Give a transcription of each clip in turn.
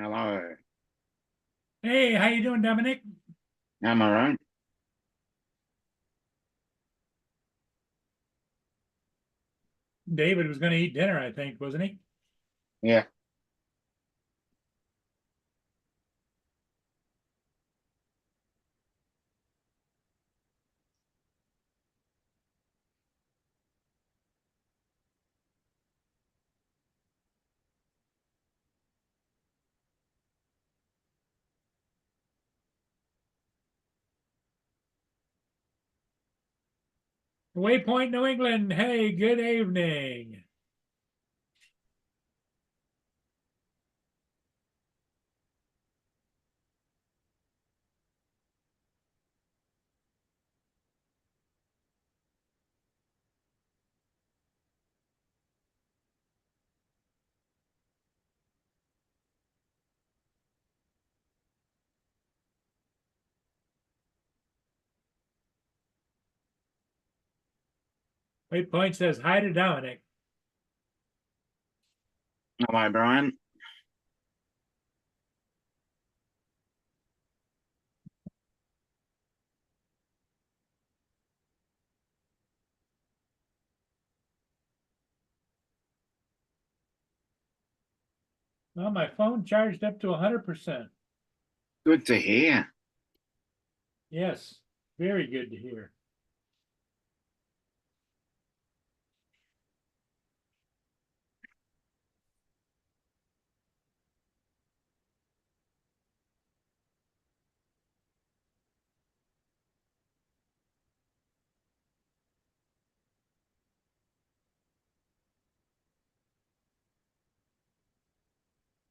Hello. Hey, how you doing, Dominic? Am I right? David was going to eat dinner, I think, wasn't he? Yeah. Waypoint, New England. Hey, good evening. Waypoint says hi to Dominic. Hello, Brian. Well, my phone charged up to 100%. Good to hear. Yes, very good to hear.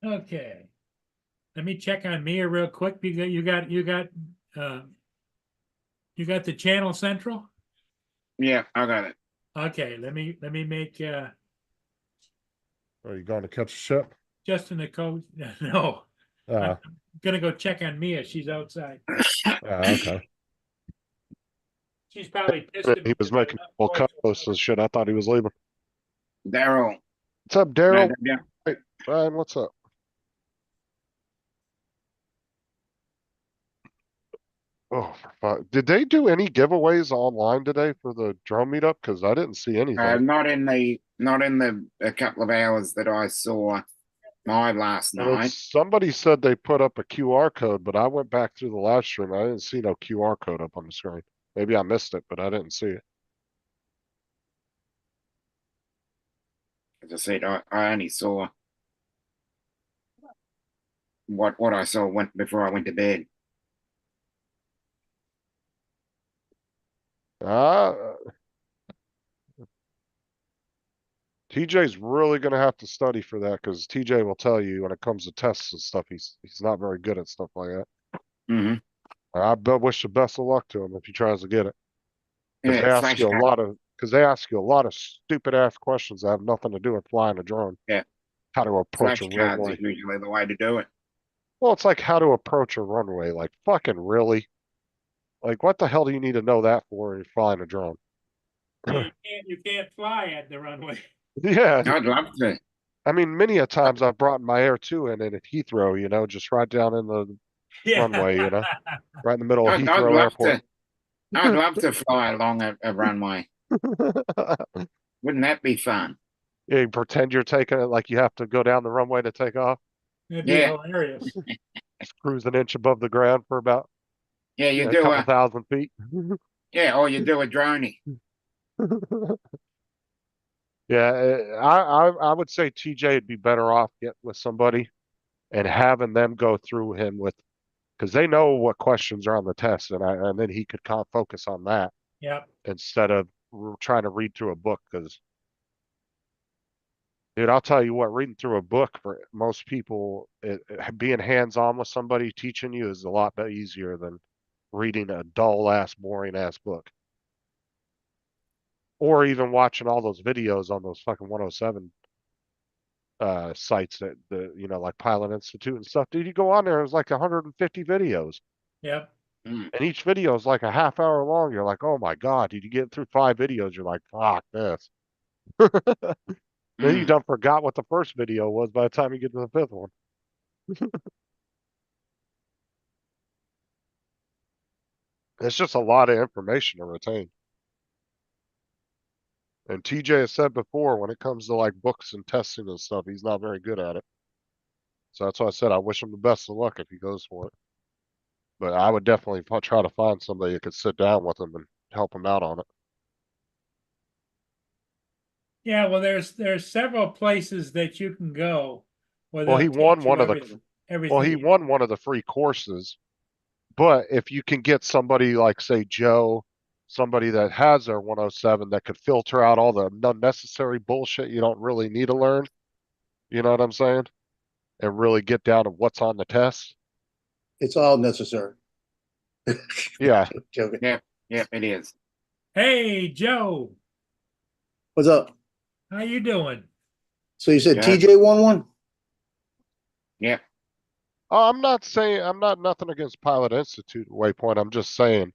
Okay, let me check on Mia real quick. Uh, you got the channel central. Yeah, I got it. Okay, let me make Are you going to catch a ship? Justin the code. No, I'm Uh, gonna go check on Mia. She's outside. okay. She's probably pissed at me He was because I have making enough full voice. combos and shit. I thought he was leaving. Daryl. What's up, No, Daryl? yeah. Hey, Ryan, what's up? Oh, did they do any giveaways online today for the drone meetup? Because I didn't see anything. Not in the a couple of hours that I saw my last And then night. somebody said they put up a QR code, but I went back through the live stream. I didn't see no QR code up on the screen. Maybe I missed it, but I didn't see it. As I said, I only saw what I saw went before I went to bed. Uh, TJ's really going to have to study for that because TJ will tell you when it comes to tests and stuff, he's not very good at stuff like that. Mm-hmm. Wish the best of luck to him if he tries to get it. Because Yeah, they ask you a lot of stupid ass questions that have nothing to do with flying a drone. yeah, How to approach a flashcards are runway. usually the way to do it. Well, it's like how to approach a runway. Like fucking really? Like what the hell do you need to know that for when you're flying a drone? You can't fly at the runway. Yeah. I'd love to. I mean, many a times I've brought my Air 2 in at Heathrow, just right down in the Yeah. runway, right in the middle of I'd Heathrow love Airport. to. I'd love to fly along a runway. Wouldn't that be fun? Yeah, you pretend you're taking it like you have to go down the runway to take off. That'd be Yeah, hilarious. Just cruise an inch above the ground for about yeah. You a do couple a thousand feet. yeah, or you do a droney. Yeah, I would say TJ would be better off getting with somebody and having them go through him with because they know what questions are on the test, and then he could kind of focus on that Yep. instead of trying to read through a book. Because, dude, I'll tell you what, reading through a book for most people, being hands-on with somebody teaching you is a lot easier than reading a dull ass, boring ass book. Or even watching all those videos on those fucking 107 sites that like Pilot Institute and stuff. Dude, you go on there, there's like 150 videos. Yep. Mm. And each video is like a half hour long. You're like, oh my God, did you get through 5 videos? You're like, fuck this. Then you Mm. done forgot what the first video was by the time you get to the fifth one. It's just a lot of information to retain. And TJ has said before, when it comes to like books and testing and stuff, he's not very good at it. So that's why I said I wish him the best of luck if he goes for it. But I would definitely try to find somebody that could sit down with him and help him out on it. Yeah, well, there's several places that you can go where Well, they'll he won teach you one of the everything. well, he Everything. won one of the free courses. But if you can get somebody like, say, Joe, somebody that has their 107 that could filter out all the unnecessary bullshit you don't really need to learn, you know what I'm saying? And really get down to what's on the test. It's all necessary. Yeah. Joking. Yep, it is. Hey, Joe, What's up? how you doing? So you said Yeah. TJ won one? Yep. I'm not saying I'm not nothing against Pilot Institute Waypoint. I'm just saying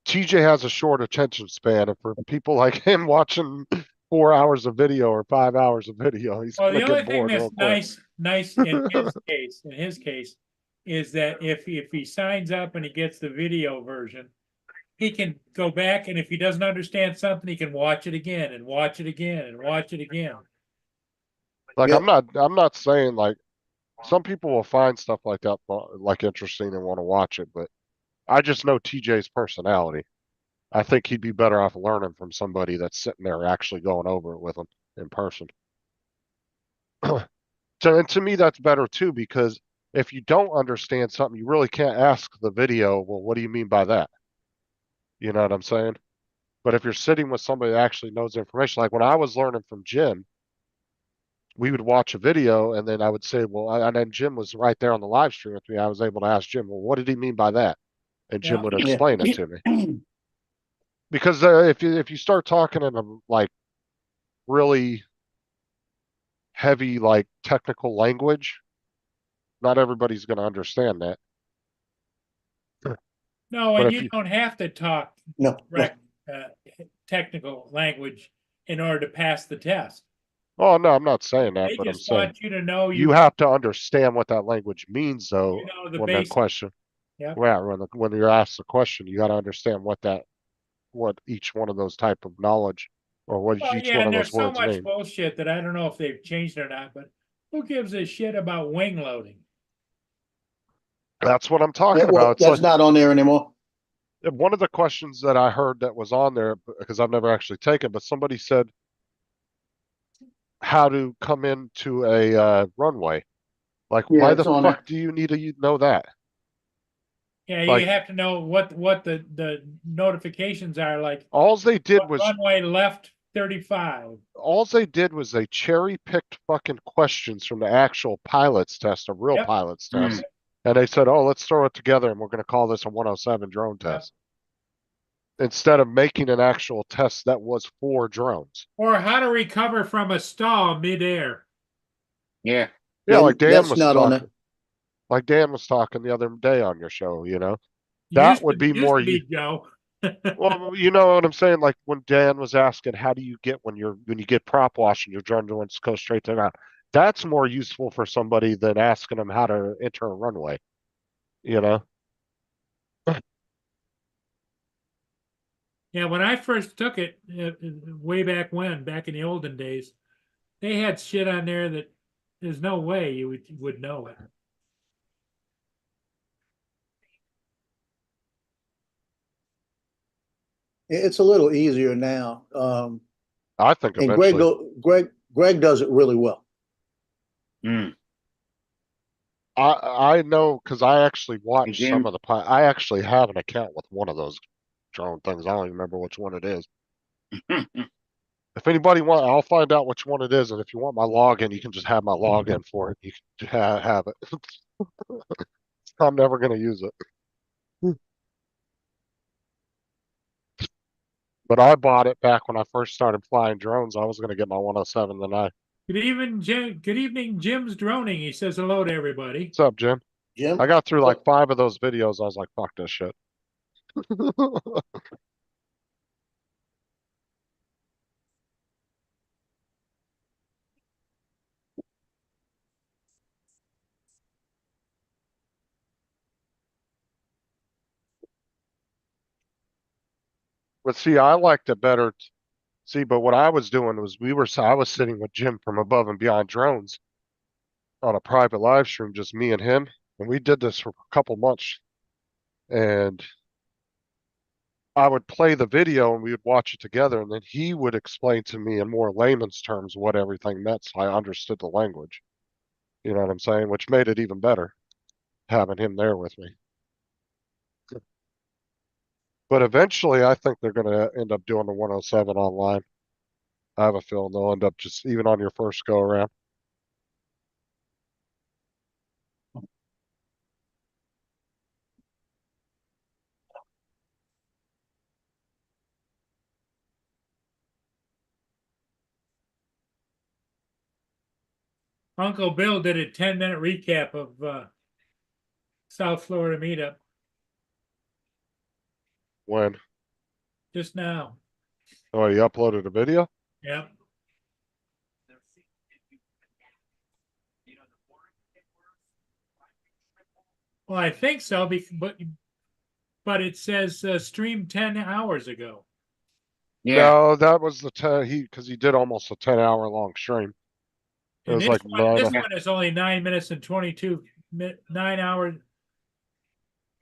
TJ has a short attention span, and for people like him watching 4 hours of video or 5 hours of video, he's Well, gonna the only get thing bored that's real quick. nice in his case, is that if he signs up and he gets the video version, he can go back, and if he doesn't understand something, he can watch it again and watch it again and watch it again. Like Yep. I'm not saying like some people will find stuff like that like interesting and want to watch it, but I just know TJ's personality. I think he'd be better off learning from somebody that's sitting there actually going over it with him in person. So, and to me, that's better too, because if you don't understand something, you really can't ask the video, well, what do you mean by that? You know what I'm saying? But if you're sitting with somebody that actually knows the information, like when I was learning from Jim, we would watch a video and then I would say, well, and then Jim was right there on the live stream with me. I was able to ask Jim, well, what did he mean by that? And Jim Yeah. would Yeah. explain it to me. Because if you start talking in a like really heavy like technical language, not everybody's going to understand that. No, But and if you you, don't have to talk No. correct technical language in order to pass the test. oh no, I'm not saying that, They but I'm just saying want you to know you you have to understand what that language means, you though. know the When that basic. question, Yep. yeah, when you're asked the question, you got to understand what each one of those type of knowledge or what Well, each yeah, one and of those there's so words much mean. bullshit that I don't know if they've changed or not, but who gives a shit about wing loading? That's what I'm Yeah, talking well, about. It's that's like not on there anymore. one of the questions that I heard that was on there because I've never actually taken, but somebody said how to come into a runway. Like, Yeah, why it's the on fuck there. do you need to know that? Yeah, you Like, have to know what the notifications are, like alls they did was runway left 35. alls they did was they cherry picked fucking questions from the actual pilot's test, a real Yep. pilot's Mm. test. And they said, oh, let's throw it together and we're going to call this a 107 drone Yep. test. Instead of making an actual test that was for drones. Or how to recover from a stall midair. Yeah. Yeah, Yeah, like Dan that's was not on talking. there. Like Dan was talking the other day on your show, you know. That would be Used more to be Joe. well, you know what I'm saying? Like when Dan was asking, how do you get when you get prop wash and your drone wants to go straight to the ground? That's more useful for somebody than asking them how to enter a runway. You know? Yeah, when I first took it, way back when, back in the olden days, they had shit on there that there's no way you would know it. It's a little easier now. I think And eventually. Greg does it really well. Mm. I know because I actually watched Jim. some of the I actually have an account with one of those drone things. I don't even remember which one it is. If anybody I'll find out which one it is, and if you want my login, you can just have my login for it. You can have it. I'm never going to use it. But I bought it back when I first started flying drones. I was going to get my 107 tonight. Good evening, Jim. Good evening, Jim's droning. He says hello to everybody. What's up, Jim? Jim? I got through like 5 of those videos. I was like, fuck this shit. But see, I liked it better. See, but what I was doing was I was sitting with Jim from Above and Beyond Drones on a private live stream, just me and him. And we did this for a couple months. And I would play the video and we would watch it together. And then he would explain to me in more layman's terms what everything meant. So I understood the language. You know what I'm saying? Which made it even better having him there with me. But eventually, I think they're going to end up doing the 107 online. I have a feeling they'll end up just even on your first go around. Uncle Bill did a 10-minute recap of South Florida meetup When? just now. Oh, he uploaded a video? Yep. Well, I think so, but it says streamed 10 hours ago. Yeah, No, that was the because he did almost a 10-hour long stream. It And was this like one, this 9. one is only 9 minutes and 9 hours.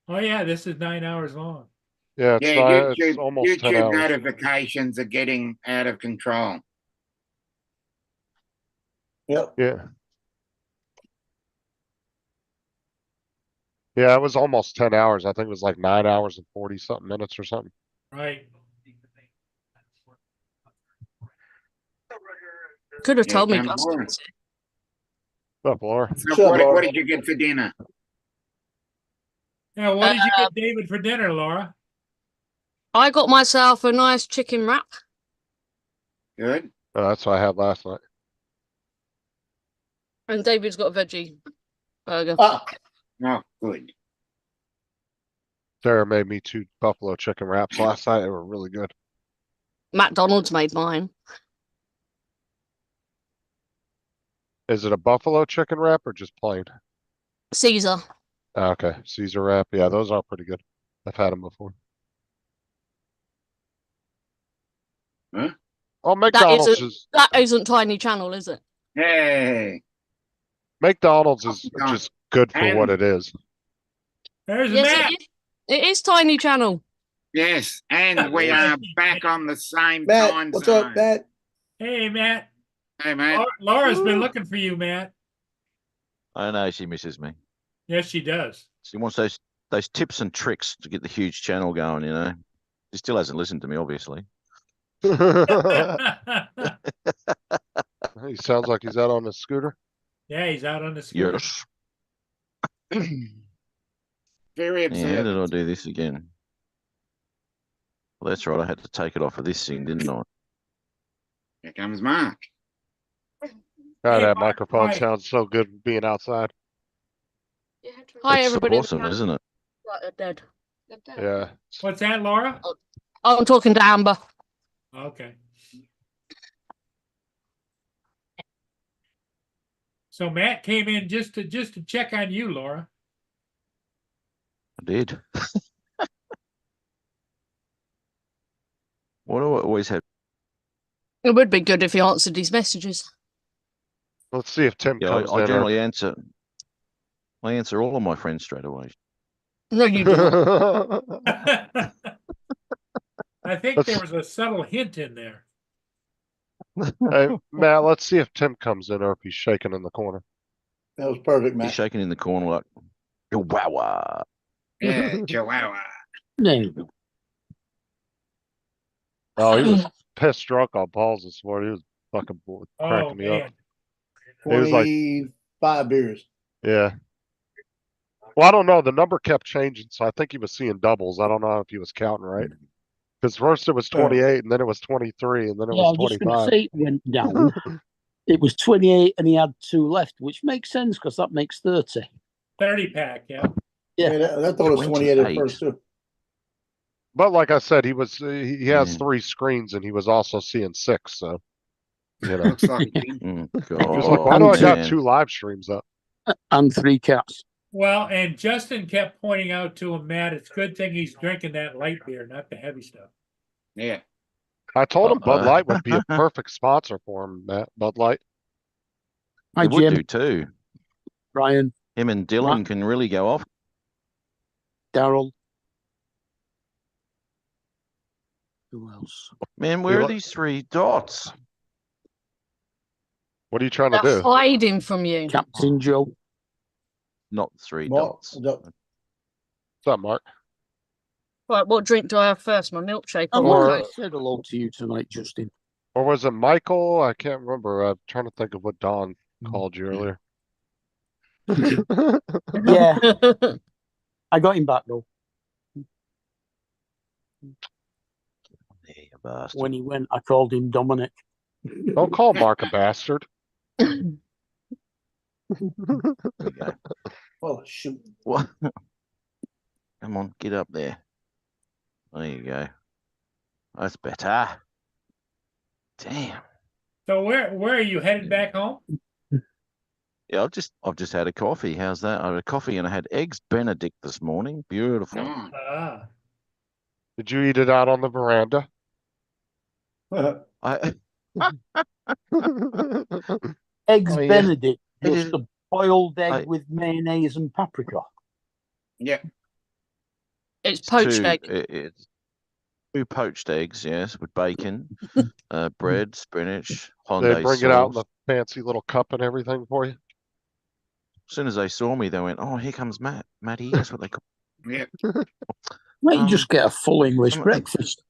Oh yeah, this is 9 hours long. Yeah, it's yeah. not, it's YouTube, almost 10 YouTube hours. notifications are getting out of control. Yep. Yeah. Yeah, it was almost 10 hours. I think it was like 9 hours and 40 something minutes or something. Right. Could have Yeah, told me come last on. time. What's up, Laura? So Sure, what Laura. did you get for dinner? Now, what did you get David for dinner, Laura? I got myself a nice chicken wrap. Good. Oh, that's what I had last night. And David's got a veggie burger. Ah, Oh, good. Sarah made me 2 buffalo chicken wraps last night. They were really good. McDonald's made mine. Is it a buffalo chicken wrap or just plain? Caesar. Ah, okay, Caesar wrap. Yeah, those are pretty good. I've had them before. Huh? Oh, McDonald's isn't- is That isn't Tiny Channel, is it? Hey, McDonald's is Oh, just good for what and- it is. There's Yes, Matt. it is Tiny Channel. yes, and we are back on the same Matt, time what's zone. up, Matt? Hey, Matt. Hey, Matt. Laura's been looking for you, Matt. I know she misses me. Yes, she does. She wants those tips and tricks to get the huge channel going, you know. She still hasn't listened to me, obviously. He sounds like he's out on a scooter. Yeah, he's out on the scooter. Yes. Very Yeah, how observant. did I do this again? Well, that's right. I had to take it off of this thing, didn't I? Here comes Mark. God, Hey, that Mark, microphone hi. sounds so good being outside. Hi, It's everybody. awesome, isn't it? Right, they're dead. Yeah. What's that, Laura? Oh, I'm talking to Amber. Okay. So Matt came in just to check on you, Laura. I did. What do I always have? It would be good if he answered his messages. Let's see if Tim Yeah, comes I in. generally answer. I answer all of my friends straight away. No, you do not. I think there was a subtle hint in there. Hey, Matt, let's see if Tim comes in or if he's shaking in the corner. That was perfect, He's Matt. shaking in the corner like, wow. Yeah, Chihuahua. No. Oh, he was pissed drunk on Paul's this morning. He was fucking Oh, cracking me up. man. It was like- 25 beers. Yeah. Well, I don't know. The number kept changing, so I think he was seeing doubles. I don't know if he was counting right. Because first it was 28, and then it was 23, and then it Yeah, I was was just going 25. to say it went down. It was 28 and he had 2 left, which makes sense because that makes 30. 30 pack, yeah. Yeah. I thought it was 28 at 28. first, too. But like I said, he has Yeah. 3 screens, and he was also seeing 6. So, you know, Looks like him. God, he was like, "Why do I got man. 2 live streams up?" And 3 cats. Well, and Justin kept pointing out to him, Matt, it's a good thing he's drinking that light beer, not the heavy stuff. Yeah. I told him Bud Uh-oh. Light would be a perfect sponsor for him, Matt. Bud Light. Hi, It would Jim, do too. Brian, Him and Dylan can really go off. Daryl. Who else? Man, He where are lo- these 3 dots? What are you trying to They're do? hiding from you. Captain Joe. Not 3 Mark, dots. What's up, Mark? Right, what drink do I have first? My milkshake I or Or- wonder my I said hello to you tonight, Justin. Or was it Michael? I can't remember. I'm trying to think of what Don called you earlier. Yeah, Coke? I got him back though. There you bastard. When he went, I called him Dominic. Don't call Mark a bastard. There you go. Oh, shoot. What? Come on, get up there. There you go. That's better. Damn. So where are you headed back home? Yeah, I've just had a coffee. How's that? I had a coffee and I had eggs Benedict this morning. Beautiful. No. Ah, Did you eat it out on the veranda? I Eggs Oh, yeah. Benedict, It just is- a boiled egg I- with mayonnaise and paprika. Yeah. It's poached two, egg. It's 2 poached eggs, yes, with bacon, bread, spinach, They Hyundai bring it out in sauce. the fancy little cup and everything for you. As soon as they saw me, they went, "Oh, here comes Matt. Matty, that's what they call." Yeah. Why don't you Um, just get a full English I'm- breakfast?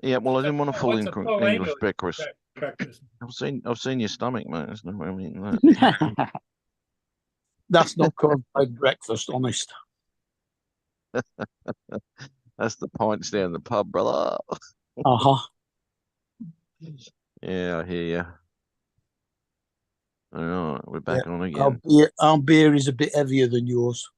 Yeah, well, I didn't want a full What's a full English breakfast. breakfast. I've seen your stomach, mate. That's not what I mean. That. That's not cornflake breakfast, honest. That's the pints down the pub, brother. Uh-huh. Yeah, I hear you. All right, we're back on again. Our beer is a bit heavier than yours.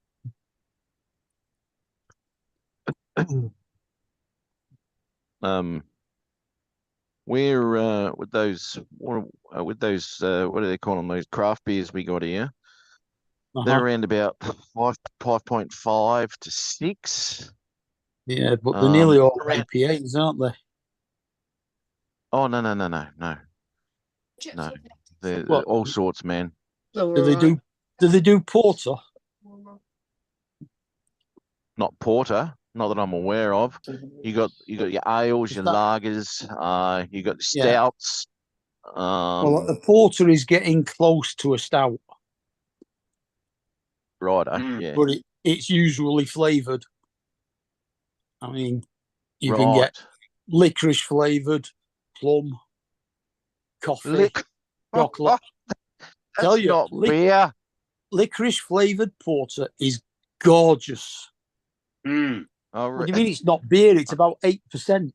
We're with those what do they call them? Those craft beers we got here. They're Uh-huh. around about 5.5 to 6. Yeah, but they're nearly all around- IPAs, aren't they? Oh no. They're What? all sorts, man. Oh, Do they right. do porter? Not porter, not that I'm aware of. You got your ales, Is your that- lagers, you got the Yeah. stouts. Well, a porter is getting close to a stout, Right, Mm. yeah. but it's usually flavoured. I mean, you can Right. get licorice flavoured, plum, coffee, Lick. chocolate. That's Tell you, not beer. licorice flavoured porter is gorgeous. Mm. What do you mean it's not beer? It's about 8%.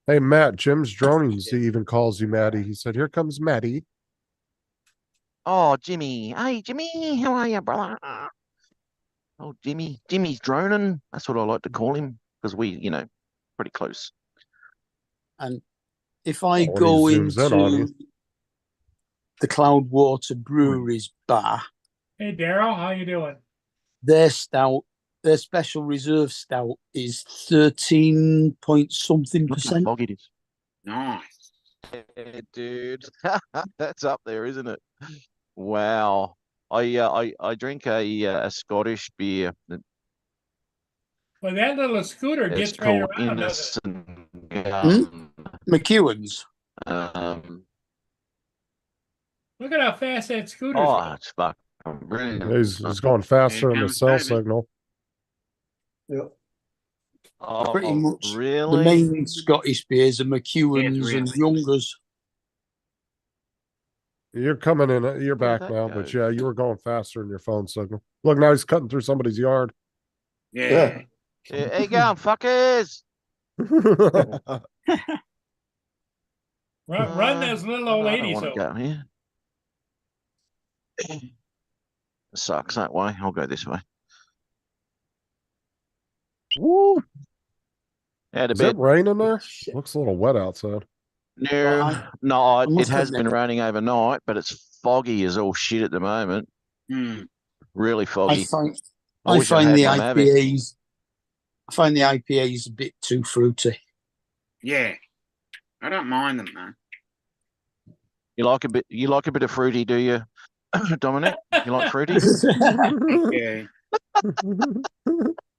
Hey, Matt, Jim's Dronings, he even calls you Matty. He said, "Here comes Matty." Oh, Jimmy. Hey, Jimmy. How are you, brother? Oh, Jimmy's droning. That's what I like to call him because we, pretty close. And if I Oh, when go he zooms in on you. into the Cloudwater Brewery's bar, Hey Daryl, how you doing? their stout, their special reserve stout is 13 point something Look how percent. foggy it is. Nice. Yeah, dude. That's up there, isn't it? Wow. I drink a Scottish beer. Well, that little scooter It's gets right called around, doesn't it? Innocent Gun. McEwen's. Look at how fast that scooter's Oh, going. it's fucking brilliant. He's going faster in the comes cell David. signal. Yep. Oh, Pretty much really? The main Scottish beers are McEwen's Yeah, and really. Younger's. You're coming in. You're Where'd back that now, go? but yeah, you were going faster in your phone signal. Look, now he's cutting through somebody's yard. Yeah. Yeah, how you going, fuckers? Run those little old I don't ladies want to over. go here. It sucks that way. I'll go this way. Woo! Out of Is it bed. raining there? Shit. Looks a little wet outside. No, it must has admit- been raining overnight, but it's foggy as all shit at the moment. Mm. Really I foggy. find I I wish I find had the one, have it. IPAs I find the IPAs a bit too fruity. Yeah. I don't mind them though. You like a bit of fruity, do you, Dominic? You like fruity? Yeah.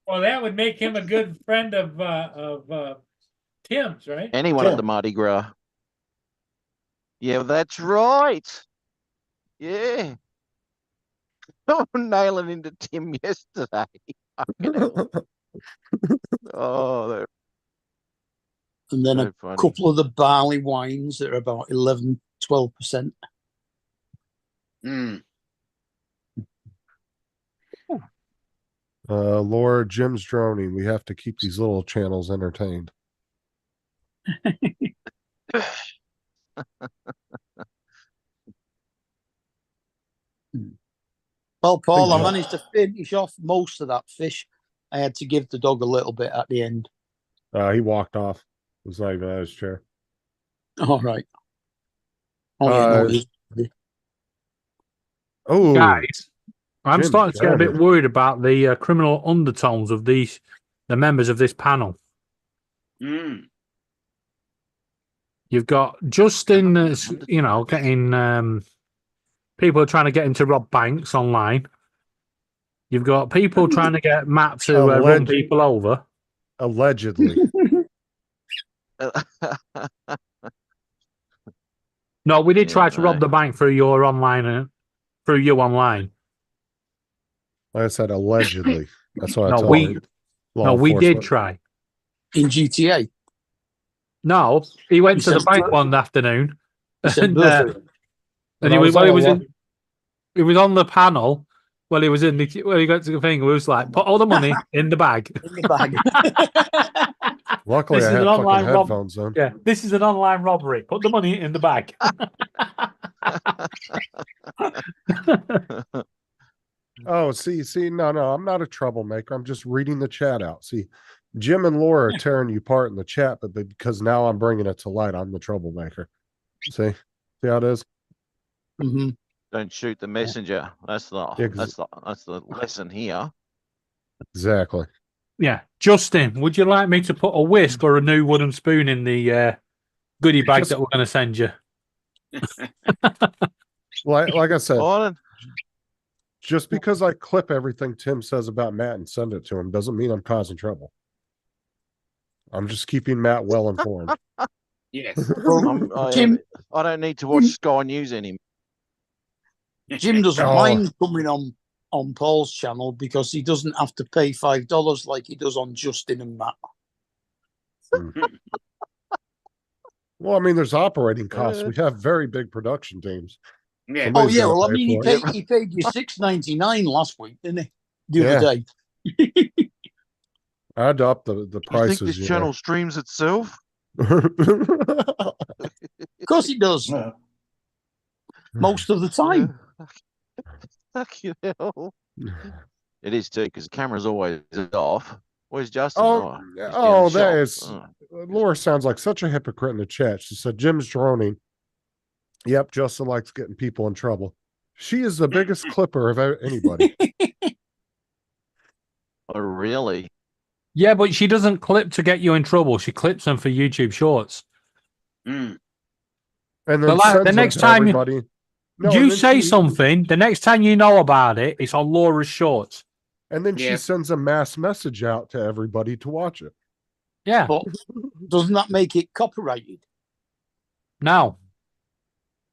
Well, that would make him a good friend of Tim's, right? Anyone at Tim. the Mardi Gras. Yeah, that's right. Yeah. I'm nailing into Tim yesterday. Fucking hell. Oh, they're And then so a funny. couple of the barley wines that are about 11, 12%. Mm. Laura, Jim's droning. We have to keep these little channels entertained. Well, Paul, I Big managed to finish off most of that fish. I had to give the dog a little bit at the end. He walked off. It was not even at his chair. All right. Oh, yeah, no, Uh, it is. Oh, Guys, I'm Jim, starting to get a bit Jeremy. worried about the criminal undertones of the members of this panel. Mm. You've got Justin, that's, you know, getting people trying to get him to rob banks online. You've got people trying to get Matt to run Alleged- people over. Allegedly. No, we did Yeah, try to rob no. the bank through your online, through you online. Like I said, allegedly. That's what I No, told we him. Law no, we did enforcement. try. In GTA. No, he went You to the said bank Bur- one afternoon, You said and, Burford. and I he was, was well, on he was on the panel. Well, he was in the well, he got to the thing. We was like, put all the money in the bag. In the bag. Luckily, This I is had an fucking online rob- headphones on. Yeah, this is an online robbery. Put the money in the bag. Oh, see, no, I'm not a troublemaker. I'm just reading the chat out. See, Jim and Laura are tearing you apart in the chat, but because now I'm bringing it to light, I'm the troublemaker. See how it is? hmm Don't shoot the messenger. That's the lesson here. Exactly. Yeah, Justin, would you like me to put a whisk or a new wooden spoon in the goodie bag Just- that we're going to send you? Like I said, Oh, just because I clip everything Tim says about Matt and send it to him doesn't mean I'm causing trouble. I'm just keeping Matt well informed. Yes. Jim, I don't need to watch Sky News anymore. Jim doesn't Oh. mind coming on Paul's channel because he doesn't have to pay $5 like he does on Justin and Matt. Well, I mean, there's operating costs. We have very big production teams. Yeah. Oh Somebody's yeah, gotta well I pay mean for it. he paid you $6.99 last week, didn't he? The Yeah. other day. I had to up the You think prices. this you channel streams itself? know. Of course he does. Yeah. Most of the time. Fucking hell. It is too, because the camera's always off. Where's Justin? Oh, he's down oh, the that shop. is. Oh. Laura sounds like such a hypocrite in the chat. She said Jim's droning. Yep, Justin likes getting people in trouble. She is the biggest clipper of anybody. Oh, really? Yeah, but she doesn't clip to get you in trouble. She clips them for YouTube Shorts. Mm. And then But like, sends the them next to time everybody. No, you and then say she- something, the next time you know about it, it's on Laura's Shorts. and then she Yeah. sends a mass message out to everybody to watch it. Yeah, But doesn't that make it copyrighted? no.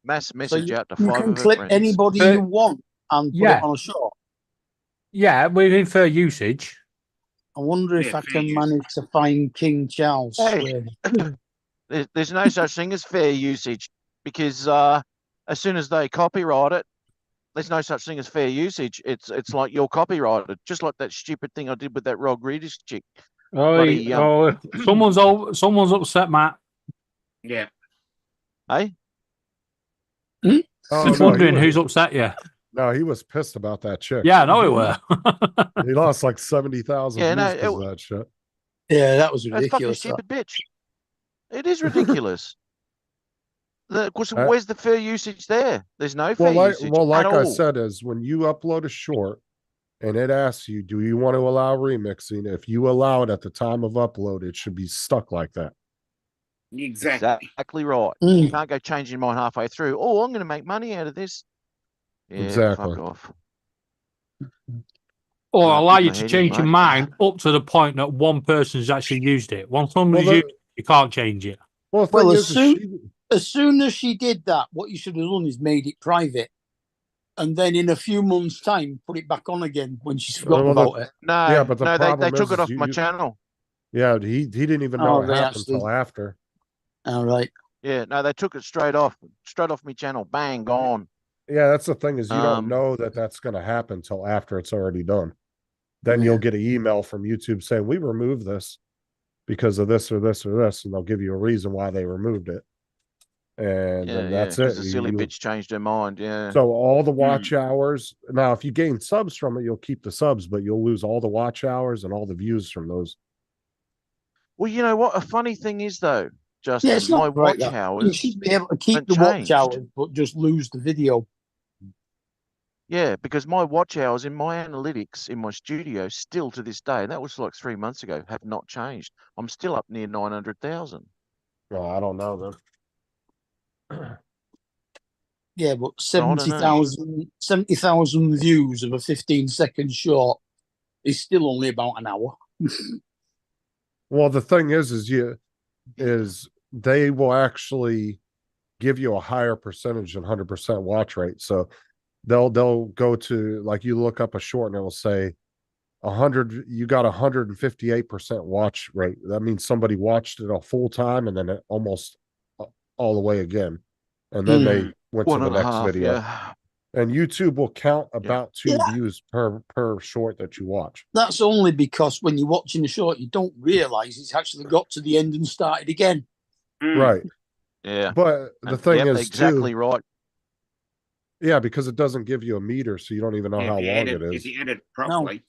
Mass message you, out to you 5 can of her clip friends. anybody But- you want and put Yeah. it on a short. Yeah, within fair usage. I wonder if Yeah, I fair can use. manage to find King Charles. Hey. There's no such thing as fair usage, because as soon as they copyright it, there's no such thing as fair usage. It's like you're copyrighted, just like that stupid thing I did with that Rodriguez chick. Oh, Bloody, someone's upset, Matt. Yeah. Hey, Oh, Just no, wondering he who's was, upset you. no, he was pissed about that chick. Yeah, I know it were. He lost like 70,000 Yeah, views no, because of that shit. Yeah, that was that fucking ridiculous. that. stupid bitch. It is ridiculous. Of course, Uh, where's the fair usage there? There's no fair Well, usage like at I all. said, is when you upload a short and it asks you, do you want to allow remixing? If you allow it at the time of upload, it should be stuck like that. Exactly. Exactly right. You Mm. can't go changing mine halfway through. Oh, I'm going to make money out of this. Yeah, Exactly. fuck off. Or Nah, allow keep you my to head in, change your mate. mind up to the point that one person's actually used it. Once somebody's Well, used it, you can't change it. Well, the Well, thing as is soon- she, As soon as she did that, what you should have done is made it private. And then in a few months' time, put it back on again when she's forgotten well, the- about it. No, Yeah, but the no, they problem took is it off you- my you- channel. yeah, he didn't even know Oh, it they happened actually- until after. All right. Yeah, no, they took it straight off my channel. Bang, gone. Yeah, that's the thing is you don't Um, know that that's going to happen until after it's already done. Then you'll get an email from YouTube saying we removed this because of this or this or this, and they'll give you a reason why they removed it. And Yeah, then that's because it. the silly You- bitch changed her mind. Yeah. So all the watch hours. Now, if you gain subs from it, you'll keep the subs, but you'll lose all the watch hours and all the views from those. Well, you know what? A funny thing is though, Justin, Yeah, it's my not right. watch You hours. should be able to keep haven't the watch changed. hours, but just lose the video. Yeah, because my watch hours in my analytics in my studio still to this day, and that was like 3 months ago, have not changed. I'm still up near 900,000. Well, I don't know then. Yeah, but I don't know. 70,000 views of a 15-second short is still only about an hour. Well, the thing is they will actually give you a higher percentage than 100% watch rate. So they'll go to, like, you look up a short and it will say 100, you got 158% watch rate. That means somebody watched it a full time and then it almost all the way again. And then they went to One the and a next half, video. yeah. And YouTube will count about 2 Yeah. views per short that you watch. That's only because when you're watching the short, you don't realize it's actually got to the end and started again. Right. Yeah. But the And- thing yep, is exactly too, right. yeah, because it doesn't give you a meter, so you don't even know If how you long edit, it if is. you edit properly,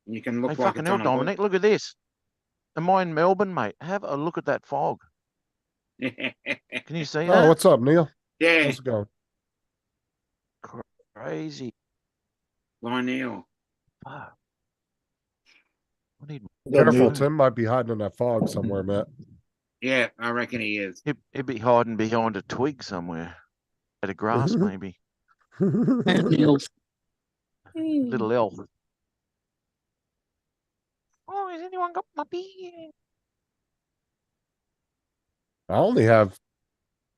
you can look Hey, like fucking it's hell, on a boat. Dominic, look at this. Am I in Melbourne, mate? Have a look at that fog. Can you see Oh, that? what's up, Neil? Yeah, How's it going? Crazy. Lionel. Fuck. I need. Careful, move. Tim might be hiding in that fog somewhere, Matt. Yeah, I reckon he is. He'd be hiding behind a twig somewhere. At a grass, maybe. Neil, Little elf. Oh, has anyone got my beer? I only have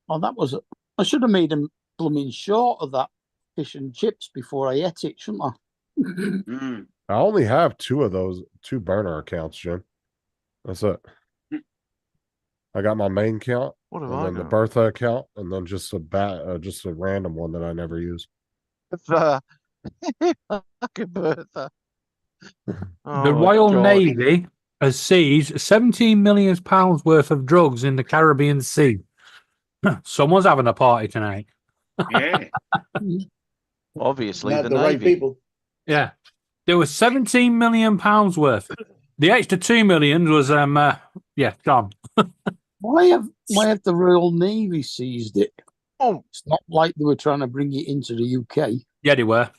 oh, that was. I should have made him blooming short of that fish and chips before I ate it, shouldn't I? Mm. I only have 2 of those 2 burner accounts, Jim. That's it. I got my main account What have and I then the got? Bertha account and then just a random one that I never use. Fucking Bertha. The Oh, Royal God. Navy has seized £17 million worth of drugs in the Caribbean Sea. Someone's having a party tonight. Yeah. Obviously, Not the the right Navy. people. Yeah. There was £17 million worth. The extra 2 million was gone. Why have the Royal Navy seized it? Oh, It's not like they were trying to bring it into the UK Yeah, they were.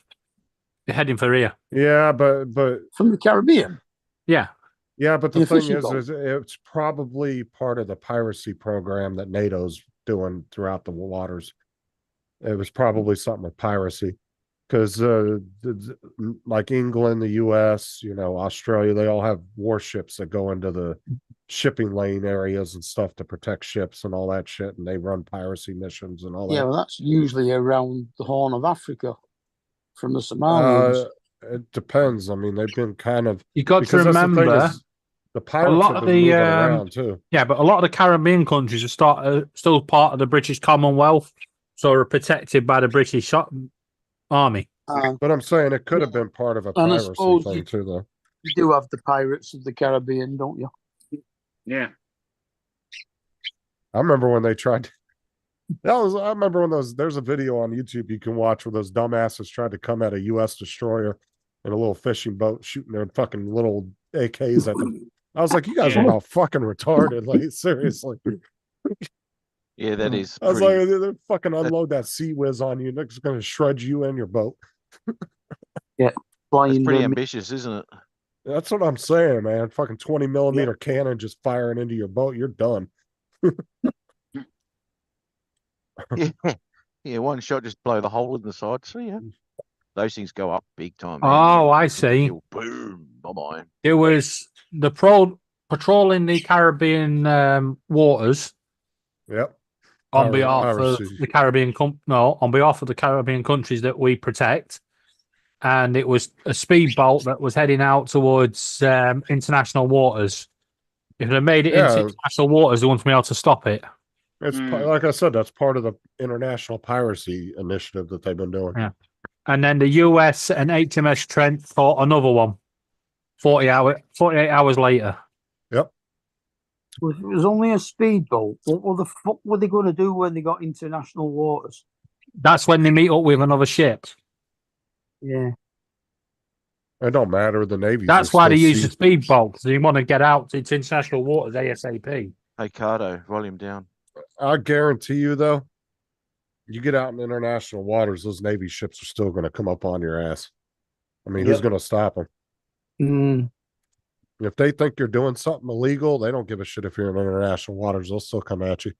They're heading for here. Yeah, but from the Caribbean. Yeah. yeah, but the In a thing fishing is boat. it's probably part of the piracy program that NATO's doing throughout the waters. It was probably something with piracy. Because like England, the US, Australia, they all have warships that go into the shipping lane areas and stuff to protect ships and all that shit, and they run piracy missions and all Yeah, that. well, that's usually around the Horn of Africa from the Somalians. It depends. I mean, they've been kind of You got to because that's the thing remember, is, the pirates lot have of been the, moving around too. yeah, but a lot of the Caribbean countries are still part of the British Commonwealth, so are protected by the British Army. But I'm saying it could have been part of a And I piracy suppose thing too, though. You do have the Pirates of the Caribbean, don't you? Yeah. I remember when they tried. I remember when there's a video on YouTube you can watch where those dumbasses tried to come at a U.S. destroyer in a little fishing boat, shooting their fucking little AKs at them. I was like, you guys are about fucking retarded. Like, seriously. yeah, that is. I was pretty- like, they're fucking unload that Sea Whiz on you. They're just going to shred you and your boat. It's Flying pretty them. ambitious, isn't it? That's what I'm saying, man. Fucking 20 mm cannon just firing into your boat. You're done. Yeah. Yeah, one shot just blow the hole in the side. So yeah. Those things go up big time. Oh, I see. Boom. Bye-bye. It was the patrolling the Caribbean waters Yep. on Pirate- behalf of piracy. the Caribbean on behalf of the Caribbean countries that we protect. And it was a speedboat that was heading out towards international waters. If it had made it into Yeah. international waters, they wouldn't be able to stop it. It's Mm. like I said, that's part of the international piracy initiative that they've been doing. Yeah. And then the US and HMS Trent fought another one 48 hours later. Yep. It was only a speedboat. What the fuck were they going to do when they got international waters? That's when they meet up with another ship. Yeah. It don't matter. The Navy. That's why they use the speedboat, because they want to get out into international waters ASAP. Hey, Cardo, volume down. I guarantee you, though, you get out in international waters, those Navy ships are still going to come up on your ass. I mean, who's Yep. going to stop them? Mm. If they think you're doing something illegal, they don't give a shit if you're in international waters. They'll still come at you.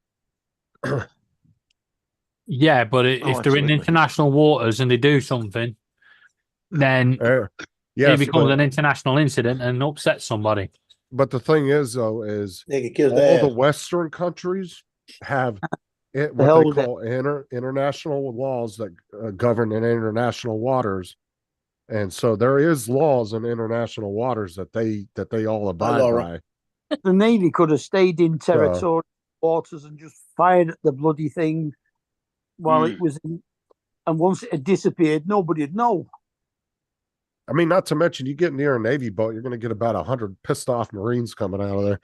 Yeah, but if they're in absolutely. international waters and they do something, then Eh, it yes, becomes but, an international incident and upsets somebody. but the thing is, though, is They could kill all their the ass. Western countries have what hell they with it. call international laws that govern in international waters, and so there is laws in international waters that they all abide Laura. by. The Navy could have stayed in territorial waters and just fired at the bloody thing while it was in. And once it had disappeared, nobody'd know. I mean, not to mention, you get near a Navy boat, you're going to get about 100 pissed off Marines coming out of there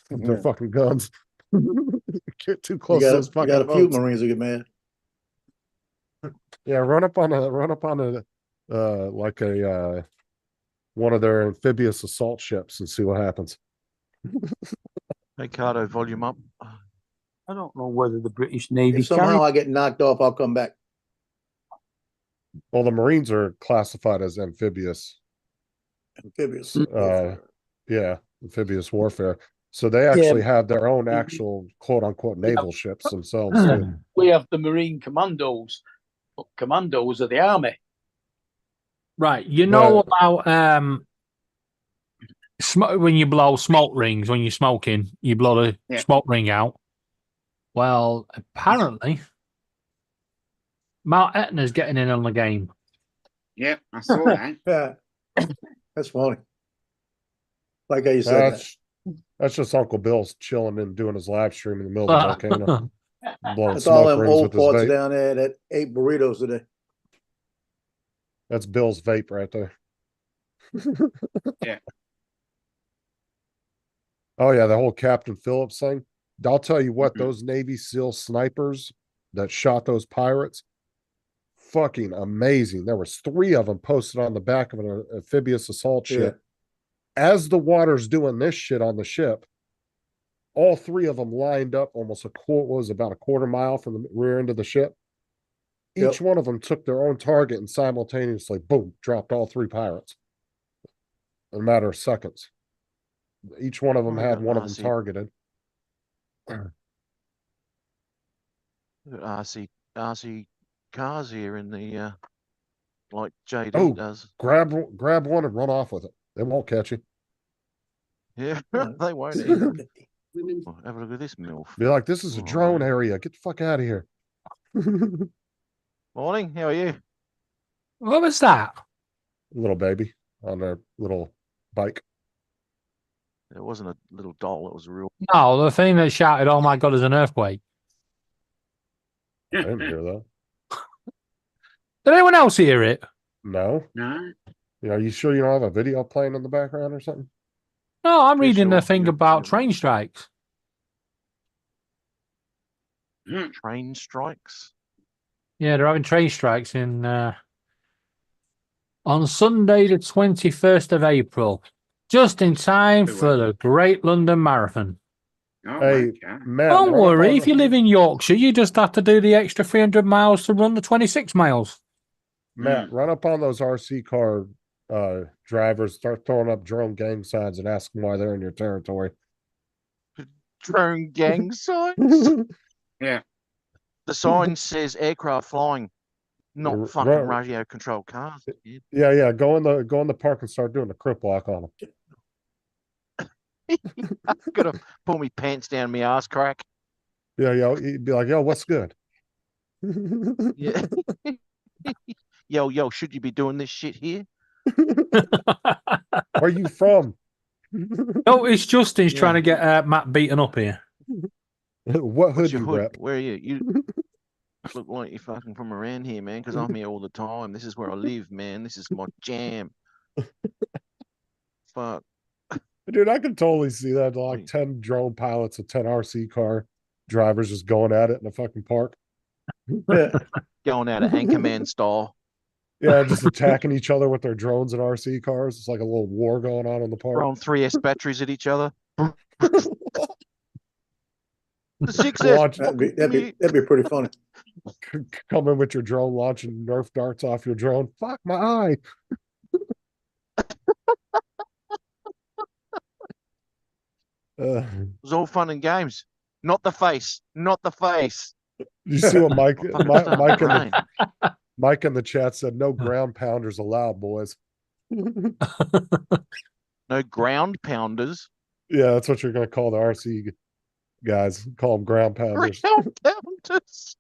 with their Yeah. fucking guns. Get too You close to got, those you fucking got a few boats. Marines who get mad. Yeah, run up on a like a one of their amphibious assault ships and see what happens. Hey, Cardo, volume up. I don't know whether the British Navy If somehow carried. I get knocked off, I'll come back. Well, the Marines are classified as amphibious. Amphibious. Yeah, amphibious warfare. So they actually have their own actual quote unquote naval ships themselves. Too. We have the Marine Commandos, but Commandos are the army. Right. You know about when you blow smoke rings, when you're smoking, you blow the Yeah. smoke ring out. Well, apparently, Mount Etna's getting in on the game. Yep, I saw that. Yeah. That's funny. Like how you said that. That's just Uncle Bill's chilling and doing his live stream in the middle of the volcano, blowing That's all smoke them rings old with his parts vape. down there that ate burritos today. That's Bill's vape right there. Yeah. Oh yeah, the whole Captain Phillips thing. I'll tell you what, Mhm. those Navy SEAL snipers that shot those pirates, fucking amazing. There was 3 of them posted on the back of an amphibious assault Yeah. ship. As the water's doing this shit on the ship, all 3 of them lined up almost about a quarter mile from the rear end of the ship. Each Yep. one of them took their own target and simultaneously, boom, dropped all 3 pirates in a matter of seconds. Each one of them Oh, had yeah, one of I them see. targeted. RC cars here in the like JD Oh. does. Grab one and run off with it. They won't catch you. Yeah, Right. they won't either. Oh, have a look at this MILF. Be like, this is a Oh, drone man. area. Get the fuck out of here. Morning, how are you? What was that? Little baby on their little bike. It wasn't a little doll, it was a real. No, the thing that shouted, "Oh my God, there's an earthquake." I didn't hear that. Did anyone else hear it? No. No? Are you sure you don't have a video playing in the background or something? No, I'm Yeah, reading the sure. thing Yeah, about yeah. train strikes. Train strikes? Yeah, they're having train strikes in on Sunday, the 21st of April, just in time for the Great London Marathon. Oh, Hey, okay. Matt. Don't they're up worry, on if you live in Yorkshire, you just have to do the extra 300 miles to run the 26 miles. Matt, run up on those RC car drivers, start throwing up drone gang signs and ask them why they're in your territory. Drone gang signs. Yeah. The sign says aircraft flying, not R- fucking right. radio controlled cars. Kid. Yeah, go in the park and start doing the crip walk on them. Gotta pull me pants down my ass crack. Yeah, you'd be like, yo, what's good? Yeah. Yo, should you be doing this shit here? Where are you from? No, it's Justin's trying to get Matt beaten up here. What hood What's your you hood? rep? Where are you? You look like you're fucking from around here, man, because I'm here all the time. This is where I live, man. This is my jam. Fuck. Dude, I can totally see that. Like 10 drone pilots and 10 RC car drivers just going at it in the fucking park. Yeah. Going out of Anchorman style. Yeah, just attacking each other with their drones and RC cars. It's like a little war going on in the park. Throwing 3S batteries at each other. The 6S. Launch, That'd be pretty funny. come in with your drone, launching Nerf darts off your drone. Fuck my eye. It was all fun and games. Not the face. Not the face. You see what Mike Fucking Mike, start Mike, in crying. the, Mike in the chat said? No ground pounders allowed, boys. No ground pounders. Yeah, that's what you're gonna call the RC guys. Call them ground pounders. Ground pounders.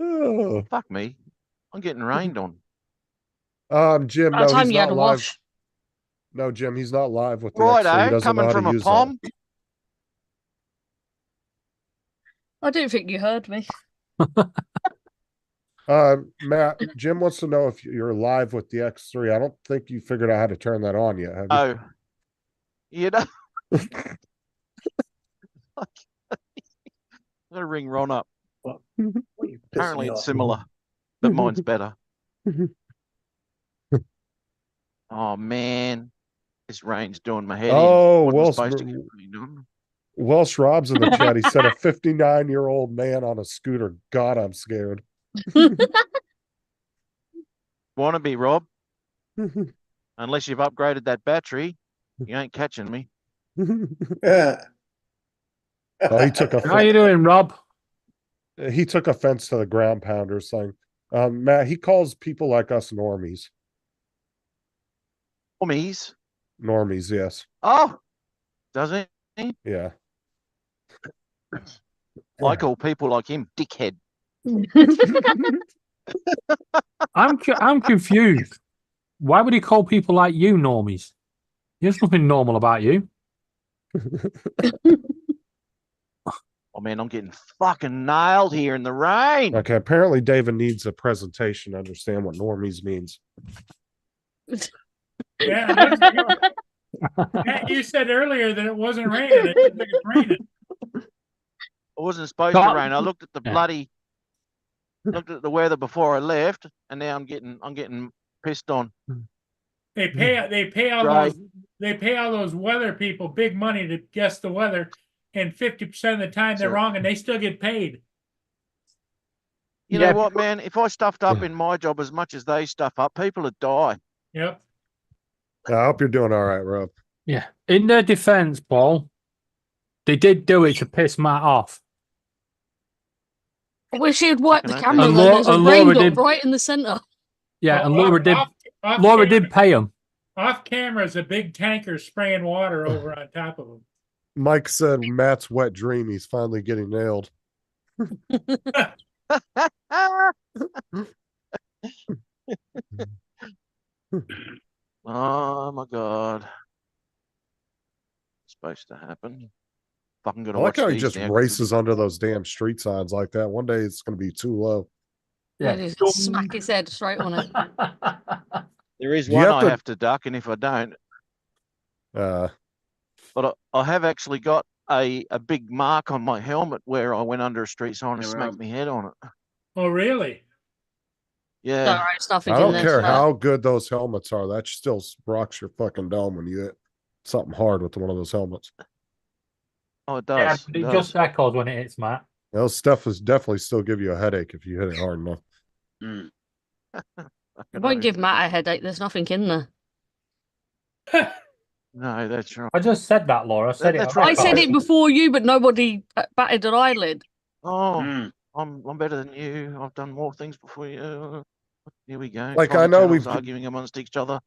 Oh. Fuck me. I'm getting rained on. Jim, By no, the time he's you had not a live. wash. No, Jim, he's not live with the X3. He Righto, doesn't know coming how from to a use palm. I don't think you heard me. that. Matt, Jim wants to know if you're live with the X3. I don't think you figured out how to turn that on yet, have you? Oh. You know. I gotta ring Ron up. Well, you pissed Apparently me it's off. similar, but mine's better. Oh man, this rain's doing my head Oh, in. Wasn't well, supposed to get rained on. Welsh Rob's in the chat. He said a 59-year-old man on a scooter. God, I'm scared. Wanna be Rob? Unless you've upgraded that battery, you ain't catching me. Yeah. Oh, he took How you doing, Rob? He took offense to the ground pounders thing. Matt, he calls people like us normies. Homies. Normies, yes. Oh, does it? Yeah. I call people like him dickhead. I'm confused. Why would he call people like you normies? There's nothing normal about you. Oh man, I'm getting fucking nailed here in the rain. Okay, apparently David needs a presentation to understand what normies means. Yeah, Matt, you said earlier that it wasn't raining. It looks like it's raining. It wasn't supposed to God. rain. I looked at the bloody looked at the weather before I left, and now I'm getting pissed on. They pay all Right. those weather people big money to guess the weather, and 50% of the time they're So- wrong, and they still get paid. You Yeah. know what, man? If I stuffed up in my job as much as they stuff up, people would die. Yep. I hope you're doing all right, Rob. Yeah. In their defense, Paul, they did do it to piss Matt off. I wish you'd wipe the And camera. And though. Laura- There's a and Laura raindrop did- right in the centre. Yeah, and Off- Laura did. off Laura camera- did pay him. Off camera is a big tanker spraying water over on top of them. Mike said Matt's wet dream. He's finally getting nailed. Oh my god. It's supposed to happen. Fucking I gotta like watch how he these just now 'cause races under those damn street signs like that. One day it's going to be too low. Yeah. Just smack his head straight on it. there is Do you one have I to- have to duck, and if I don't, Uh, but I have actually got a big mark on my helmet where I went under a street sign and Yeah, smacked Rob. my head on it. Oh, really? Yeah. Don't worry, it's nothing I in don't there. care how good those helmets are. That still rocks your fucking dome when you hit something hard with one of those helmets. Oh, it Yeah, does. but it it does. just echoes when it hits Matt. Those stuff is definitely still give you a headache if you hit it hard enough. Mm. It won't give Matt a headache. There's nothing in there. No, that's right. I just said that, Laura. I said it. That's on right. I said record. it before you, but nobody batted an eyelid. Oh, Mm. I'm better than you. I've done more things before you. Here we go. Like, I Common know channels we've- arguing amongst each other.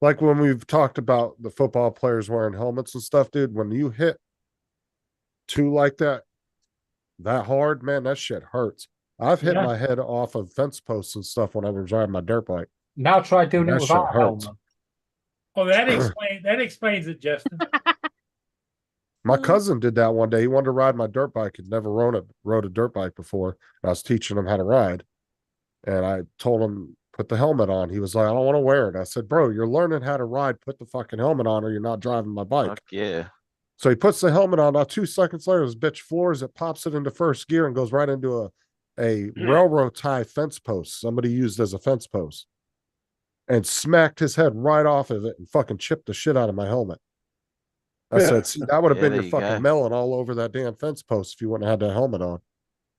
Like when we've talked about the football players wearing helmets and stuff, dude, when you hit two like that hard, man, that shit hurts. I've hit Yeah. my head off of fence posts and stuff when I was riding my dirt bike. Now try doing That it shit without a hurts. helmet. Oh, that explains it, Justin. My cousin did that one day. He wanted to ride my dirt bike. He'd never rode a dirt bike before. I was teaching him how to ride. And I told him, put the helmet on. He was like, I don't want to wear it. I said, bro, you're learning how to ride. Put the fucking helmet on or you're not driving my bike. Fuck yeah. So he puts the helmet on. Now 2 seconds later, this bitch floors it, pops it into first gear, and goes right into a railroad tie fence post somebody used as a fence post, and smacked his head right off of it and fucking chipped the shit out of my helmet. I said, see, that would have Yeah, been there your you fucking go. melon all over that damn fence post if you wouldn't have had that helmet on.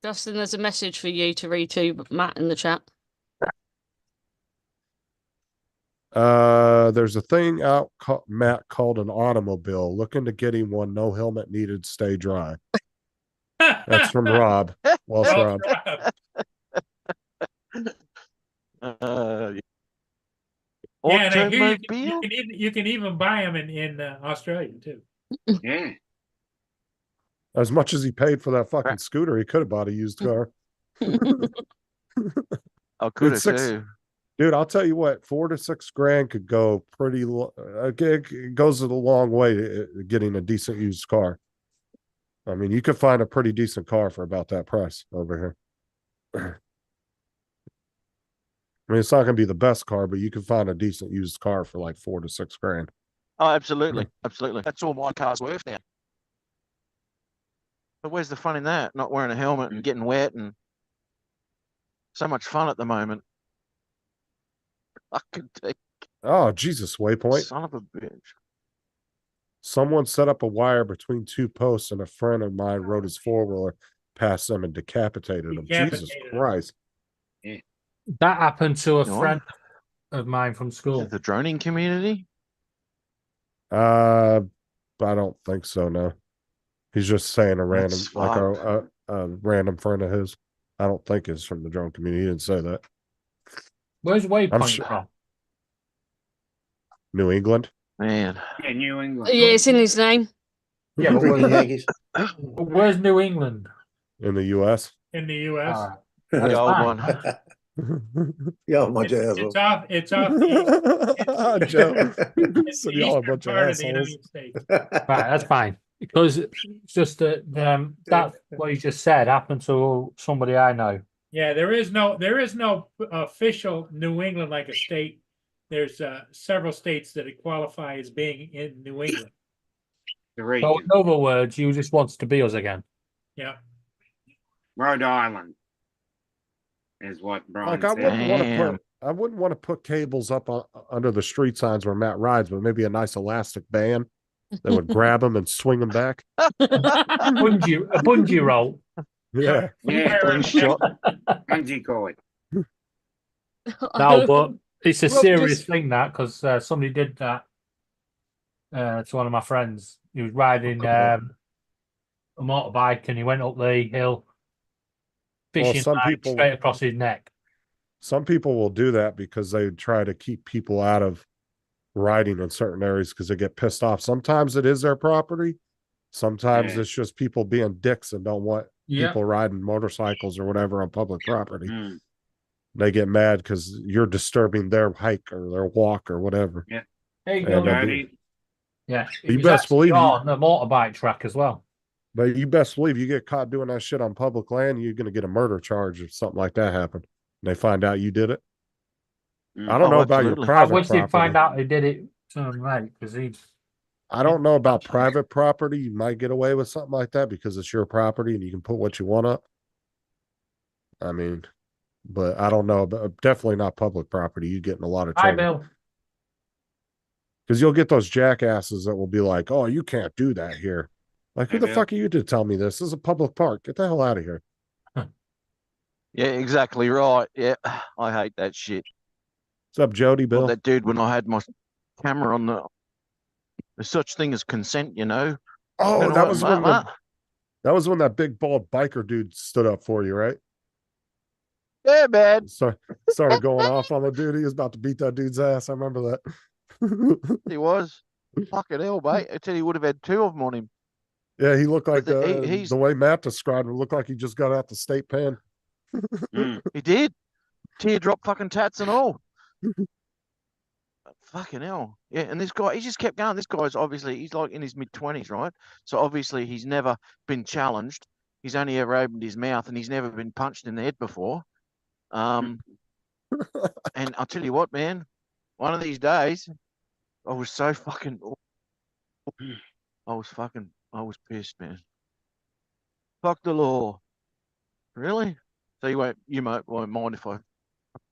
Justin, there's a message for you to read to Matt in the chat. There's a thing out, Matt, called an automobile. Looking to get him one. No helmet needed. Stay dry. That's from Rob. Well, it's Oh, Rob. Uh, Yeah, and I hear automobile? you can even buy them in Australia too. Yeah. As much as he paid for that fucking scooter, he could have bought a used car. I could have It's six- too. Dude, I'll tell you what, 4 to 6 grand could go pretty. It goes a long way to getting a decent used car. I mean, you could find a pretty decent car for about that price over here. I mean, it's not going to be the best car, but you can find a decent used car for like 4 to 6 grand. Oh, absolutely. Absolutely. That's all my car's worth now. But where's the fun in that? Not wearing a helmet and getting wet and so much fun at the moment. I could take Oh, Jesus, Waypoint. son of a bitch. Someone set up a wire between 2 posts, and a friend of mine rode his 4-wheeler past them and decapitated him. Jesus Decapitated him. Christ. That happened to a No. friend of mine from school. The droning community? I don't think so, no. He's just saying a random, That's like fucked. a random friend of his. I don't think it's from the drone community. He didn't say that. Where's Waypoint sure- from? New England. Man. Yeah, New England. Yeah, it's in his name. Yeah, but Freaking Yankees. where's New England? In the US. In the U.S. Alright. The old fine. one. Yeah, bunch of It's assholes. off. It's off. The Joe. it's So the y'all are a eastern bunch of part of the assholes. United States. Right, that's fine. Because it's just that that what you just said happened to somebody I know. Yeah, there is no official New England like a state. There's several states that qualify as being in New England. The So region. in other words, you just wants to be us again. Yeah. Rhode Island is what Brian Like I said. wouldn't want to Damn. put I wouldn't want to put cables up under the street signs where Matt rides, but maybe a nice elastic band that would grab him and swing him back. A bungee roll. Yeah. Yeah, Slingshot. bungee cord. No, but it's a Rob serious just- thing that because somebody did that to one of my friends. He was riding a motorbike and he went up the hill, fishing some line people- straight across his neck. Some people will do that because they try to keep people out of riding in certain areas because they get pissed off. Sometimes it is their property. Sometimes Yeah. it's just people being dicks and don't want Yeah, people riding motorcycles or whatever on public property. Mm. They get mad because you're disturbing their hike or their walk or whatever. there you Yeah, go. no, Dirty. Yeah, You it was best actually believe you- on the motorbike track as well. But you best believe you get caught doing that shit on public land, you're going to get a murder charge if something like that happened. And they find out you did it. Mm. I don't Oh, know about your absolutely. I private wish property. he'd find out he did it to him, mate, because he's I don't know about private property. You might get away with something like that because it's your property and you can put what you want up. I mean, but I don't know. But definitely not public property. You get in a lot of hi, trouble Bill. because you'll get those jackasses that will be like, "Oh, you can't do that here." Like, who Hey, the Bill. fuck are you to tell me this? This is a public park. Get the hell out of here. Yeah, exactly right. Yeah, I hate that shit. What's up, Jody Well, Bill? that dude when I had my camera on there's such thing as consent, you know. Oh, And I that went, was "What, when what?" that was when that big bald biker dude stood up for you, right? Yeah, man. So started going off on the dude. He was about to beat that dude's ass. I remember that. He was. Fucking hell, mate. I tell you, he would have had two of them on him. Yeah, he looked like But he's the way Matt described him, looked like he just got out the state pen. Mm. he did. Teardrop fucking tats and all. Fucking hell. Yeah, and this guy, he just kept going. This guy's obviously, he's like in his mid-20s, right? So obviously he's never been challenged. He's only ever opened his mouth and he's never been punched in the head before. And I'll tell you what, man, one of these days, I was so fucking, I was pissed, man. Fuck the law. Really? So you won't mind if I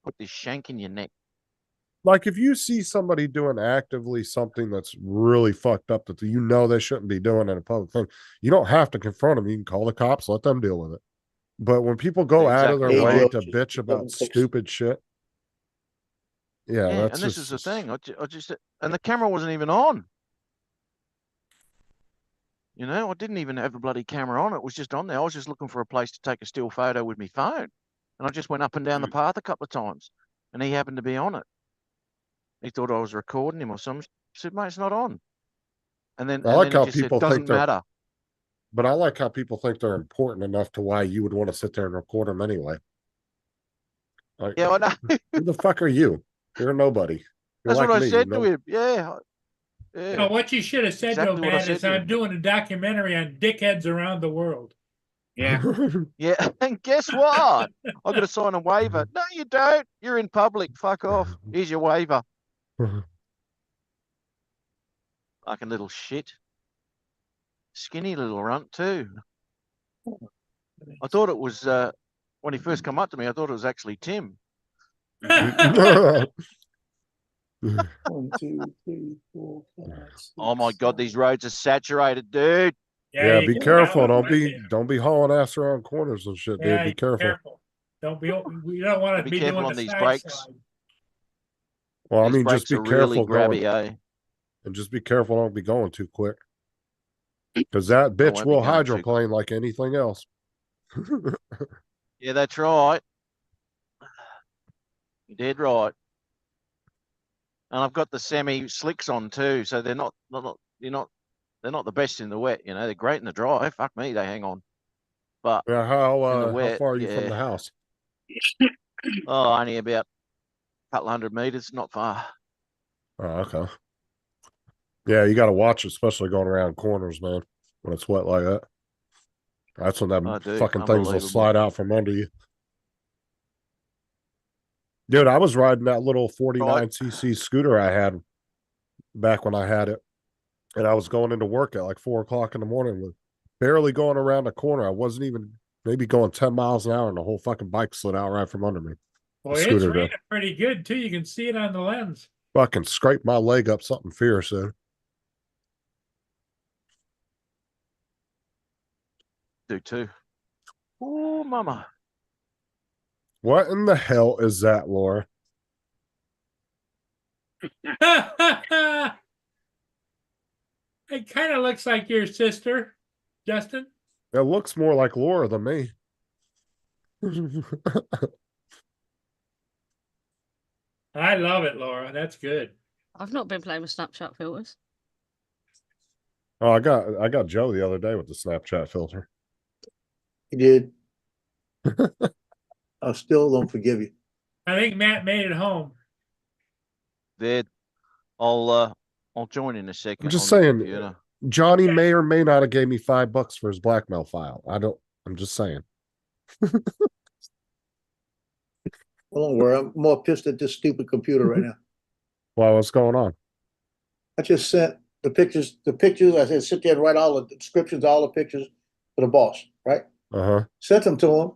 put this shank in your neck. Like if you see somebody doing actively something that's really fucked up that you know they shouldn't be doing in a public thing, you don't have to confront them. You can call the cops, let them deal with it. But when people go out of their Exactly way right. to bitch about stupid shit, yeah, Yeah, that's and this just is the thing. I just and the camera wasn't even on. You know, I didn't even have a bloody camera on. It was just on there. I was just looking for a place to take a still photo with my phone. And I just went up and down the path a couple of times. And he happened to be on it. He thought I was recording him or something. I said, mate, it's not on. And then I like and then how he just said, people think doesn't they're matter. but I like how people think they're important enough to why you would want to sit there and record them anyway. Like, Yeah, I know. who the fuck are you? You're a nobody. You're That's like what I me, said you to know? him. Yeah. No, Yeah. what you should have said Exactly to what him, I Matt, said is to I'm him. doing a documentary on dickheads around the world. Yeah. Yeah. And guess what? I've got to sign a waiver. No, you don't. You're in public. Fuck off. Here's your waiver. Fucking little shit. Skinny little runt too. I thought it was when he first come up to me, I thought it was actually Tim. 1, 2, 3, 4, 5, 6, Oh my god, 7. these roads are saturated, dude. Yeah, you be go careful. down Don't right be there. don't be hauling ass around corners and shit, Yeah, dude. Be careful. Don't be. We don't want to Be be careful doing on the these side brakes. slide. Well, I These mean, just brakes be are really careful going grabby, eh? and just be careful. Don't be going too quick because that I bitch won't be will going too hydroplane like anything else. Yeah, that's right. You did right. And I've got the semi slicks on too, so they're not they're not the best in the wet, you know, they're great in the dry. Fuck me, they hang on. But Yeah, in the how wet, far are you from yeah. the house? Oh, only about a couple 100 meters, not far. Oh, okay. Yeah, you got to watch, especially going around corners, man. When it's wet like that, that's when I that do. fucking things will Unbelievable. slide out from under you. Dude, I was riding that little 49cc scooter I had back when I had it, and I was going into work at like 4 o'clock in the morning with barely going around a corner. I wasn't even maybe going 10 miles an hour, and the whole fucking bike slid out right from under me. Boy, The it's scooter raining did. pretty good too. You can see it on the lens. Fucking scraped my leg up something fierce, dude. Do too. Oh, mama. What in the hell is that, Laura? It kind of looks like your sister, Justin. It looks more like Laura than me. I love it, Laura. That's good. I've not been playing with Snapchat filters. Oh, I got Joe the other day with the Snapchat filter. He did. I still don't forgive you. I think Matt made it home. There. I'll join in a second. I'm just on the saying, computer. Johnny may or may not have gave me $5 for his blackmail file. I'm just saying. Well, don't worry. I'm more pissed at this stupid computer right now. Well, what's going on? I just sent the pictures. I said, sit there and write all the descriptions, all the pictures for the boss, right? Uh-huh. Sent them to him.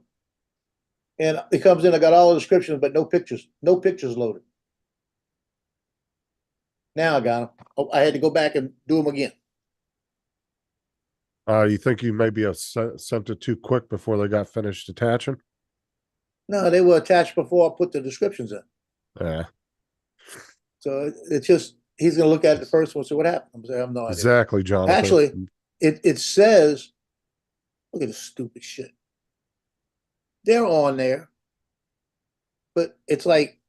And he comes in, I got all the descriptions, but no pictures loaded. Now I got them. Oh, I had to go back and do them again. You think you maybe have sent it too quick before they got finished attaching? No, they were attached before I put the descriptions in. Yeah, So it's just, he's gonna look at the first one, see what happened. I'm saying, I have no idea. exactly, Jonathan. Actually, it says, look at this stupid shit. They're on there, but it's like,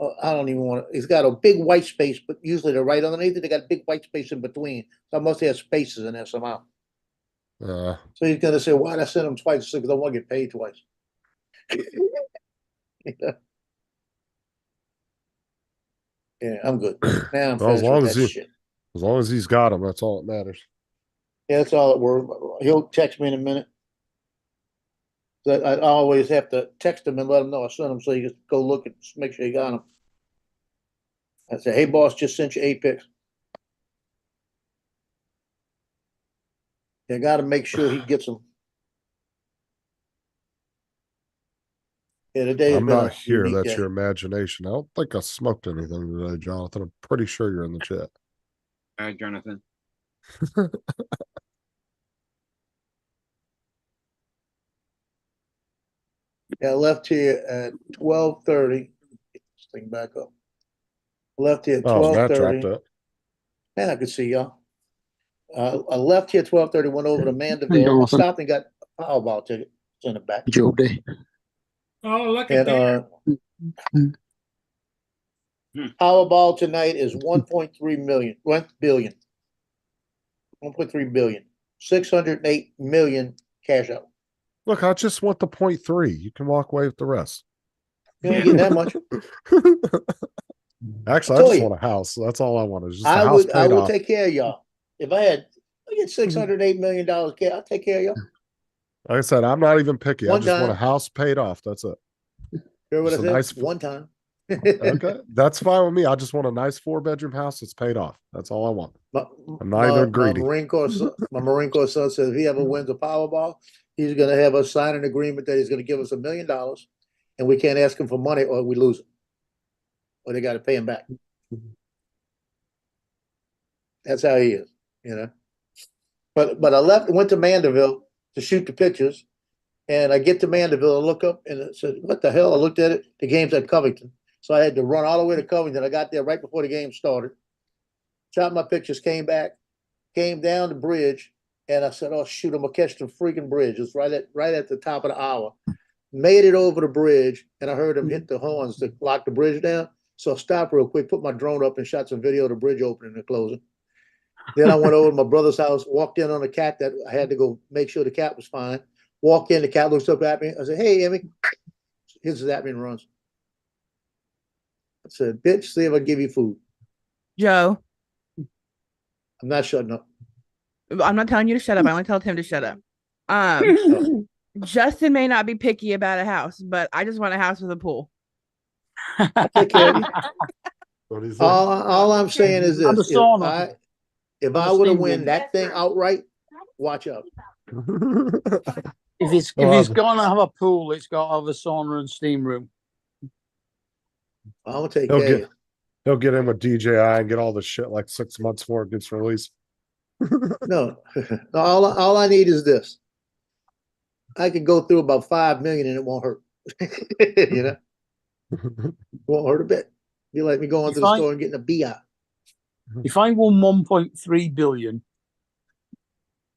I don't even want to, it's got a big white space, but usually they're right underneath it. They got a big white space in between. So I must have spaces in there somehow. So he's gonna say, why'd I send him twice? Because I want to get paid twice. Yeah, I'm good. Now I'm Well, as finished long with as that he- shit. As long as he's got them, that's all that matters. Yeah, that's all it were. He'll text me in a minute. That I always have to text him and let him know I sent him, so you can go look and make sure you got them. I say, hey, boss, just sent you 8 pics. You got to make sure he gets them. Yeah, today has I'm been not a here. unique That's day. your imagination. I don't think I smoked anything today, Jonathan. I'm pretty sure you're in the chat. Hi, Jonathan. Yeah, I left here at 12:30. Get this thing back up. Left here at Oh, Matt dropped 12:30. it. Yeah, I could see y'all. I left here at 12:30, went over to Hey, Mandeville, Jonathan. stopped and got a Powerball ticket. It's in the back. Jody. Oh, look at And that. Powerball tonight is 1.3 million, 1 billion. 1.3 billion. 608 million cash out. Look, I just want the 0.3. You can walk away with the rest. You ain't getting that much. Actually, I told just you. want a house. That's all I want is just a I house would paid off. take care of y'all. If I get $608 million cash, I'll take care of y'all. Like I said, I'm not even picky. I One just want a time. house paid off. That's it. Hear what I Just a said? nice- One time. Okay, that's fine with me. I just want a nice 4-bedroom house that's paid off. That's all I want. I'm not even greedy. My Marine Corps son says if he ever wins a Powerball, he's going to have us sign an agreement that he's going to give us $1 million, and we can't ask him for money or we lose it, or they got to pay him back. That's how he is, you know. But I went to Mandeville to shoot the pictures, and I get to Mandeville, I look up and it said, "What the hell?" I looked at it. The game's at Covington, so I had to run all the way to Covington. I got there right before the game started. Shot my pictures, came back, came down the bridge, and I said, "Oh shoot, I'm gonna catch the freaking bridge." It's right at the top of the hour. Made it over the bridge, and I heard him hit the horns to lock the bridge down. So I stopped real quick, put my drone up, and shot some video of the bridge opening and closing. Then I went over to my brother's house, walked in on a cat that I had to go make sure the cat was fine. Walked in, the cat looks up at me. I said, "Hey, Emmy." His at me and runs. I said, "Bitch, see if I give you food." Joe, I'm not shutting up. I'm not telling you to shut up. I only told him to shut up. Justin may not be picky about a house, but I just want a house with a pool. I'll take care of you. What do you say? All I'm saying is And a this: sauna. if And I a would have steam win room. that thing outright, watch out. If it's gonna have a pool, it's got to have a sauna and steam room. I'm gonna take He'll care of you. He'll get in with DJI and get all the shit like 6 months before it gets released. No, all I need is this. I could go through about 5 million and it won't hurt. You know, it won't hurt a bit. You let me go into If the I- store and get a BI. If I won 1.3 billion,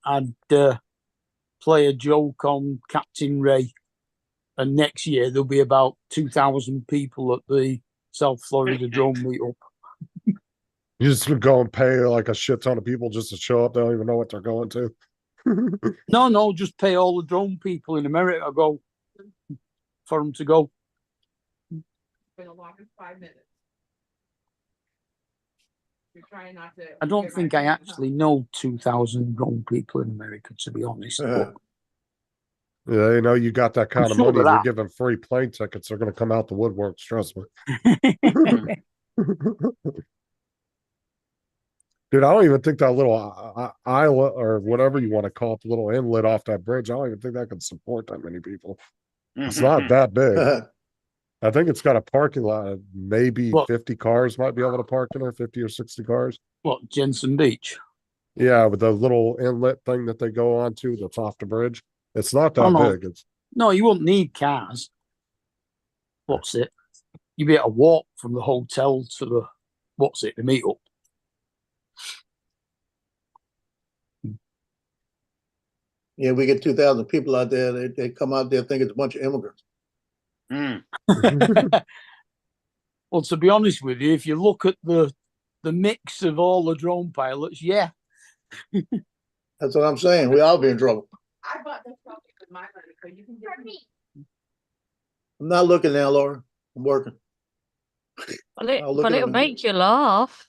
I'd play a joke on Captain Ray, and next year there'll be about 2,000 people at the South Florida drone meetup. You just go and pay like a shit ton of people just to show up. They don't even know what they're going to. No, just pay all the drone people in America go for them to go. Been a longer 5 minutes. You're trying not to. I don't think I actually know 2,000 drone people in America, to be honest. But Yeah, you know, you got that kind of sure money. of They're that. giving free plane tickets. They're going to come out the woodworks. Trust me. Dude, I don't even think that little islet or whatever you want to call it, the little inlet off that bridge, I don't even think that can support that many people. It's not that big. I think it's got a parking lot of maybe What? 50 cars might be able to park in there, 50 or 60 cars. What, Jensen Beach? Yeah, with the little inlet thing that they go onto that's off the bridge. It's not that Oh, no. big. It's No, you won't need cars. what's it? You be able to walk from the hotel to the the meetup. Yeah, we get 2,000 people out there. They come out there think it's a bunch of immigrants. Mm. Well, to be honest with you, if you look at the mix of all the drone pilots, yeah. That's what I'm saying. We all be in trouble. I bought this property with my money, so you can get me. I'm not looking now, Laura. I'm working. I'll look But in a it'll minute. make you laugh.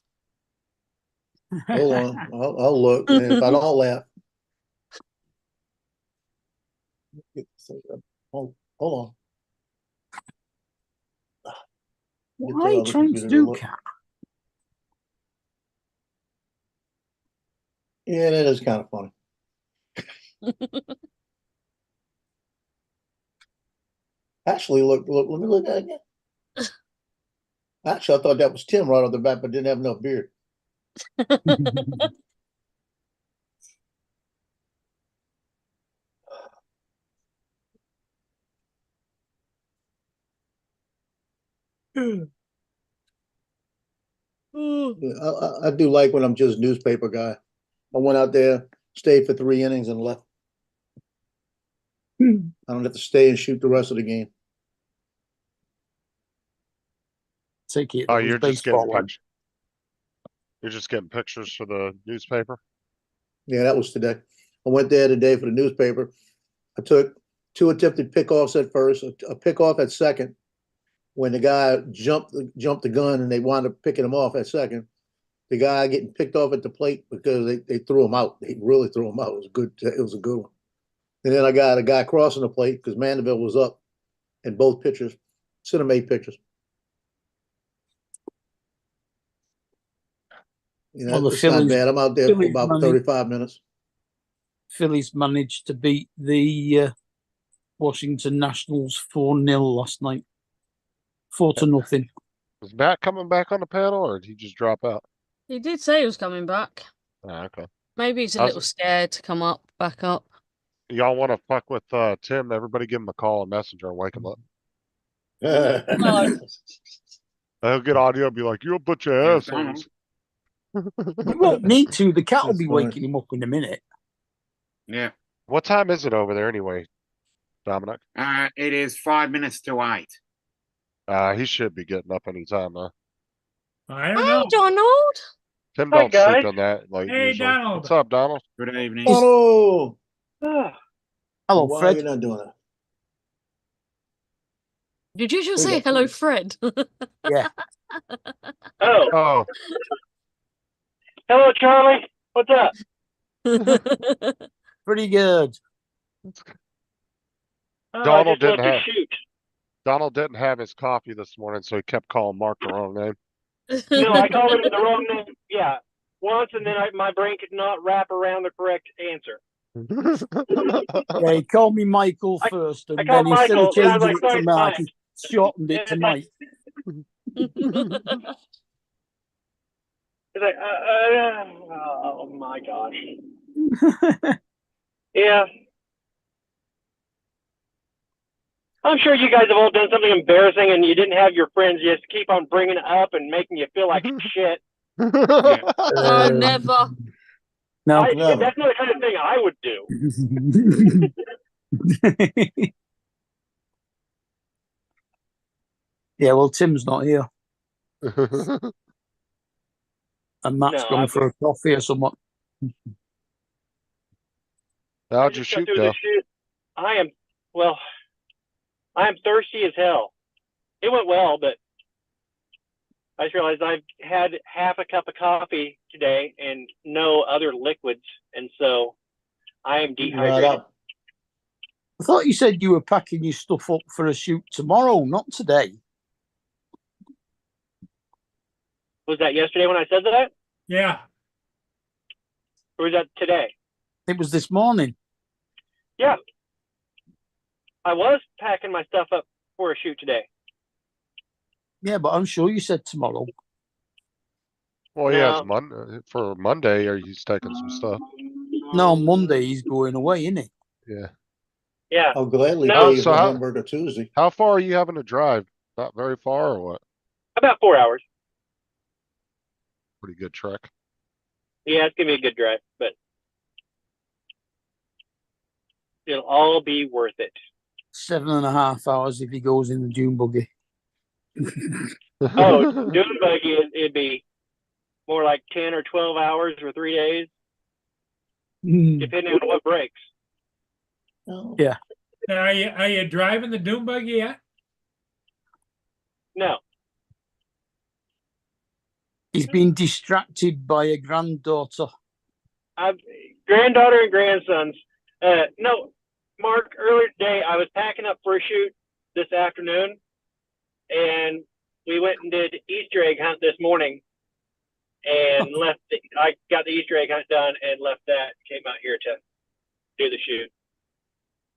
Hold on. I'll look. And if I don't laugh. Hold on. What are you trying to do, Cat? Yeah, that is kind of funny. Actually, look, let me look at it again. Actually, I thought that was Tim right off the bat, but didn't have enough beard. Yeah, I do like when I'm just newspaper guy. I went out there, stayed for 3 innings and left. I don't have to stay and shoot the rest of the game. Take it. Oh, It was you're just getting baseball one. pictures. You're just getting pictures for the newspaper. Yeah, that was today. I went there today for the newspaper. I took 2 attempted pickoffs at first, a pickoff at second. When the guy jumped the gun and they wound up picking him off at second. The guy getting picked off at the plate because they threw him out. They really threw him out. It was good. It was a good one. And then I got a guy crossing the plate because Mandeville was up in both pitchers. Should have made pictures. You know, Well, the it's not Phillies- bad. I'm out there for Phillies about money- 35 minutes. Phillies managed to beat the Washington Nationals 4-0 last night. 4-0. Is Matt coming back on the panel, or did he just drop out? He did say he was coming back. Oh, okay. Maybe he's a How's little scared to come back up. Y'all want to fuck with Tim? Everybody give him a call and messenger and wake him up. No. He'll get audio and be like, "You a bunch of Yeah, assholes." We won't need to. The cat will That's be fine. waking him up in a minute. Yeah. What time is it over there anyway, Dominic? It is 5 minutes to 8. He should be getting up anytime now. I don't Hey, know. Donald. Tim Hi, don't sleep guys. in that like Hey, usually. Donald. What's up, Donald? Good evening. Oh, Hello, why are Fred. you not doing it? Did you just We say got- hello, Fred? Yeah. Oh, Oh, hello, Charlie. What's up? Pretty good. Oh, Donald I just didn't left have- to shoot. Donald didn't have his coffee this morning, so he kept calling Mark the wrong name. No, I called him the wrong name. Yeah, once, and then my brain could not wrap around the correct answer. Yeah, he called me Michael I- first, and I then called instead Michael, of and I was changing like, it to sorry, Mark, Mike. he shortened it to And Mike. He's like, oh my gosh. Yeah. I'm sure you guys have all done something embarrassing and you didn't have your friends just keep on bringing it up and making you feel like shit. No, never. No. Never. That's not the kind of thing I would do. Yeah, well, Tim's not here, and Matt's No, gone for a coffee or something. How'd I your just got shoot through go? the shoot. I am thirsty as hell. It went well, but I just realized I've had half a cup of coffee today and no other liquids, and so I am Right dehydrated. up. I thought you said you were packing your stuff up for a shoot tomorrow, not today. Was that yesterday when I said that, Yeah. or was that today? It was this morning. Yeah, I was packing my stuff up for a shoot today. Yeah, but I'm sure you said tomorrow. Well, he has No. for Monday. Are you taking some stuff? No, Monday he's going away, isn't he? Yeah. Yeah, I'll gladly No. pay you So for how- hamburger Tuesday. How far are you having to drive Not very far or what? About 4 hours. Pretty good trek. Yeah, it's gonna be a good drive, but it'll all be worth it. 7.5 hours if he goes in the dune buggy. Oh, dune buggy, it'd be more like 10 or 12 hours for 3 days, depending on what breaks. Oh. Yeah. Now, are you driving the dune buggy yet? No, He's been distracted by a granddaughter. granddaughter and grandsons. No, Mark, earlier today, I was packing up for a shoot this afternoon, and we went and did Easter egg hunt this morning, and I got the Easter egg hunt done and left that, came out here to do the shoot.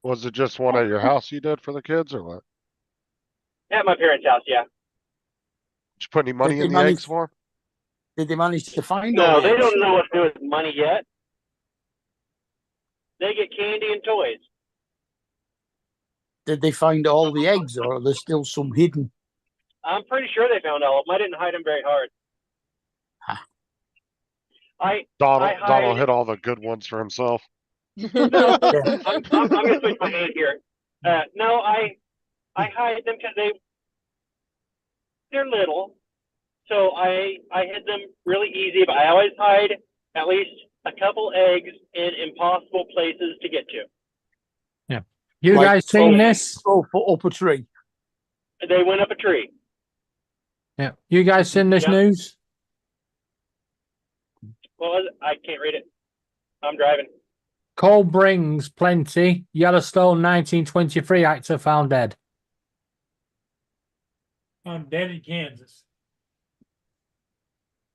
Was it just one at your house you did for the kids or what? At my parents' house, yeah. Did you put any money Did in they the manage- eggs for 'em? Did they manage to find No, all they the eggs? don't know what to do with money yet. They get candy and toys. Did they find all the eggs, or are there still some hidden? I'm pretty sure they found all of them. I didn't hide them very hard. Huh. Donald hide- hit all the good ones for himself. No, I'm going to switch my hand here. No, I hide them because they're little, so I hid them really easy. But I always hide at least a couple eggs in impossible places to get to. You Like guys seen 12 this? 12 foot up a tree. They went up a tree. Yeah. You guys seen this Yeah. news? Well, I can't read it. I'm driving. Coal brings plenty. Yellowstone 1923 actor found dead. I'm dead in Kansas.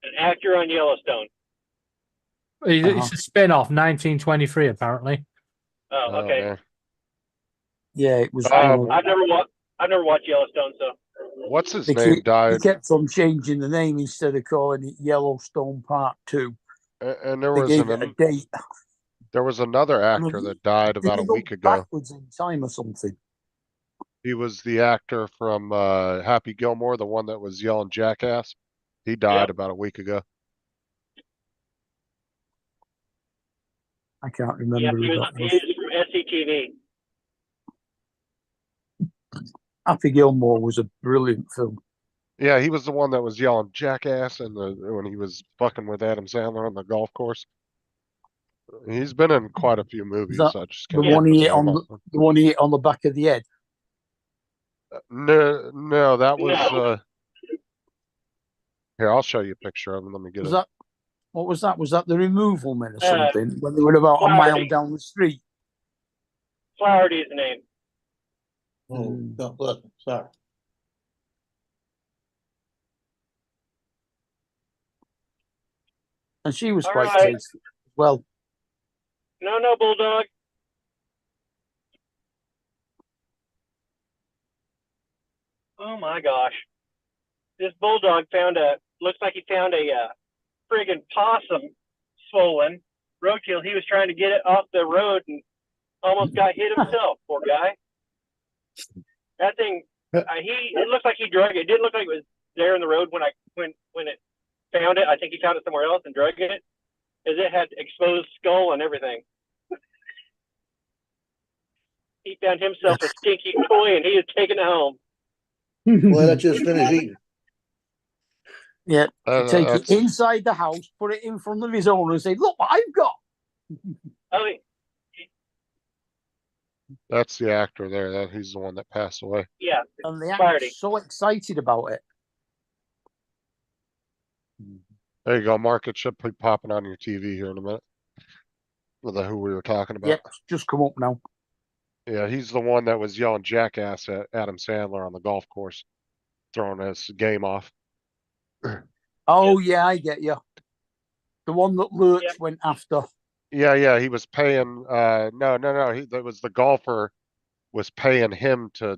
An actor on Yellowstone. It's a spin-off, 1923, apparently. Oh, okay. man. Yeah, it was. I've never watched Yellowstone, so What's his They name keep- died? They kept on changing the name instead of calling it Yellowstone Part 2. And there They was gave it a date. there was another And actor he- that died Did about they a go week ago. backwards in time or something? He was the actor from Happy Gilmore, the one that was yelling jackass. He died Yep. about a week ago. I can't yeah, remember he who was that was. from SCTV. Happy Gilmore was a brilliant film. Yeah, he was the one that was yelling jackass when he was fucking with Adam Sandler on the golf course. He's been in quite a few movies. that I just The can't one remember he the hit on name the, of them. the one he hit on the back of the head. No, that was No. here, I'll show you a picture of him. Let me get Was it. that what was that? Was that the removal men or Uh, something? When they were about a Flaherty. mile down the street. Flaherty is the name. Oh, God bless him. Sorry. And she was All quite right. tasty as well. No, Bulldog. Oh my gosh. This Bulldog looks like he found a friggin' possum swollen roadkill. He was trying to get it off the road and almost got hit himself, poor guy. That thing, it looks like he drug it. It didn't look like it was there in the road when it found it. I think he found it somewhere else and drug it, as it had exposed skull and everything. He found himself a stinky toy and he was taking it home. Well, that just finished eating. Yeah, take it That's, inside the house, put it in front of his owner, and say, "Look what I've got." Oh, that's the actor there. That he's the one that passed away. yeah. And they Flaherty. are so excited about it. There you go, Mark. It should be popping on your TV here in a minute. With who we were talking about. Yep, it's just come up now. Yeah, he's the one that was yelling jackass at Adam Sandler on the golf course, throwing his game off. Oh yeah, I get you. The one that Lurch Yep. went after. Yeah, he was paying. No. That was the golfer was paying him to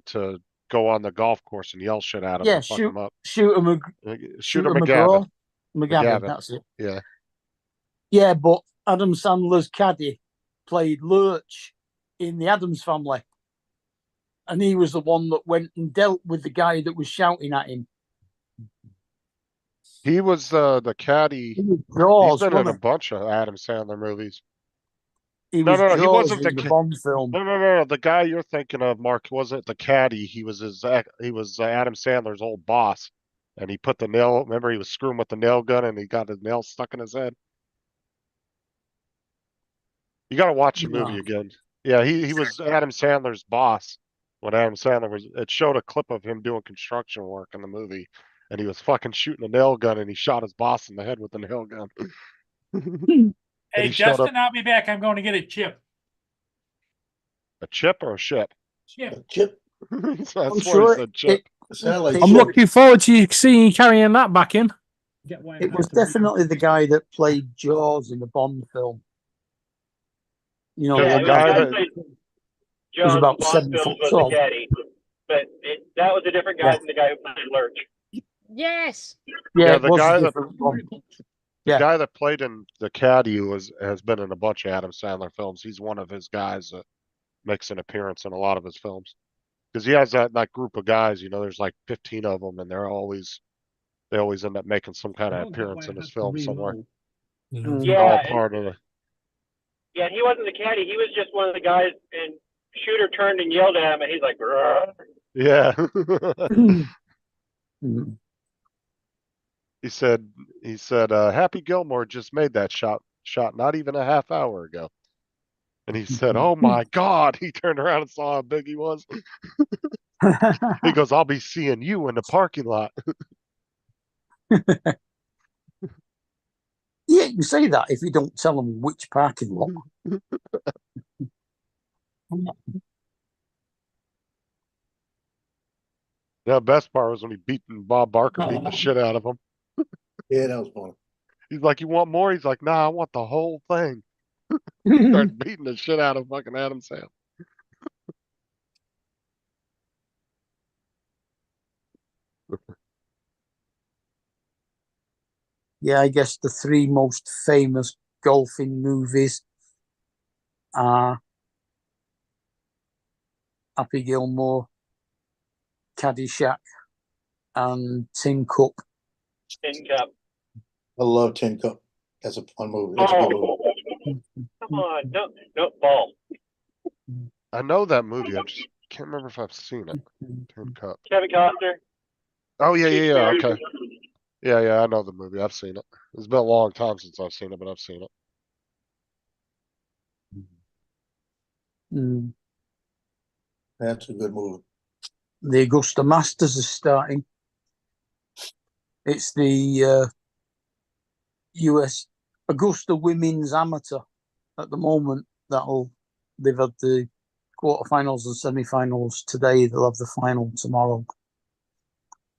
go on the golf course and yell shit at him Yeah, and fuck him up. Shooter Shooter McGavin. McGavin. McGavin, that's it. Yeah. Yeah, but Adam Sandler's caddy played Lurch in the Addams Family. and he was the one that went and dealt with the guy that was shouting at him. He was the caddy. He was He's Jaws, been in a wasn't bunch of Adam Sandler movies. he? He No, was no, he Jaws wasn't in the the Bond film. No. The guy you're thinking of, Mark, wasn't the caddy. He was Adam Sandler's old boss, and he put the nail. Remember, he was screwing with the nail gun, and he got his nail stuck in his head. You got to watch the movie No. again. Yeah, he was Adam Sandler's boss when Adam Sandler was. It showed a clip of him doing construction work in the movie, and he was fucking shooting a nail gun, and he shot his boss in the head with the nail gun. Hey, he showed Justin, I'll be back. I'm going to get a chip. A chip or a ship? Chip. Chip. That's I'm what sure he said. Chip. Sound like I'm chip. looking forward to you seeing you carrying that back in. It was definitely the guy that played Jaws in the Bond film. You know, Yeah, the the guy guy that that- was about Bond 7 films foot was tall. the caddy, but that was a different guy Yeah. than the guy who played Lurch. Yes. Yeah, it the was a guy that different one. the Yeah. guy that played in the caddy has been in a bunch of Adam Sandler films. He's one of his guys that makes an appearance in a lot of his films. Because he has that group of guys, there's like 15 of them, and they always end up making some kind of appearance in his film somewhere. Mm. Yeah, All and- part of the Yeah, he wasn't the caddy. He was just one of the guys, and Shooter turned and yelled at him, and he's like, "Grr." yeah. Mm. he said Happy Gilmore just made that shot not even a half hour ago. And he said, "Oh my God!" He turned around and saw how big he was. He goes, "I'll be seeing you in the parking lot." Yeah, you say that if you don't tell them which parking lot. The best part was when Bob Barker beat the shit out of him. Yeah, that was funny. He's like, "You want more?" He's like, "Nah, I want the whole thing." Started beating the shit out of fucking Adam Sandler. Yeah, I guess the three most famous golfing movies are Happy Gilmore, Caddyshack, and Tin Cup. Tin Cup. I love Tin Cup. That's a fun movie. That's a good movie. Come on, no ball. I know that movie. I just can't remember if I've seen it. Tin Cup. Kevin Costner. Oh yeah. Married. Okay. Yeah. I know the movie. I've seen it. It's been a long time since I've seen it, but I've seen it. Mm. That's a good movie. The Augusta Masters is starting. It's the US Augusta Women's Amateur at the moment. They've had the quarterfinals and semi-finals today. They'll have the final tomorrow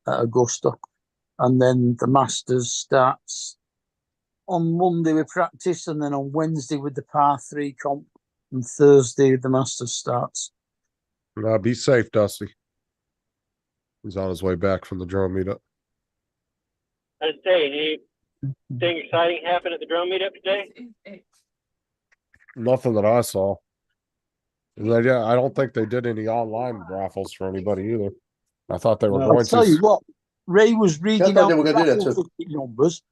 at Augusta. And then the Masters starts on Monday with practice, and then on Wednesday with the par 3 comp, and Thursday the Masters starts. Be safe, Dusty. He's on his way back from the drone meetup. I was saying, anything exciting happened at the drone meetup today? Nothing that I saw. Yeah, I don't think they did any online raffles for anybody either. I thought they were I'll going tell you to. what, Ray was reading thought out they were gonna do that raffle too. ticket numbers,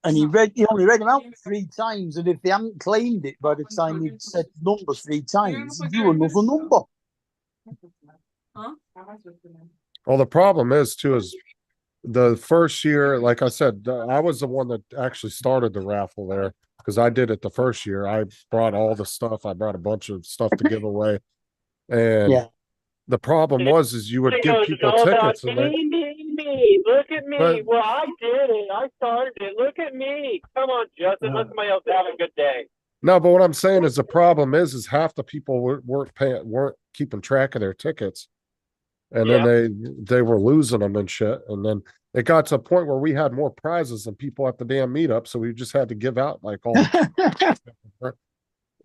and he only read them out 3 times, and if they hadn't claimed it by the time he'd said number 3 times, he'd do another number. Well, the problem is the first year, like I said, I was the one that actually started the raffle there because I did it the first year. I brought all the stuff. I brought a bunch of stuff to give away, and Yeah. the problem is you would It give goes, people "It's all about tickets, and they, me. Look at me. But- Well, I did it. I started it. Look at me. Come on, Justin. Let somebody else have a good day. no. But what I'm saying is the problem is half the people weren't keeping track of their tickets, and then they were losing them and shit. And then it got to a point where we had more prizes than people at the damn meetup, so we just had to give out like all.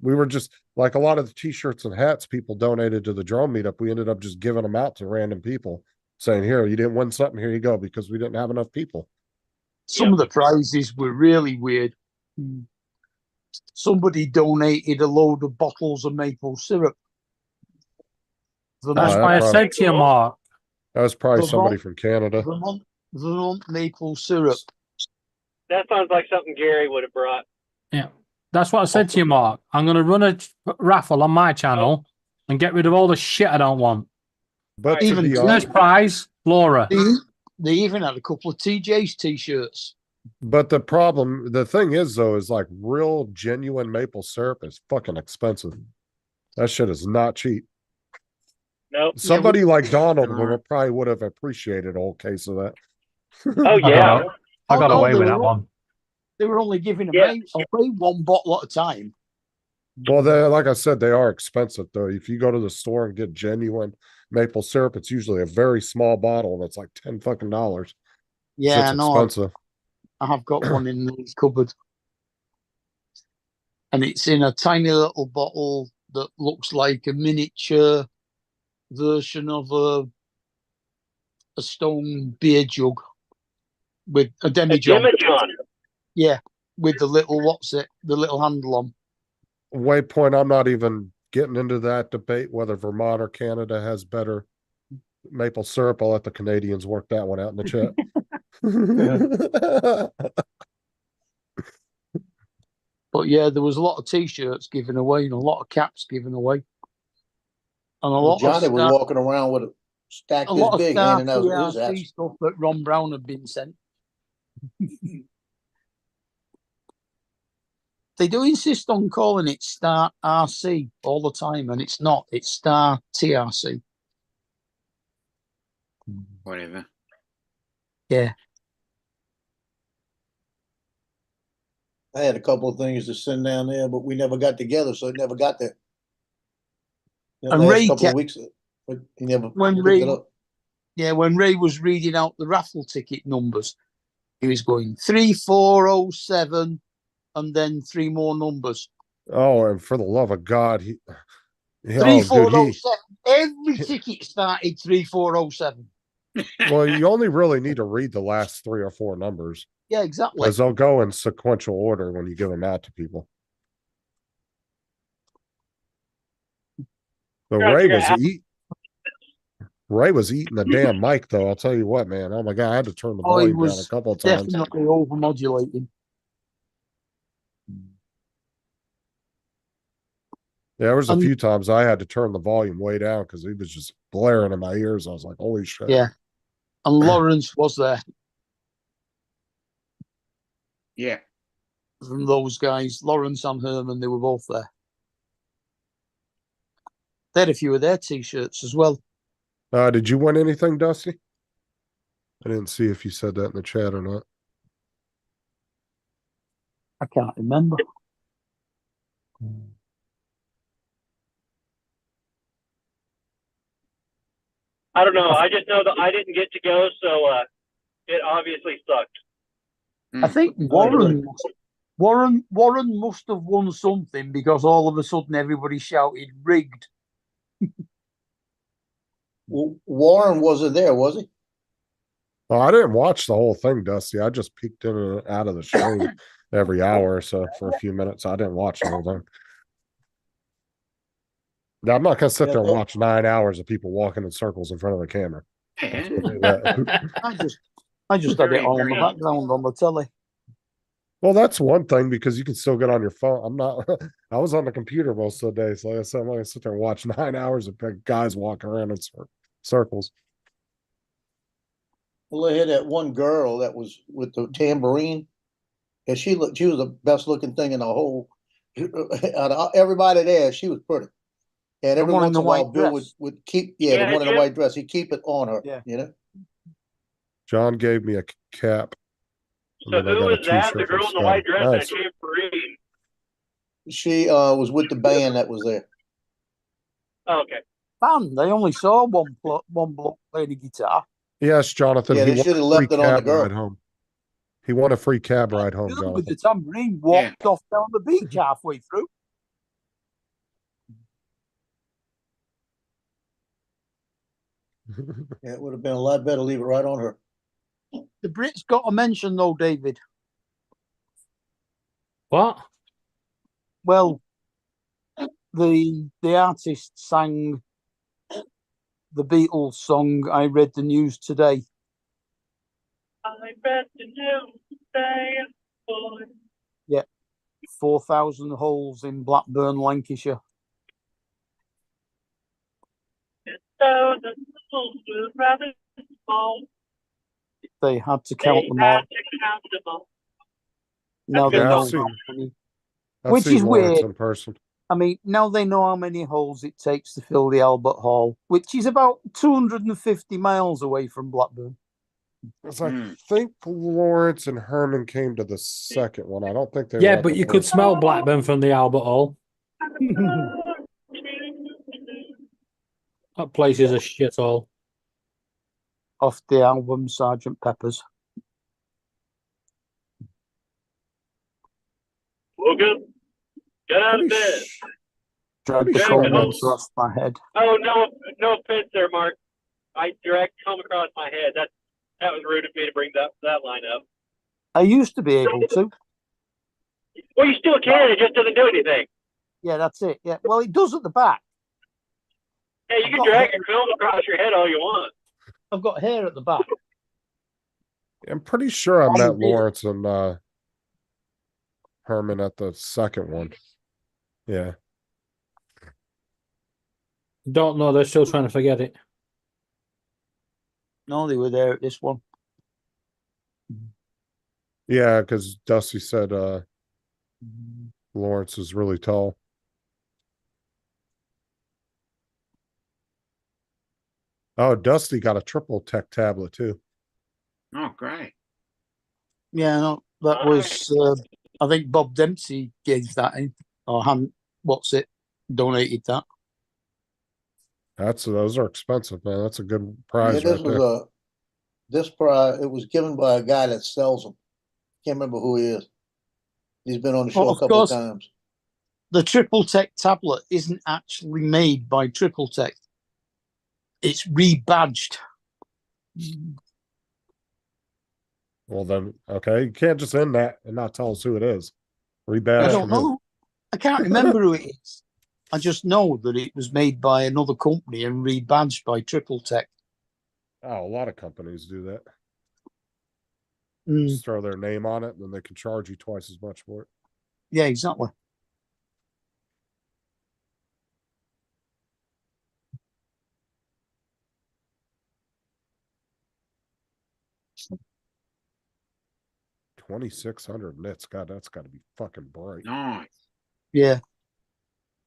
We were just like a lot of the t-shirts and hats people donated to the drone meetup. We ended up just giving them out to random people, saying, "Here, you didn't win something. Here you go," because we didn't have enough people. Some of the prizes were really weird. Somebody donated a load of bottles of maple syrup. That's that why I probably- said to you, Mark. That was probably Vermont- somebody from Canada. Vermont maple syrup. That sounds like something Gary would have brought. Yeah, that's what I said to you, Mark. I'm going to run a raffle on my channel and get rid of all the shit I don't want. But to Even be First honest, First prize, Laura. They even had a couple of TJ's t-shirts. but the thing is though, is like real genuine maple syrup is fucking expensive. That shit is not cheap. Nope. Somebody like Donald probably would have appreciated a whole case of that. Oh yeah. I got Oh, away they with were that all- one. They were only giving Yeah. away one bottle at a time. Well, like I said, they are expensive though. If you go to the store and get genuine maple syrup, it's usually a very small bottle and it's like $10 fucking. Yeah, Shit's no, expensive. I have got one in the cupboard. And it's in a tiny little bottle that looks like a miniature version of a stone beer jug with a A demijohn. Demijohn. Yeah, with the little handle on. Waypoint, I'm not even getting into that debate whether Vermont or Canada has better maple syrup. I'll let the Canadians work that one out in the chat. But yeah, there was a lot of t-shirts given away and a lot of caps given away. And a Well, lot Johnny of was walking around with a stack a this lot of big, Star handing out his PRC ass. stuff that Ron Brown had been sent. They do insist on calling it Star RC all the time, and it's not. It's Star TRC. Whatever. Yeah. I had a couple of things to send down there, but we never got together, so it never got there. The And last Ray couple of kept- weeks, but he never When picked Ray- it up. Yeah, when Ray was reading out the raffle ticket numbers, he was going 3407 and then three more numbers. Oh, and for the love of God, he oh, dude, 3407. Every ticket started 3407. well, you only really need to read the last 3 or 4 numbers Yeah, exactly. because they'll go in sequential order when you give them out to people. But Trying to Ray figure was out- eating the damn mic though. I'll tell you what, man. Oh my God, I had to turn the Oh, he volume down a was couple of times. Definitely overmodulating. Yeah, there was a Um, few times I had to turn the volume way down because he was just blaring in my ears. I was like, holy shit. Yeah. And Lawrence was there Yeah. from those guys. Lawrence and Herman, they were both there. They had a few of their t-shirts as well. Did you win anything, Dusty? I didn't see if you said that in the chat or not. I can't remember. I don't know. I just know that I didn't get to go, so it obviously sucked. I think Warren must have won something because all of a sudden everybody shouted rigged. Warren wasn't there, was he? Oh, I didn't watch the whole thing, Dusty. I just peeked in and out of the stream every hour or so for a few minutes. I didn't watch the whole thing. Now, I'm not gonna sit there and watch 9 hours of people walking in circles in front of the camera. I just had it on the background on the telly. Well, that's one thing because you can still get on your phone. I'm not. I was on the computer most of the day, so like I said, I'm not gonna sit there and watch 9 hours of guys walking around in circles. Well, they had that one girl that was with the tambourine, and she was the best looking thing in the whole. Out of everybody there, she was pretty. And every one in once the in a while, white Bill dress. would keep, the Yeah, one in the Jim. white dress. He'd keep it on her. Yeah. You know. John gave me a cap. So and then I who got a was that? t-shirt The from girl in the Scott. white dress Nice. and a tambourine. She was with the band that was there. Oh, okay. Man, they only saw one bloke play the guitar. Yes, Jonathan. Yeah, he they won should have a free left it on the cab girl. ride home. He won a free cab ride home, Girl with Jonathan. the tambourine walked off down the beach halfway through. Yeah, it would have been a lot better to leave it right on her. The Brits got a mention though, David. What? Well, the artist sang the Beatles song, I read the news today. I bet the news today, boy. 4,000 holes in Blackburn, Lancashire. So the schools were rather small. They had to count They them all. had to count them all. Now they good know song. how many. I've Which seen is Lawrence weird. in person. I mean, now they know how many holes it takes to fill the Albert Hall, which is about 250 miles away from Blackburn. 'Cause I think Lawrence and Herman came to the second one. I don't think they were Yeah, at but the you could first smell one. Blackburn from the Albert Hall. That place is a shithole. Off the album Sergeant Pepper's. Woke up, got out of Pretty bed. sh- Dragged the Pretty sure comb that's- across my head. Oh no offense there, Mark. I direct comb across my head. That was rude of me to bring that line up. I used to be able to. Well, you still can. It just doesn't do anything. Yeah, that's it. Yeah, well, it does at the back. Hey, you I've can got drag hair. your comb across your head all you want. I've got hair at the back. I'm pretty sure I Oh, met you did? Lawrence and Herman at the second one. Yeah. Don't know. They're still trying to forget it. No, they were there at this one. Yeah, because Dusty said Lawrence is really tall. Oh, Dusty got a triple tech tablet too. Oh, great. Yeah, no, that was. I think Bob Dempsey gave that in, or donated that. Those are expensive, man. That's a good prize Yeah, right there. This prize, it was given by a guy that sells them. Can't remember who he is. He's been on the show Well, a of couple of course. times. The Triple Tech tablet isn't actually made by Triple Tech. It's rebadged. Well, then, okay, you can't just end that and not tell us who it is. I Rebadge don't from who? know. I can't remember who it is. I just know that it was made by another company and rebadged by Triple Tech. Oh, a lot of companies do that. Mm, Just throw their name on it, and then they can charge you twice as much for it. yeah, exactly. $2,600 nits. God, that's got to be fucking bright. Nice. Yeah.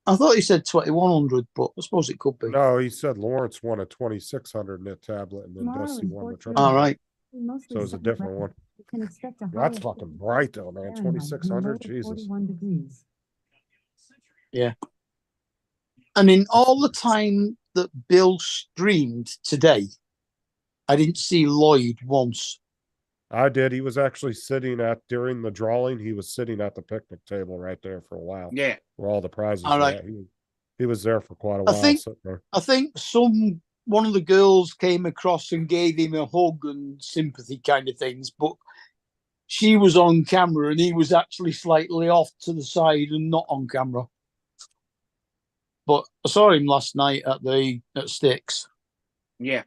I thought he said 2,100, but I suppose it could be. No, he said Lawrence won a 2,600 nit tablet, and then Dusty won the triple. All right. So it's a different one. That's fucking bright though, man. 2,600, Jesus. Yeah. And in all the time that Bill streamed today, I didn't see Lloyd once. I did. He was actually sitting during the drawing, he was sitting at the picnic table right there for a while. Yeah. Where all the prizes All were right. at. He was there for quite a I while think- sitting there. I think one of the girls came across and gave him a hug and sympathy kind of things, but she was on camera and he was actually slightly off to the side and not on camera. But I saw him last night at Sticks. Yeah.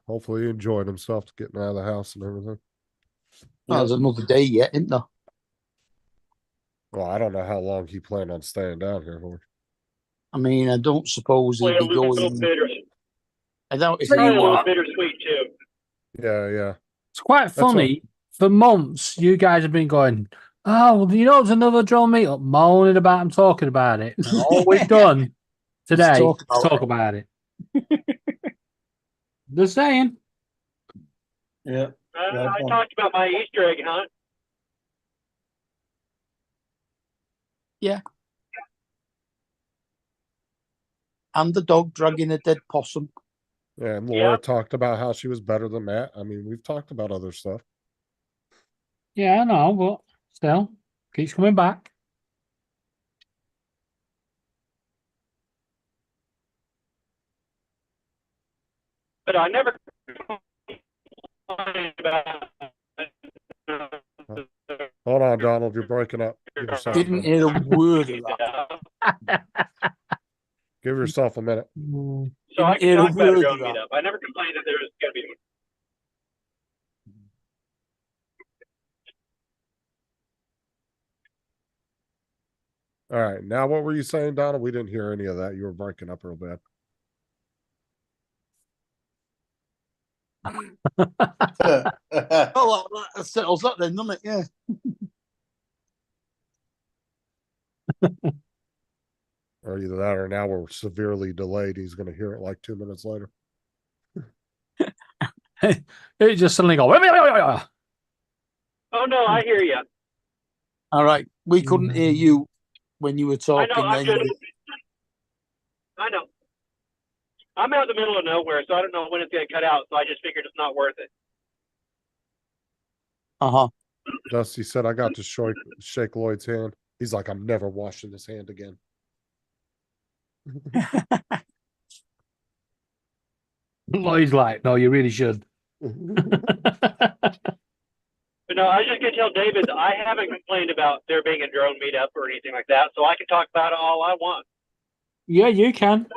Hopefully he enjoyed himself getting out of the house and everything. Well, there's another day yet, isn't there? Well, I don't know how long he planned on staying down here for. I mean, I don't suppose he'll Probably be a little going. bitter. I doubt if Probably a he little will. bittersweet too. Yeah. It's quite funny. For months, you guys have been going, oh, well, you know, there's another drone meetup, moaning about and talking about it. And all we've done today is talk about it. Just saying. Yeah. I talked about my Easter egg hunt. And the dog dragging a dead possum. Yeah, and Laura talked about how she was better than Matt. I mean, we've talked about other stuff. Yeah, I know, but still, keeps coming back. But I never complained about Hold Hold on, Donald. You're breaking up. Give yourself, Didn't hear a word of that. give yourself a minute. So I Didn't hear can a talk about a word drone of that. meetup. I never complained that there was going to be one. All right. Now, what were you saying, Donald? We didn't hear any of that. You were breaking up real bad. Oh, that settles that then, doesn't it? Yeah. Or either that or now we're severely delayed. He's going to hear it like 2 minutes later. It just suddenly go. Oh no, I hear you. All right. We couldn't hear you when you were I talking. know. I'm then. just. I know. I'm out in the middle of nowhere, so I don't know when it's going to cut out. So I just figured it's not worth it. Uh-huh. Dusty said, I got to shake Lloyd's hand. He's like, I'm never washing his hand again. Lloyd's like, no, you really should. But no, I was just going to tell David that I haven't complained about there being a drone meetup or anything like that, so I can talk about it all I want. Yeah, you can.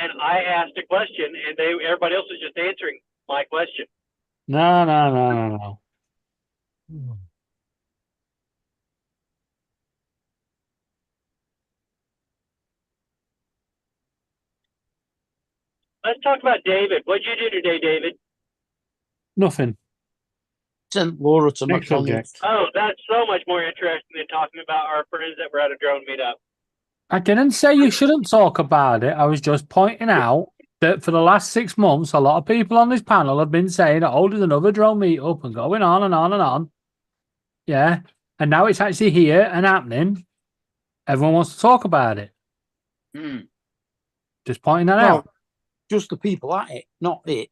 And I asked a question, and everybody else was just answering my question. No. Let's talk about David. What'd you do today, David? Nothing. Sent Laura to Next McDonald's. subject. Oh, that's so much more interesting than talking about our friends that were at a drone meetup. I didn't say you shouldn't talk about it. I was just pointing out that for the last 6 months, a lot of people on this panel have been saying, oh, there's another drone meetup and going on and on and on. Yeah. And now it's actually here and happening. Everyone wants to talk about it. Just pointing that No, out. just the people at it, not it.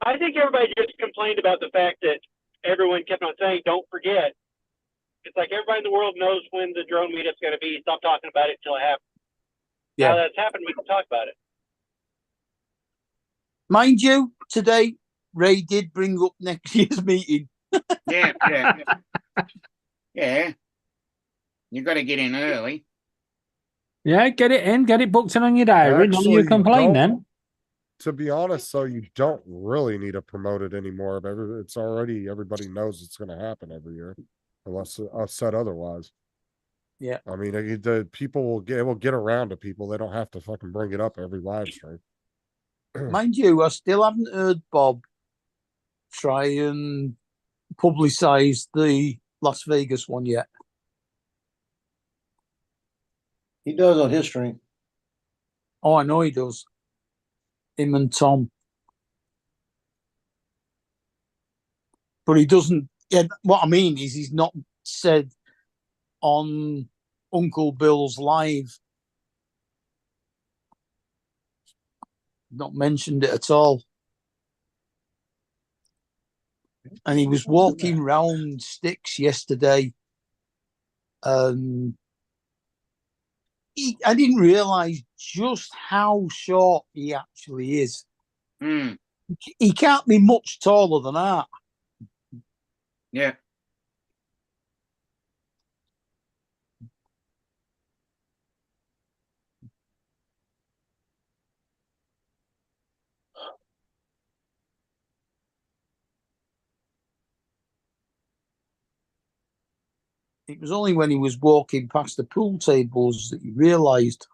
I think everybody just complained about the fact that everyone kept on saying, don't forget. It's like everybody in the world knows when the drone meetup's going to be. Stop talking about it until it happens. Yeah. Now that's happened, we can talk about it. Mind you, today, Ray did bring up next year's meeting. Yeah. Yeah. You got to get in early. Yeah, get it in, get it booked in on your diary. None of you Actually, complain don't- then. To be honest, so you don't really need to promote it anymore. It's already, everybody knows it's going to happen every year, unless said otherwise. Yeah. I mean, the people will get around to people. They don't have to fucking bring it up every live stream. Mind you, I still haven't heard Bob try and publicize the Las Vegas one yet. He does on his stream. Oh, I know he does. Him and Tom. But he doesn't. Yeah, what I mean is he's not said on Uncle Bill's live. Not mentioned it at all. And he was walking round Sticks yesterday. I didn't realize just how short he actually is. He can't be much taller than that. Yeah. It was only when he was walking past the pool tables that he realized.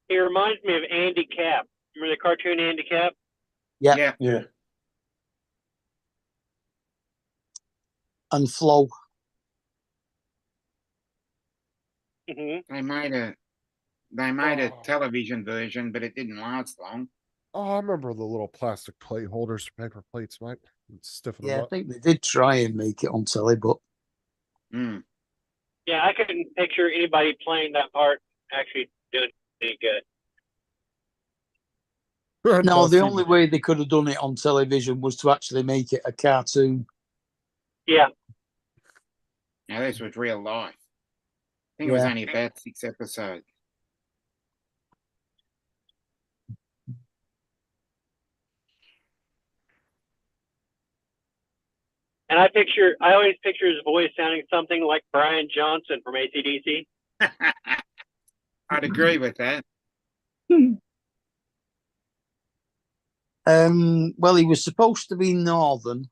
He reminds me of Andy Capp. Remember the cartoon Andy Capp? Yeah. Yeah. And Flo. Mm-hmm. They made a television version, but it didn't last long. Oh, I remember the little plastic plate holders, paper plates, mate. Stiffen them Yeah, I up. think they did try and make it on telly, but Yeah, I couldn't picture anybody playing that part actually doing any good. no, the Dusty- only way they could have done it on television was to actually make it a cartoon. Yeah. Now this was real life. think it was Yeah. only about 6 episodes. And I always picture his voice sounding something like Brian Johnson from AC/DC. I'd agree with that. Well, he was supposed to be northern,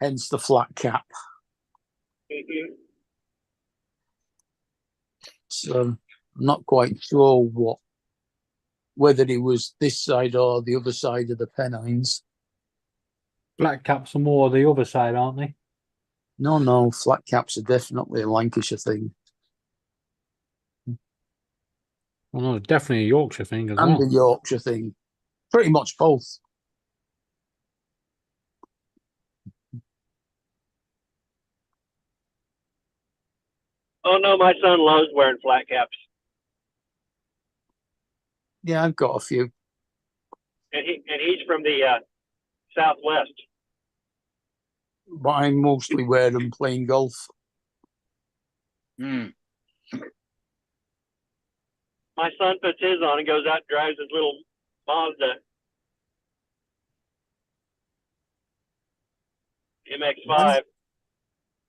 hence the flat cap. Mhm. So I'm not quite sure whether he was this side or the other side of the Pennines. Black caps are more the other side, aren't they? No, flat caps are definitely a Lancashire thing. Well, no, definitely a Yorkshire thing as And well. a Yorkshire thing. Pretty much both. Oh no, my son loves wearing flat caps, Yeah, I've got a few. and he's from the Southwest. But I mostly wear them playing golf. Hmm. My son puts his on and goes out and drives his little Mazda MX-5.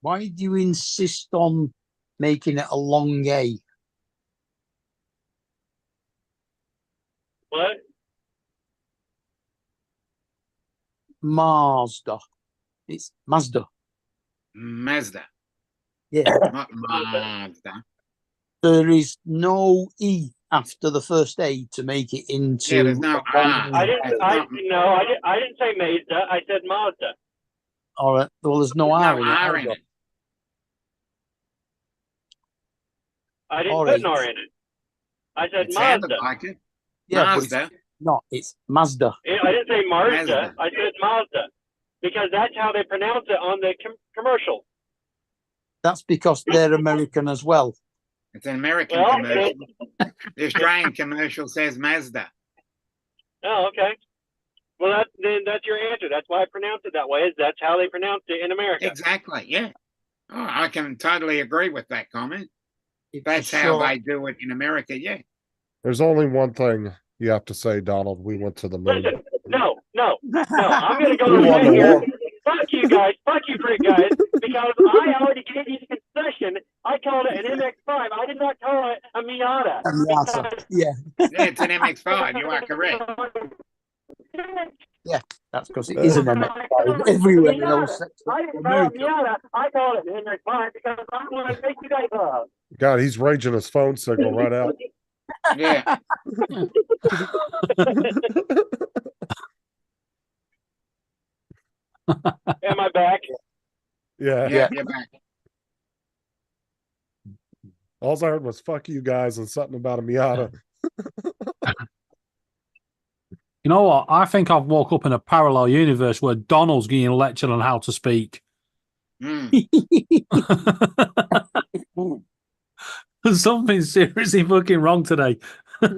Why do you insist on making it a long A? What? Mazda. It's Mazda. Mazda, Yeah. not Mazda. There is no E after the first A to make it into. Yeah, there's no R. I It's not- didn't say Mazda. I said Mazda. All right. Well, there's no no R in it. R in either. it. I didn't All put an right. R in it. I said It sounded Mazda. like it. Yeah, but it's Mazda. not. It's Mazda. I didn't say Mazda. Mazda. I said Mazda because that's how they pronounce it on the commercial. That's because they're American as well. It's an American Well, commercial. The Australian commercial says Mazda. Oh, okay. Well, that's your answer. That's why I pronounced it that way. Is that's how they pronounce it in America? Exactly. Yeah. Oh, I can totally agree with that comment. It's That's a how short- they do it in America. Yeah. There's only one thing you have to say, Donald. We went to the moon. Listen, no. I'm going to go We won right the here. war. Fuck you guys. Fuck you, prick guys. Because I already gave you the concession. I called it an MX-5. I did not call it a Miata. a Miata. Yeah, Yeah, it's an MX-5. You are correct. that's because it is an MX-5 everywhere else. I didn't call it Miata. I called it an MX-5 because I want to make you guys love. God, he's raging his phone signal right out. Yeah. Am I back? Yeah. Yeah. You're back. All I heard was "fuck you guys" and something about a Miata. You know what? I think I've woke up in a parallel universe where Donald's getting lectured on how to speak. Hmm. There's something seriously fucking wrong today. I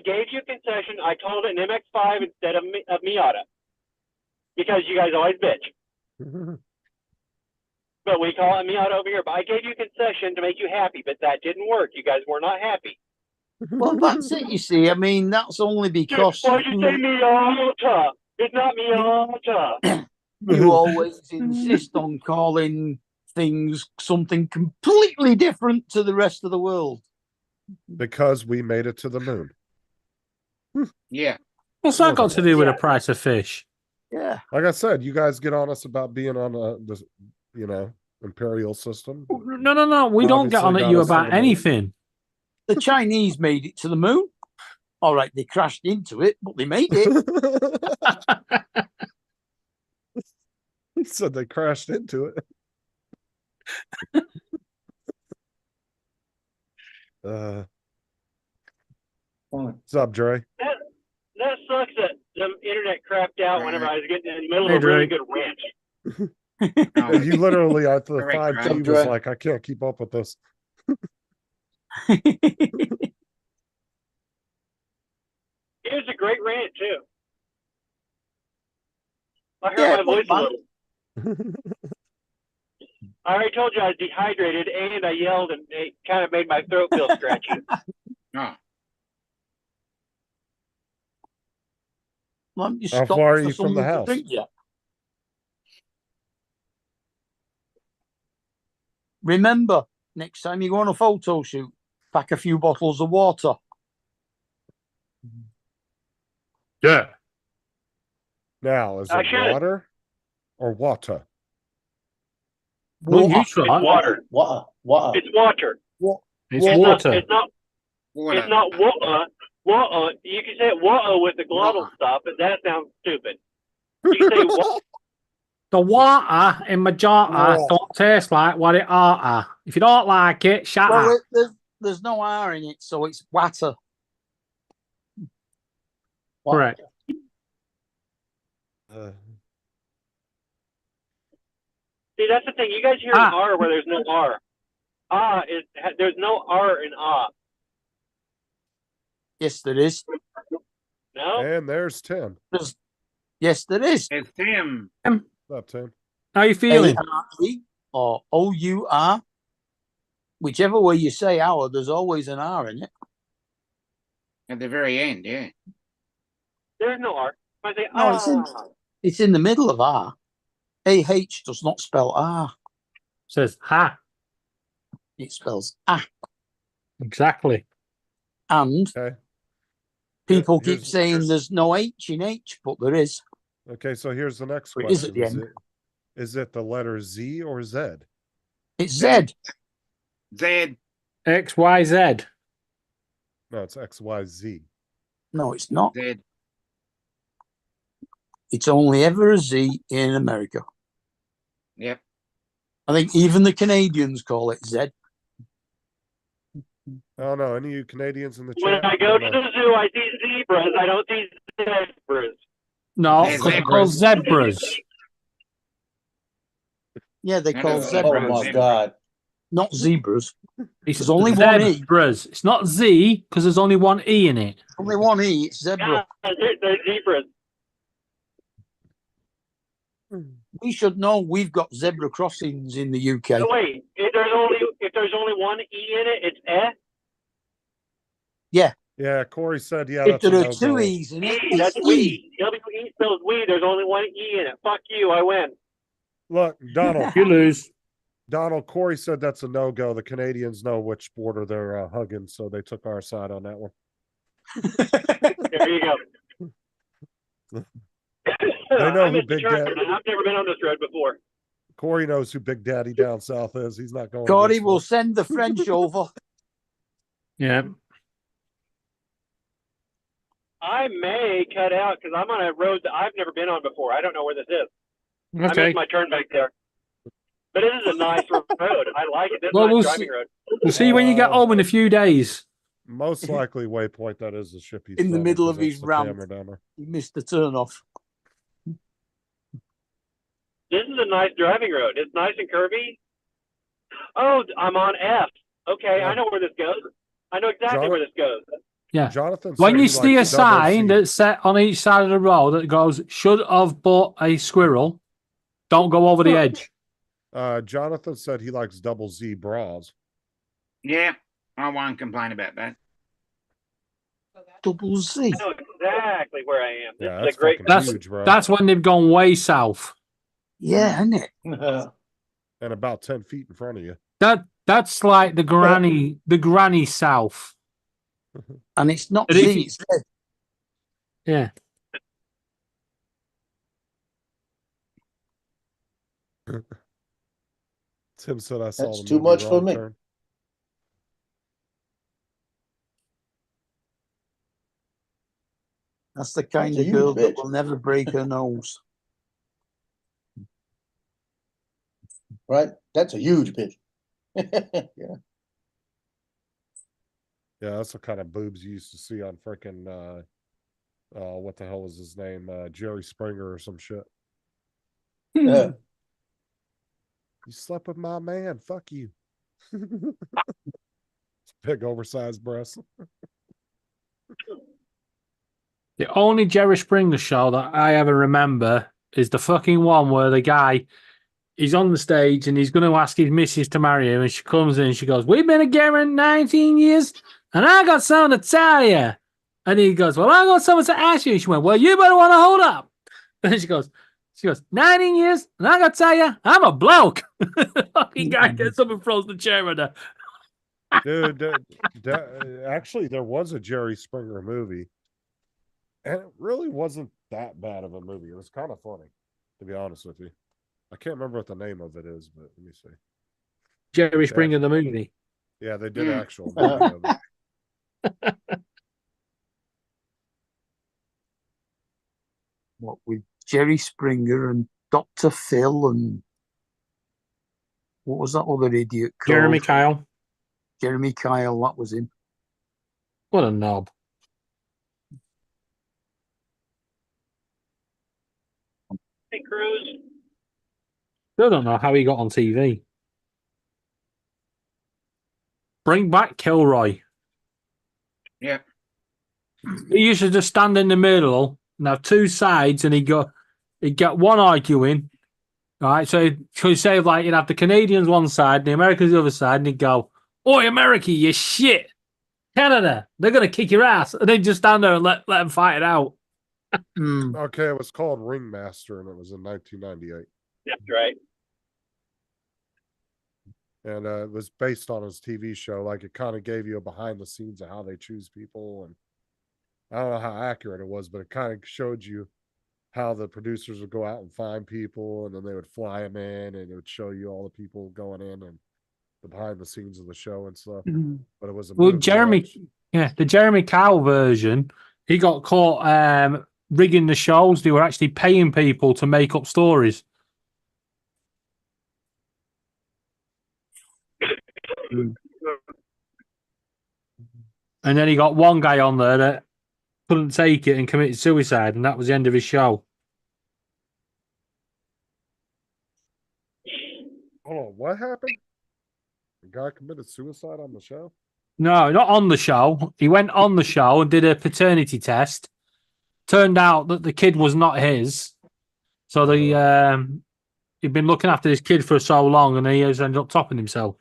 gave you a concession. I called it an MX-5 instead of a Miata because you guys always bitch. But we call it Miata over here. But I gave you a concession to make you happy, but that didn't work. You guys were not happy. Well, that's it. You see, I mean, that's only because Why'd you say Miata? It's not Miata. you always insist on calling things something completely different to the rest of the world. Because we made it to the moon. Yeah. What's that got to do with the Yeah. price of fish? Yeah. Like I said, you guys get on us about being on the imperial system. No. We don't get on Obviously at you got us to about the moon. anything. The Chinese made it to the moon. All right, they crashed into it, but they made it. He said they crashed into it. What's up, Dre? That sucks that the internet crapped out whenever I was getting in the middle Hey, of a really Dre. good rant. Oh, Yeah, you literally, I the Correct, 5G right. was like, I can't keep up with this. It was a great rant too. I heard Yeah, my voice a man. little. I already told you I was dehydrated, and I yelled, and it kind of made my throat feel scratchy. Oh, Why don't you How stop far are for you from the someone to house? drink yet? Remember, next time you go on a photo shoot, pack a few bottles of water. Yeah. Now, is I it should. water or water? Well, you It's try. water. What? It's water. It's It's water. Not, it's not. water. It's not water. Water. You can say water with the glottal Water. stop, but that sounds stupid. You can say water. The water in majority Water. don't taste like what it oughta. If you don't like it, shut Well, up. there's no R in it, so it's water. Correct. See, that's the thing. You guys hear an R where there's no R. There's no R in ah. Yes, there is. No. And there's Tim. Yes, there is. It's Tim. What's up, Tim? How you feeling? A-R-E or O-U-R. Whichever way you say our, there's always an R in it. At the very end, yeah. There's no R. I say No, it's in the middle of R. A-H does not spell R. Says ha. It spells ah. Exactly. And Okay. people keep Here's- saying there's no H in H, but there is. Okay, so here's the next It is at question. the end. Is it the letter Z or Z? It's Z. Z. XYZ. No, it's XYZ. No, it's not. Z. It's only ever a Z in America. Yep. I think even the Canadians call it Z. Oh no, any of you Canadians in the When chat? I go Or to no? the zoo, I see zebras. I don't see zebras. No, They're because they're called zebras. Yeah, they I call know. zebra, Oh my God. not zebras. It's There's only one E. zebras. It's not Z because there's only one E in it. Only one E. It's zebra. Yeah, they're zebras. We should know we've got zebra crossings in the UK. Oh, wait, if there's only one E in it, it's eh. Yeah, Corey said, yeah, If that's a there are no two go. E's in it, That's it's E. we. W-E spells we. There's only one E in it. Fuck you. I win. Look, Donald, You lose. Donald, Corey said that's a no go. The Canadians know which border they're hugging, so they took our side on that one. There you go. They know I who missed the Big turn. Daddy- I've never been on this road before. Corey knows who Big Daddy down south is. He's not going. Cody this will way. send the French over. Yeah. I may cut out because I'm on a road that I've never been on before. I don't know where this is. I Okay. missed my turn back there. But it is a nice road. I like it. This is Well, a nice we'll driving see. road. We'll see you when you get home in a few days. Most likely waypoint that is the ship he's In the running, middle 'cause of his that's the ramp. camera down there. He missed the turn off. This is a nice driving road. It's nice and curvy. Oh, I'm on F. Okay, Yeah. I know where this goes. I know exactly John- where this goes. Yeah. Jonathan, When said you he see a likes double sign C. that's set on each side of the road that goes, should have bought a squirrel, don't go over the edge. Jonathan said he likes double Z bras. Yeah. I won't complain about that. Double Z. I know exactly where I am. This Yeah, is that's a great. fucking That's huge, bro. that's when they've gone way south. Yeah, isn't it? And about 10 feet in front of you. That's like the granny south. And it's not But if Z, you- it's Z. Yeah. Tim said I saw That's the too movie much for Wrong me. Turn. That's the kind That's a of huge girl that bitch. will never break her nose. Right? That's a huge bitch. Yeah. Yeah, that's the kind of boobs you used to see on freaking what the hell was his name? Jerry Springer or some shit. Yeah. You slept with my man, fuck you. Big oversized breasts. The only Jerry Springer show that I ever remember is the fucking one where the guy he's on the stage and he's going to ask his missus to marry him. And she comes in and she goes, "We've been together 19 years and I got something to tell you." And he goes, "Well, I got something to ask you." And she went, "Well, you better want to hold up." And then she goes, 19 years and I got to tell you, I'm a bloke. The fucking guy gets up and throws the chair at her. Dude, actually, there was a Jerry Springer movie, and it really wasn't that bad of a movie. It was kind of funny, to be honest with you. I can't remember what the name of it is, but let me see. Jerry Springer, the movie. Yeah, they did actual movie of it. What with Jerry Springer and Dr. Phil and what was that other idiot called? Jeremy Kyle. Jeremy Kyle, that was him. What a knob. Hey, Cruz. I don't know how he got on TV. Bring back Kilroy. Yeah. He used to just stand in the middle and have two sides, and he'd get one arguing. Right, so he'd say, like, you'd have the Canadians one side, the Americans the other side, and he'd go, "Oi, America, you shit! Canada, they're gonna kick your ass," and they'd just stand there and let them fight it out. Okay, it was called Ringmaster, and it was in 1998. That's right. And it was based on his TV show. Like, it kind of gave you a behind the scenes of how they choose people. And I don't know how accurate it was, but it kind of showed you how the producers would go out and find people, and then they would fly them in, and it would show you all the people going in and the behind the scenes of the show and stuff. But it was a Well, movie, the Jeremy Kyle version, he got caught rigging the shows. They were actually paying people to make up stories. And then he got one guy on there that couldn't take it and committed suicide, and that was the end of his show. Hold on, what happened? The guy committed suicide on the show? No, not on the show. He went on the show and did a paternity test. Turned out that the kid was not his. So he'd been looking after this kid for so long, and he has ended up topping himself.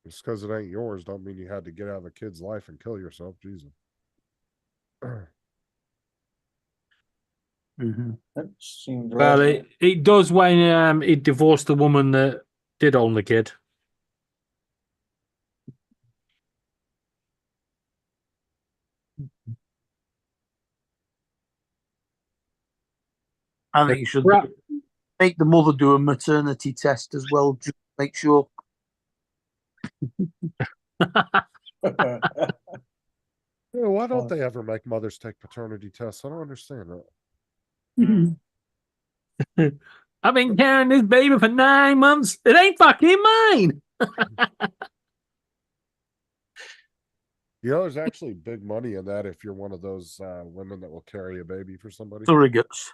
Just because it ain't yours don't mean you had to get out of a kid's life and kill yourself. Jesus. That seems Well, right. it does when he divorced the woman that did own the kid. I think you should Right. make the mother do a maternity test as well, just to make sure. Yeah, why don't they ever make mothers take paternity tests? I don't understand that. I've been carrying this baby for 9 months. It ain't fucking mine. You know, there's actually big money in that if you're one of those women that will carry a baby for somebody. Surrogates.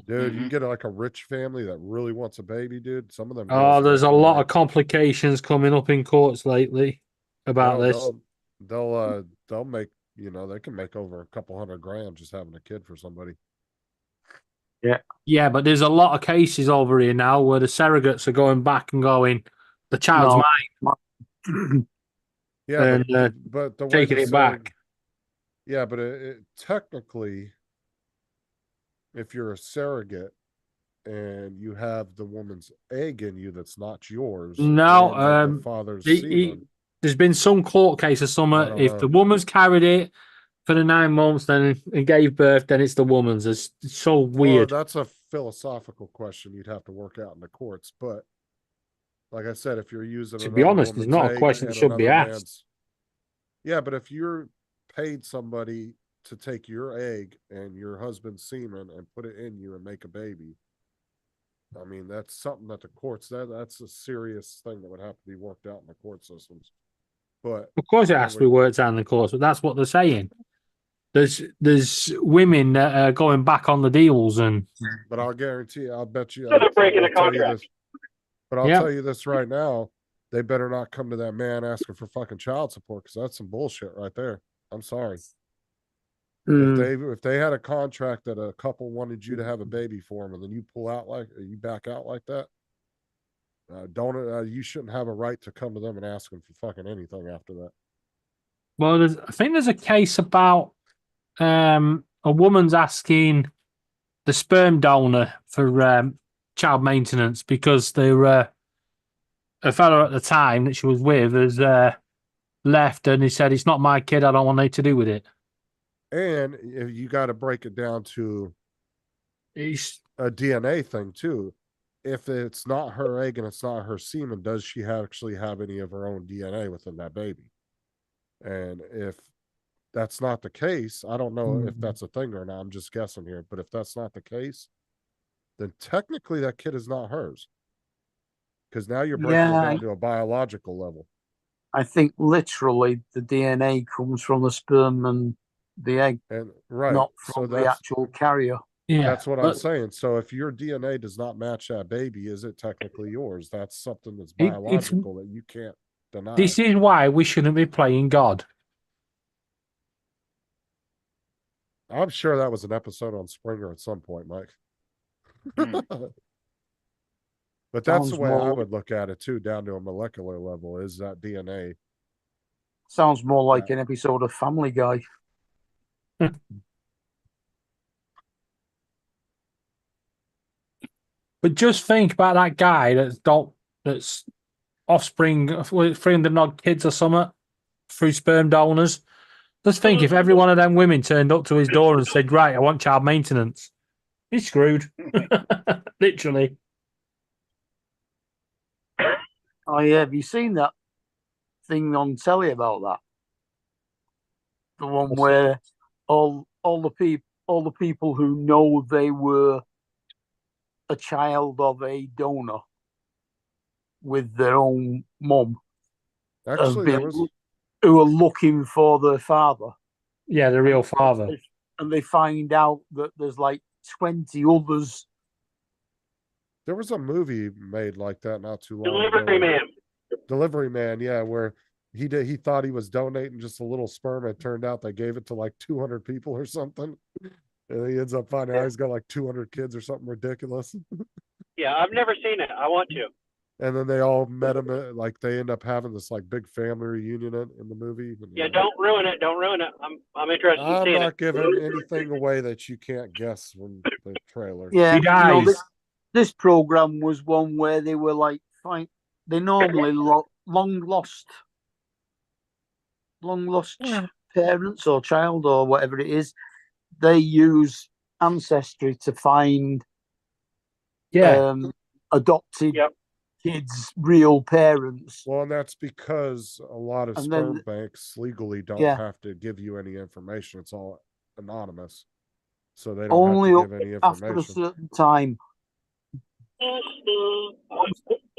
Dude, you get like a rich family that really wants a baby, dude. Some of them. Oh, girls there's a get lot married. of complications coming up in courts lately about No, this. They'll make, you know, they can make over a couple $100,000 just having a kid for somebody. Yeah, but there's a lot of cases over here now where the surrogates are going back and going, the child's mine. Yeah, And but the way taking the it back. Yeah, but it technically, if you're a surrogate and you have the woman's egg in you that's not yours, No, and the father's semen, there's been some court cases. If the woman's carried it for the 9 months, then and gave birth, then it's the woman's. It's so weird. Well, that's a philosophical question you'd have to work out in the courts. But like I said, if you're using, To be another honest, it's woman's not a egg question that and should be another asked. yeah, but if you're paid somebody to take your egg and your husband's semen and put it in you and make a baby, I mean, that's something that the courts, that's a serious thing that would have to be worked out in the court systems. But Of course, it has to be worked out in the courts, but that's what they're saying. There's women that are going back on the deals, and I'll guarantee you, I'll bet you. So they're breaking the I'll tell you contract. this- But I'll Yeah. tell you this right now: they better not come to that man asking for fucking child support because that's some bullshit right there. I'm sorry. Mm. If they had a contract that a couple wanted you to have a baby for them and then you pull out you back out like that, you shouldn't have a right to come to them and ask them for fucking anything after that. Well, I think there's a case about a woman's asking the sperm donor for child maintenance because they were a fellow at the time that she was with has left, and he said, "It's not my kid. I don't want anything to do with it." And if you got to break it down to It's a DNA thing too. If it's not her egg and it's not her semen, does she actually have any of her own DNA within that baby? And if that's not the case, I don't know if that's a thing or not. I'm just guessing here. But if that's not the case, then technically that kid is not hers. Because now you're breaking it down to a biological level. I think literally the DNA comes from the sperm and the egg, And right, not so from the that's actual carrier. yeah, that's what I'm saying. So if your DNA does not match that baby, is it technically yours? That's something that's It's- biological that you can't deny. This is why we shouldn't be playing God. I'm sure that was an episode on Springer at some point, Mike. But that's Sounds the way I more- would look at it too, down to a molecular level, is that DNA. Sounds more like an episode of Family Guy. But just think about that guy that's offspring, 300 odd kids or something through sperm donors. Just think if every one of them women turned up to his door and said, "Right, I want child maintenance," he's screwed. Literally. Oh yeah, have you seen that thing on telly about that? The one where all the people who know they were a child of a donor with their own mum Actually, there was who are looking for their father. Yeah, the real father. And they find out that there's like 20 others. there was a movie made like that not too long Delivery ago. man. Delivery Man, yeah, where he thought he was donating just a little sperm. It turned out they gave it to like 200 people or something. And he ends up finding out he's got like 200 kids or something ridiculous. Yeah, I've never seen it. I want to. And then they all met him at, like they end up having this like big family reunion in the movie. And, Yeah, don't ruin it. Don't ruin it. I'm interested in I'm seeing not it. giving anything away that you can't guess from the trailer. Yeah, He dies. this program was one where they were like they normally long lost parents or child or whatever it is. They use Ancestry to find adopted kids' real parents. Well, and that's because a lot of And sperm then- banks legally don't Yeah. have to give you any information. It's all anonymous. So they don't Only have to give any after a information. certain time.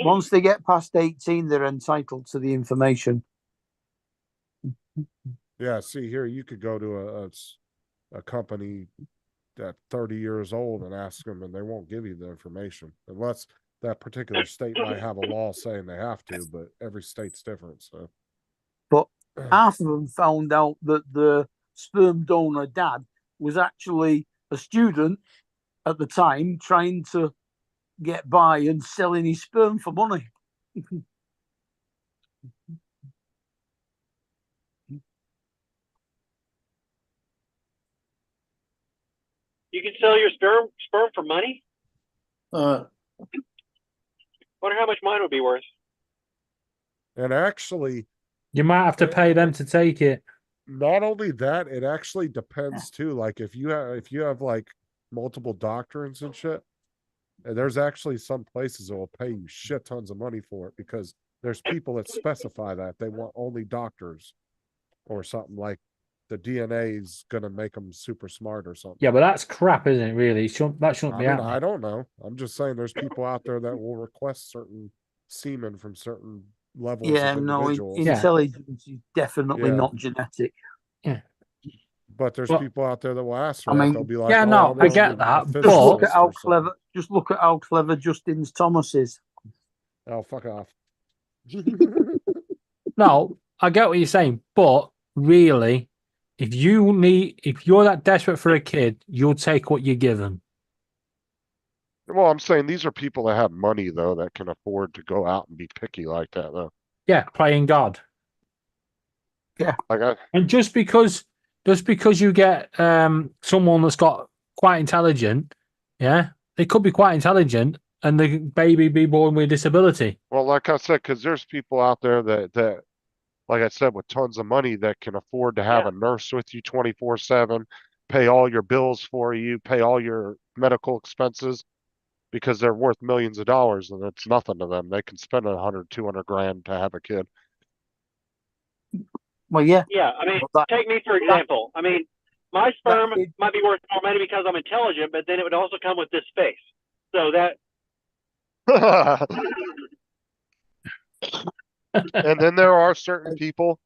Once they get past 18, they're entitled to the information. Yeah, see here, you could go to a company that 30 years old and ask them, and they won't give you the information unless that particular state might have a law saying they have to, but every state's different. So, But half of them found out that the sperm donor dad was actually a student at the time trying to get by and selling his sperm for money. You can sell your sperm for money? Wonder how much mine would be worth. and actually, You might have to pay them to take it. not only that, it actually depends too. Like if you have like multiple doctrines and shit, and there's actually some places that will pay you shit tons of money for it because there's people that specify that they want only doctors or something, like the DNA is gonna make them super smart or something. Yeah, but that's crap, isn't it? Really, that shouldn't I be mean, happening. I don't know. I'm just saying there's people out there that will request certain semen from certain levels Yeah, of no, individuals. intelligence is definitely Yeah. not genetic. But there's Well, people out there that will ask for I that. mean, They'll be like, yeah, "Oh, no, I'm I get only a that, physicist Just look at how or something." clever. Just look at how clever Justin Thomas is. Oh, fuck off. No, I get what you're saying, but really, if you're that desperate for a kid, you'll take what you're given. Well, I'm saying these are people that have money though that can afford to go out and be picky like that though. Yeah, playing God. Like And just because you get someone that's got quite intelligent, yeah, they could be quite intelligent and the baby be born with disability. well, like I said, because there's people out there that like I said, with tons of money that can afford to have Yeah. a nurse with you 24/7, pay all your bills for you, pay all your medical expenses because they're worth millions of dollars and it's nothing to them. They can spend 100, 200 grand to have a kid. Well, yeah. Yeah, I mean, Well, take me for example. I mean, my sperm kid- might be worth more money because I'm intelligent, but then it would also come with this face. So that And then there are certain people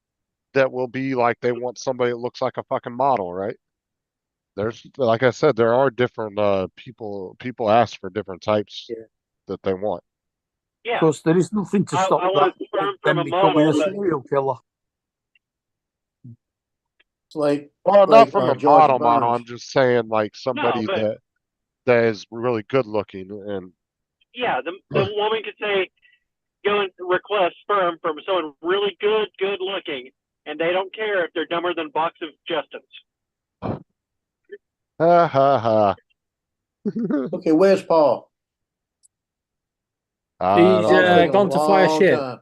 that will be like they want somebody that looks like a fucking model, right? There's like I said, there are different people ask for different types that they want. yeah, Of course, there is nothing to I stop want that sperm them from a becoming a model, but serial killer. It's like Well, not from a George model. Burns. I'm just saying like somebody but that is really good looking and yeah, the woman could say, go and request sperm from someone really good looking, and they don't care if they're dumber than a box of Justins. ha ha ha. Okay, where's Paul? I He's don't know. taking gone to fly a long ship. time.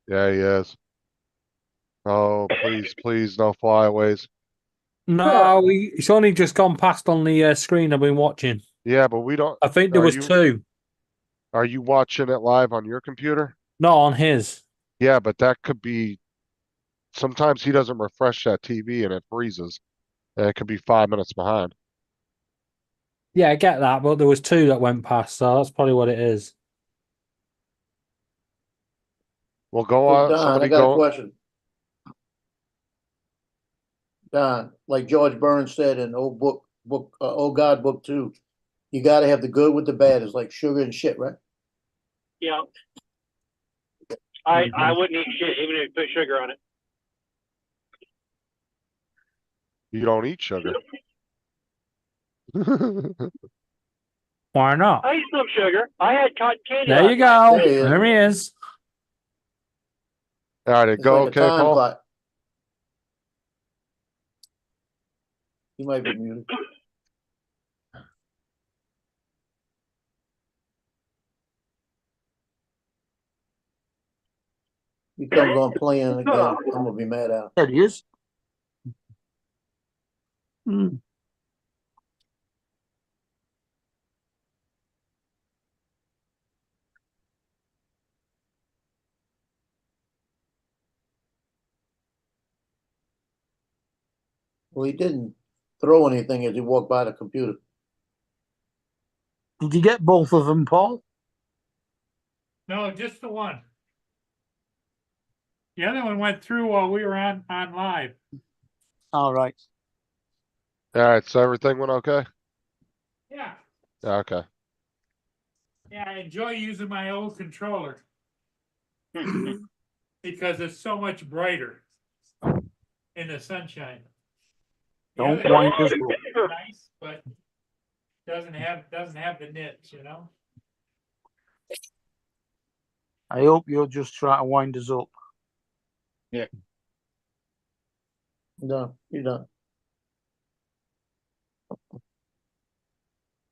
Yeah, he is. Oh, please, no flyaways. No, it's only just gone past on the screen I've been watching. Yeah, but we don't. I think there Are was you two. are you watching it live on your computer? No, on his. Yeah, but that could be. Sometimes he doesn't refresh that TV and it freezes, and it could be 5 minutes behind. Yeah, I get that, but there was two that went past, so that's probably what it is. Well, go So on. Don, I Somebody got a go. question. Don, like George Burns said in Oh God, book 2, you got to have the good with the bad. It's like sugar and shit, right? Yeah, I wouldn't eat shit even if you put sugar on it. You don't eat sugar. Why not? I eat some sugar. I had cotton candy. There you last night. go. There he is. There he is. All right, it It's go like a okay, time Paul. clock. He might be muted. He comes on playing again. I'm gonna be mad at him. There he is. Hmm. Well, he didn't throw anything as he walked by the computer. Did you get both of them, Paul? No, just the one. The other one went through while we were on live. All right. All right, so everything went okay. Yeah, Yeah, okay. yeah, I enjoy using my old controller because it's so much brighter in the sunshine. The Don't other wind one us is up. nice, but doesn't have the nits, you know. I hope you're just trying to wind us up. No, you're done.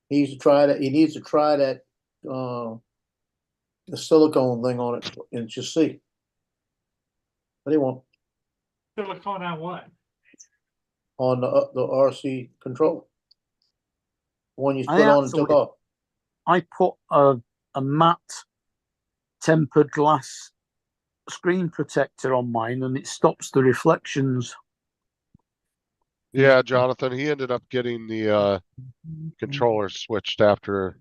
He needs to try that. He needs to try that the silicone thing on it and just see. But he won't Silicone on what? on the RC controller. One you I put on and took actually- off. I put a matte tempered glass screen protector on mine and it stops the reflections. Yeah, Jonathan, he ended up getting the controller switched after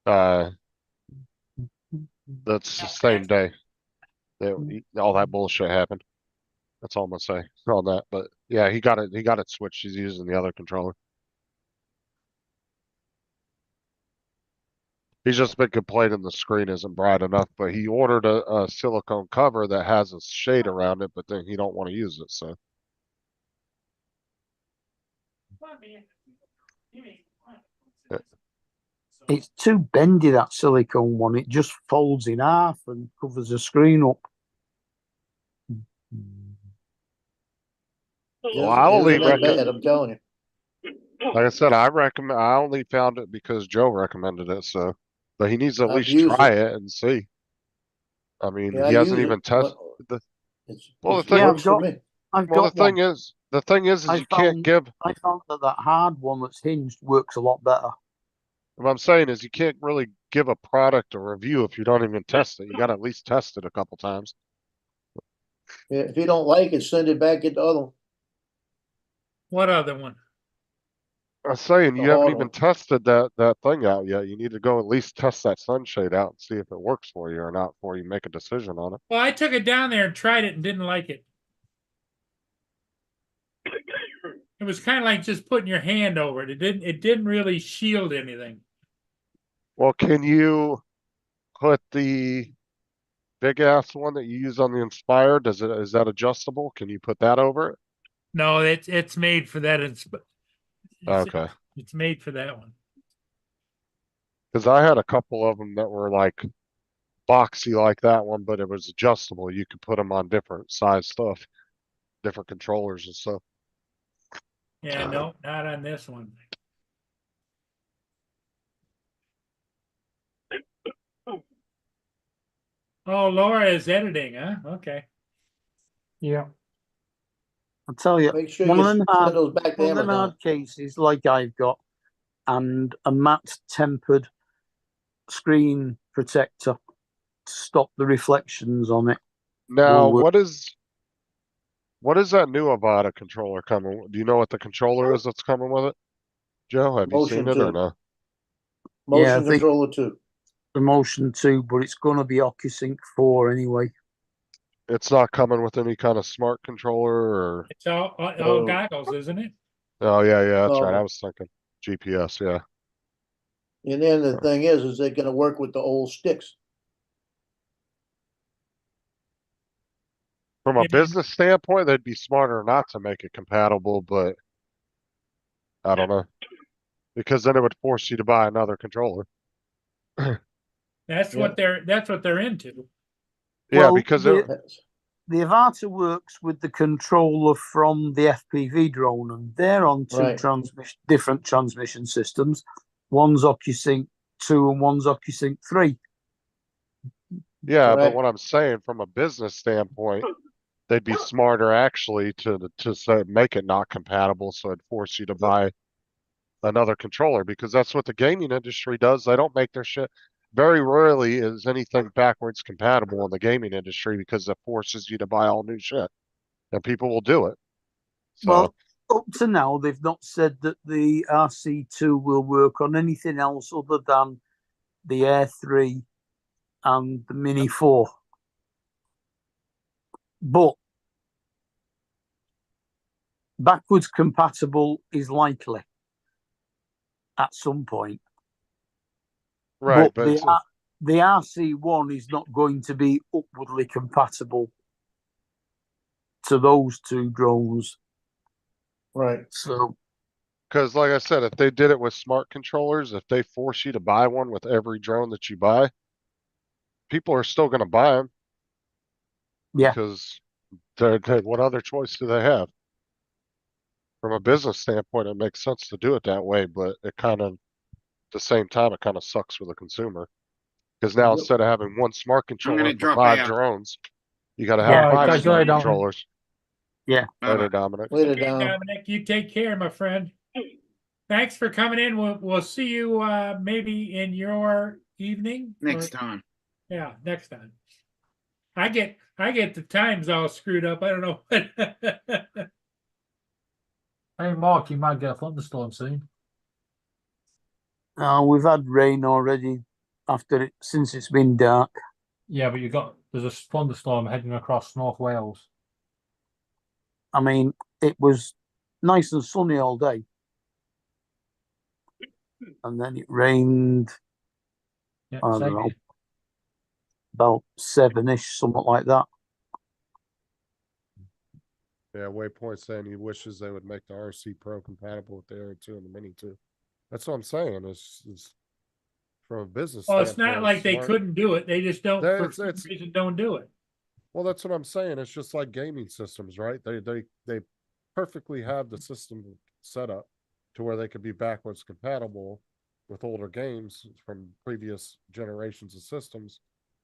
that's the same day. All that bullshit happened. That's all I'm gonna say on that. But yeah, he got it switched. He's using the other controller. He's just been complaining the screen isn't bright enough, but he ordered a silicone cover that has a shade around it, but then he don't want to use it, so. It's too bendy, that silicone one. It just folds in half and covers the screen up. Well, I only Isn't that bad, recommend, I'm telling you. like I said, I only found it because Joe recommended it, so. But he needs to at I've least used try it. it and see. I mean, Yeah, I he hasn't use even it. tested the, well, the It thing, Yeah, works for me. I've well, got one. the thing is I you can't found give, I found that hard one that's hinged works a lot better. what I'm saying is you can't really give a product a review if you don't even test it. You gotta at least test it a couple times. Yeah, if you don't like it, send it back, get the other one. What other one? I'm saying The you haven't hard even one. tested that thing out yet. You need to go at least test that sunshade out and see if it works for you or not before you make a decision on it. Well, I took it down there and tried it and didn't like it. It was kind of like just putting your hand over it. It didn't really shield anything. Well, can you put the big ass one that you use on the Inspire? Is that adjustable? Can you put that over it? No, it's made for that. Okay. It's made for that one. Because I had a couple of them that were like boxy like that one, but it was adjustable. You could put them on different size stuff, different controllers and stuff. Yeah, no, not on this one. Oh, Laura is editing, huh? Okay. Yeah. I'll tell you, Make sure one you of them send those back to one of them Amazon. hard cases like I've got, and a matte tempered screen protector to stop the reflections on it. Now, Will work. what is that new Avada controller coming? Do you know what the controller is that's coming with it? Joe, have you seen Motion it or 2. no? Yeah, I Motion think controller 2. the Motion 2, but it's going to be OcuSync 4 anyway. It's not coming with any kind of smart controller or, It's all Oh. goggles, isn't it? oh yeah, that's right. I No. was thinking GPS, yeah. And then the thing is they're gonna work with the old sticks. From a Yeah. business standpoint, they'd be smarter not to make it compatible, but I don't know. Because then it would force you to buy another controller. That's Yeah. what they're into. Yeah, Well, because the Avata works with the controller from the FPV drone, and they're on two Right. different transmission systems. One's OcuSync 2 and one's OcuSync 3. yeah, but Correct. what I'm saying from a business standpoint, they'd be smarter actually to say, make it not compatible, so it'd force you to buy another controller because that's what the gaming industry does. They don't make their shit. Very rarely is anything backwards compatible in the gaming industry because it forces you to buy all new shit, and people will do it. So, Well, up to now, they've not said that the RC2 will work on anything else other than the Air 3 and the Mini 4. But backwards compatible is likely at some point. right, But the RC1 is not going to be upwardly compatible to those two drones. Right. So, because like I said, if they did it with smart controllers, if they force you to buy one with every drone that you buy, people are still going to buy them. yeah. Because what other choice do they have? From a business standpoint, it makes sense to do it that way, but it kind of, at the same time, it kind of sucks for the consumer. Because now Yep. instead of having one smart controller for drop 5 out. drones, you got to Yeah, have 5 catch you smart later, Dom. controllers. Yeah. Later, Dominic. Later, Okay, Dom. Dominic, you take care, my friend. Thanks for coming in. We'll see you maybe in your evening. Next time. Yeah, next time. I get the times all screwed up. I don't know. Hey, Mark, you might get a thunderstorm soon. We've had rain already since it's been dark. Yeah, but there's a thunderstorm heading across North Wales. I mean, it was nice and sunny all day. And then it rained Yeah, I don't same know, here. about 7-ish, something like that. Yeah, Waypoint saying he wishes they would make the RC Pro compatible with the Air 2 and the Mini 2. That's what I'm saying. It's from a business Well, it's standpoint, not like they smart. couldn't do it. They just don't, There- for it's- some it's- reason, don't do it. Well, that's what I'm saying. It's just like gaming systems, right? They perfectly have the system set up to where they could be backwards compatible with older games from previous generations of systems,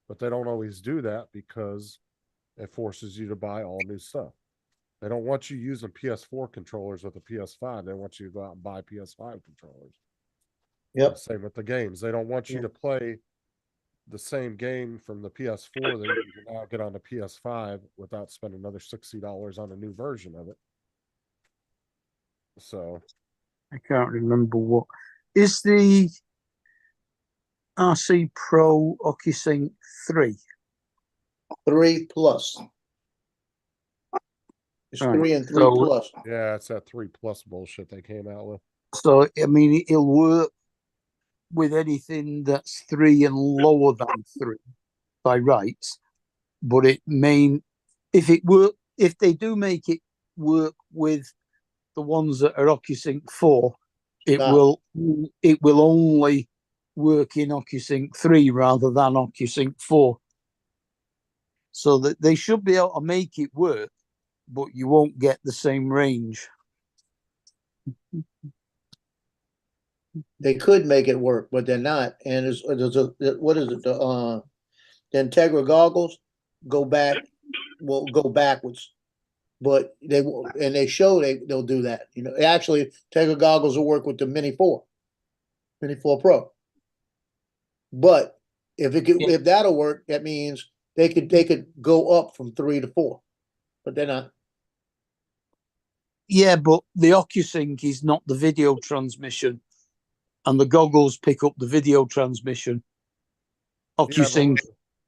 but they don't always do that because it forces you to buy all new stuff. They don't want you using PS4 controllers with a PS5. They want you to go out and buy PS5 controllers. Yep. Same with the games. They don't want you to play the same game from the PS4 that you can now get on the PS5 without spending another $60 on a new version of it. So I can't remember what is the RC Pro OcuSync 3. 3 plus. It's Right, 3 and 3 so- plus. yeah, it's that 3+ bullshit they came out with. So I mean, it'll work with anything that's 3 and lower than 3 by rights, but it may, if they do make it work with the ones that are OcuSync 4, it will only work in OcuSync 3 rather than OcuSync 4. So that they should be able to make it work, but you won't get the same range. They could make it work, but they're not. And there's a what is it? The Integra goggles will go backwards. But they will, and they show they'll do that. You know, actually, Integra goggles will work with the Mini 4 Pro. But if that'll work, that means they could go up from 3 to 4, but they're not. Yeah, but the OcuSync is not the video transmission, and the goggles pick up the video transmission. OcuSync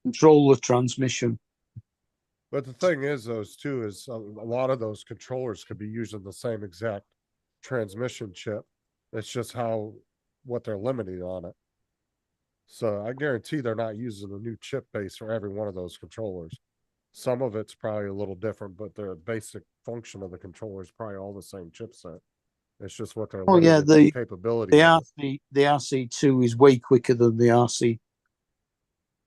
control the transmission. But the thing is, those two is a lot of those controllers could be using the same exact transmission chip. It's just what they're limiting on it. So I guarantee they're not using a new chip base for every one of those controllers. Some of it's probably a little different, but the basic function of the controller is probably all the same chipset. It's just what they're the capability. The RC2 is way quicker than the RC.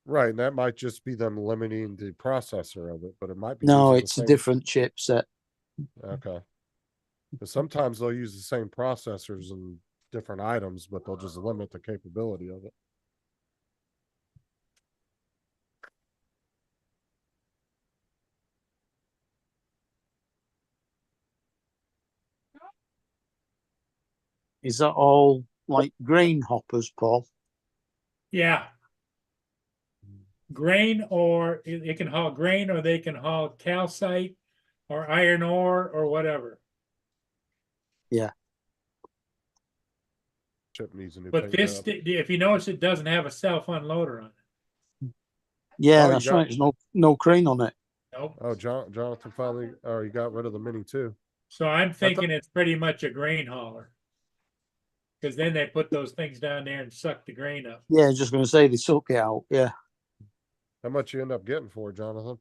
Right, and that might just be them limiting the processor of it, but it might be. No, it's a different chipset. Okay. But sometimes they'll use the same processors and different items, but they'll just limit the capability of it. Is that all like grain hoppers, Paul? Yeah. Grain, or it can haul grain, or they can haul calcite or iron ore or whatever. Yeah. Chip needs a new But paint this, job. if you notice, it doesn't have a self unloader on it. Yeah, Oh, that's right. There's no crane on it. Nope. Oh, Jonathan finally, he got rid of the Mini too. So I'm thinking it's pretty much a grain hauler. Because then they put those things down there and suck the grain up. Yeah, just going to say they suck it out. Yeah. How much you end up getting for it, Jonathan?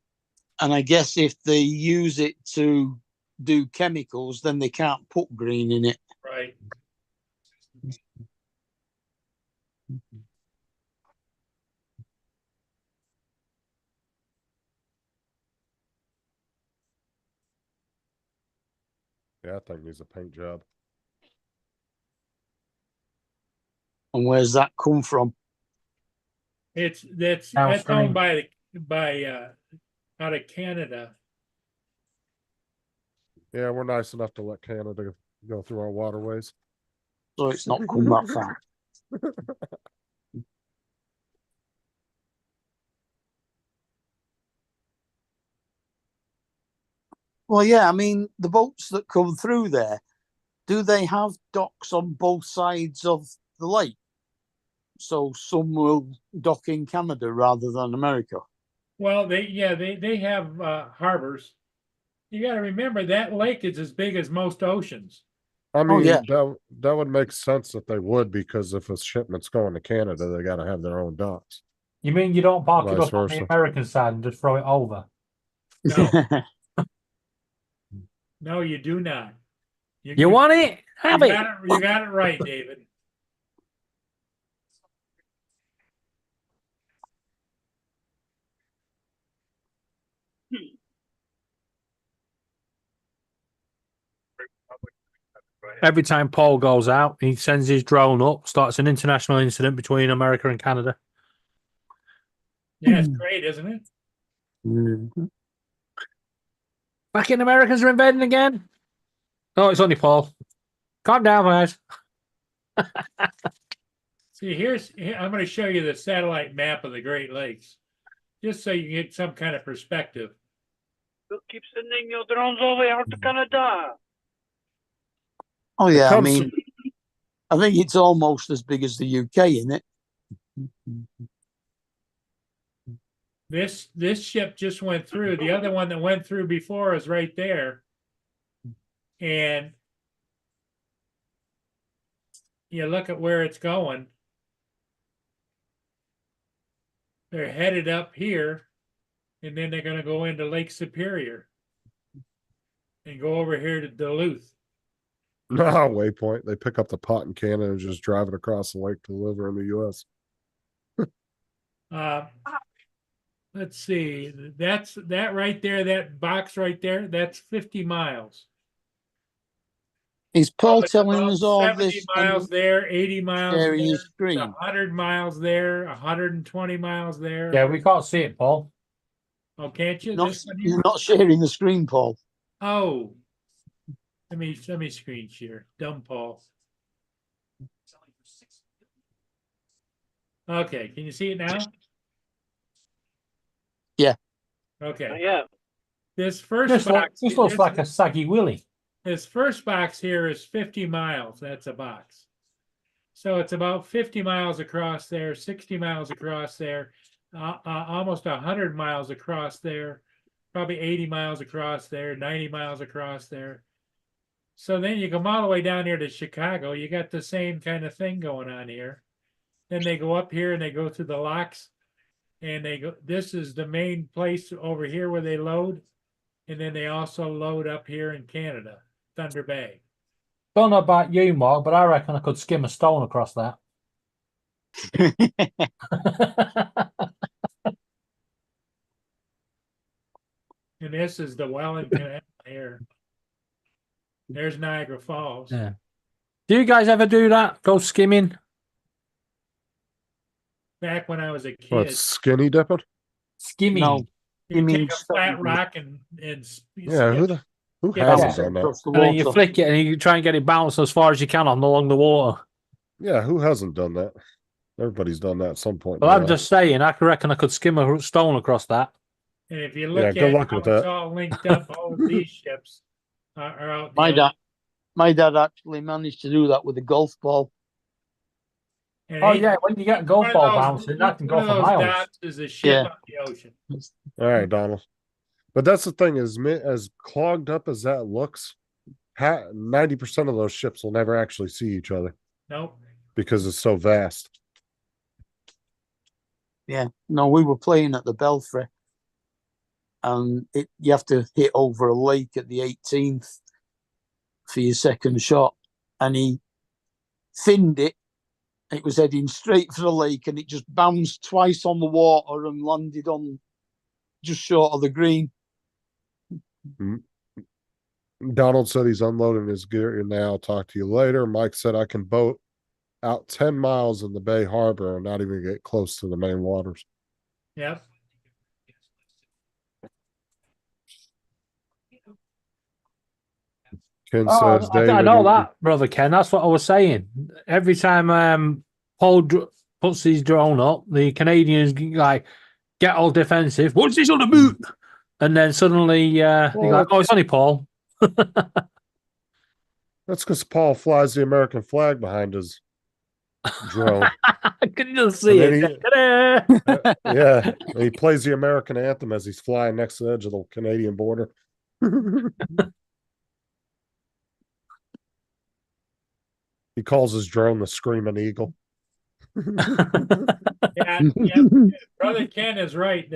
And I guess if they use it to do chemicals, then they can't put green in it. Right. Yeah, that thing needs a paint job. And where's that come from? That's owned by out of Canada. Yeah, we're nice enough to let Canada go through our waterways. So it's not come that far. Well, yeah, I mean, the boats that come through there, do they have docks on both sides of the lake? So some will dock in Canada rather than America. Well, they have harbors. You got to remember that lake is as big as most oceans. I mean, yeah. that would make sense that they would, because if a shipment's going to Canada, they got to have their own docks. You mean you don't park it Vice up on the versa. American side and just throw it over? No, no, you do not. You want it? Have it. You got it right, David. Every time Paul goes out, he sends his drone up, starts an international incident between America and Canada. Yeah, it's great, isn't it? Mhm. Fucking Americans are invading again. Oh, it's only Paul. Calm down, guys. See, I'm going to show you the satellite map of the Great Lakes, just so you can get some kind of perspective. Keep sending your drones over here to Canada. Oh yeah, I comes- mean, I think it's almost as big as the UK, isn't it? This ship just went through. The other one that went through before is right there. And you look at where it's going. They're headed up here, and then they're going to go into Lake Superior and go over here to Duluth. No, Waypoint. They pick up the pot in Canada and just drive it across the lake to deliver in the U.S. Let's see. That's that right there. That box right there. That's 50 miles. Is Paul It's telling about us all 70 this miles there, 80 miles sharing there, his screen? 100 miles there, 120 miles there. Yeah, we can't see it, Paul. Oh, can't you? Not, This one you're here? not sharing the screen, Paul. Oh, let me screen share. Dumb Paul. Okay, can you see it now? Yeah. Okay. Yeah. This first This box. looks like a saggy willy. This first box here is 50 miles. That's a box. So it's about 50 miles across there, 60 miles across there, almost 100 miles across there, probably 80 miles across there, 90 miles across there. So then you come all the way down here to Chicago. You got the same kind of thing going on here. Then they go up here and they go through the locks, and they go. This is the main place over here where they load, and then they also load up here in Canada, Thunder Bay. Don't know about you, Mark, but I reckon I could skim a stone across that. And this is the Welland Canal here. There's Niagara Falls. Yeah. Do you guys ever do that? Go skimming? Back when I was a What, kid, skinny dipping? Skimming. No. you skimming take a flat stone. rock and Yeah, who Yeah. hasn't done that? Across the And then you water. flick it and you try and get it bounced as far as you can along the water. Yeah, who hasn't done that? Everybody's done that at some point. Well, in I'm their life. just saying, I reckon I could skim a stone across that. And if you Yeah, look good at luck how with it's that. all linked up, all of these ships are out. My dad actually managed to do that with a golf ball. And Oh, he- yeah, when you get a one golf of ball those- bouncing, that can one go of for those miles. dots is a ship Yeah. on the ocean. All right, Donald. But that's the thing, is as clogged up as that looks, 90% of those ships will never actually see each other Nope. because it's so vast. Yeah. No, we were playing at the Belfry, and you have to hit over a lake at the 18th for your second shot, and he thinned it. It was heading straight for the lake, and it just bounced twice on the water and landed on just short of the green. Donald said he's unloading his gear now. I'll talk to you later. Mike said I can boat out 10 miles in the Bay Harbor and not even get close to the main waters. Yep. Ken Oh, says, I David, know that, brother Ken. That's what I was saying. Every time Paul puts his drone up, the Canadians like get all defensive. What's this on the boot? And then suddenly they're like, "Oh, it's only Paul." That's because Paul flies the American flag behind his drone. I can just see And it. then Yeah, and he plays the American anthem as he's flying next to the edge of the Canadian border. He calls his drone the Screaming Eagle. Yeah, Brother Ken is right.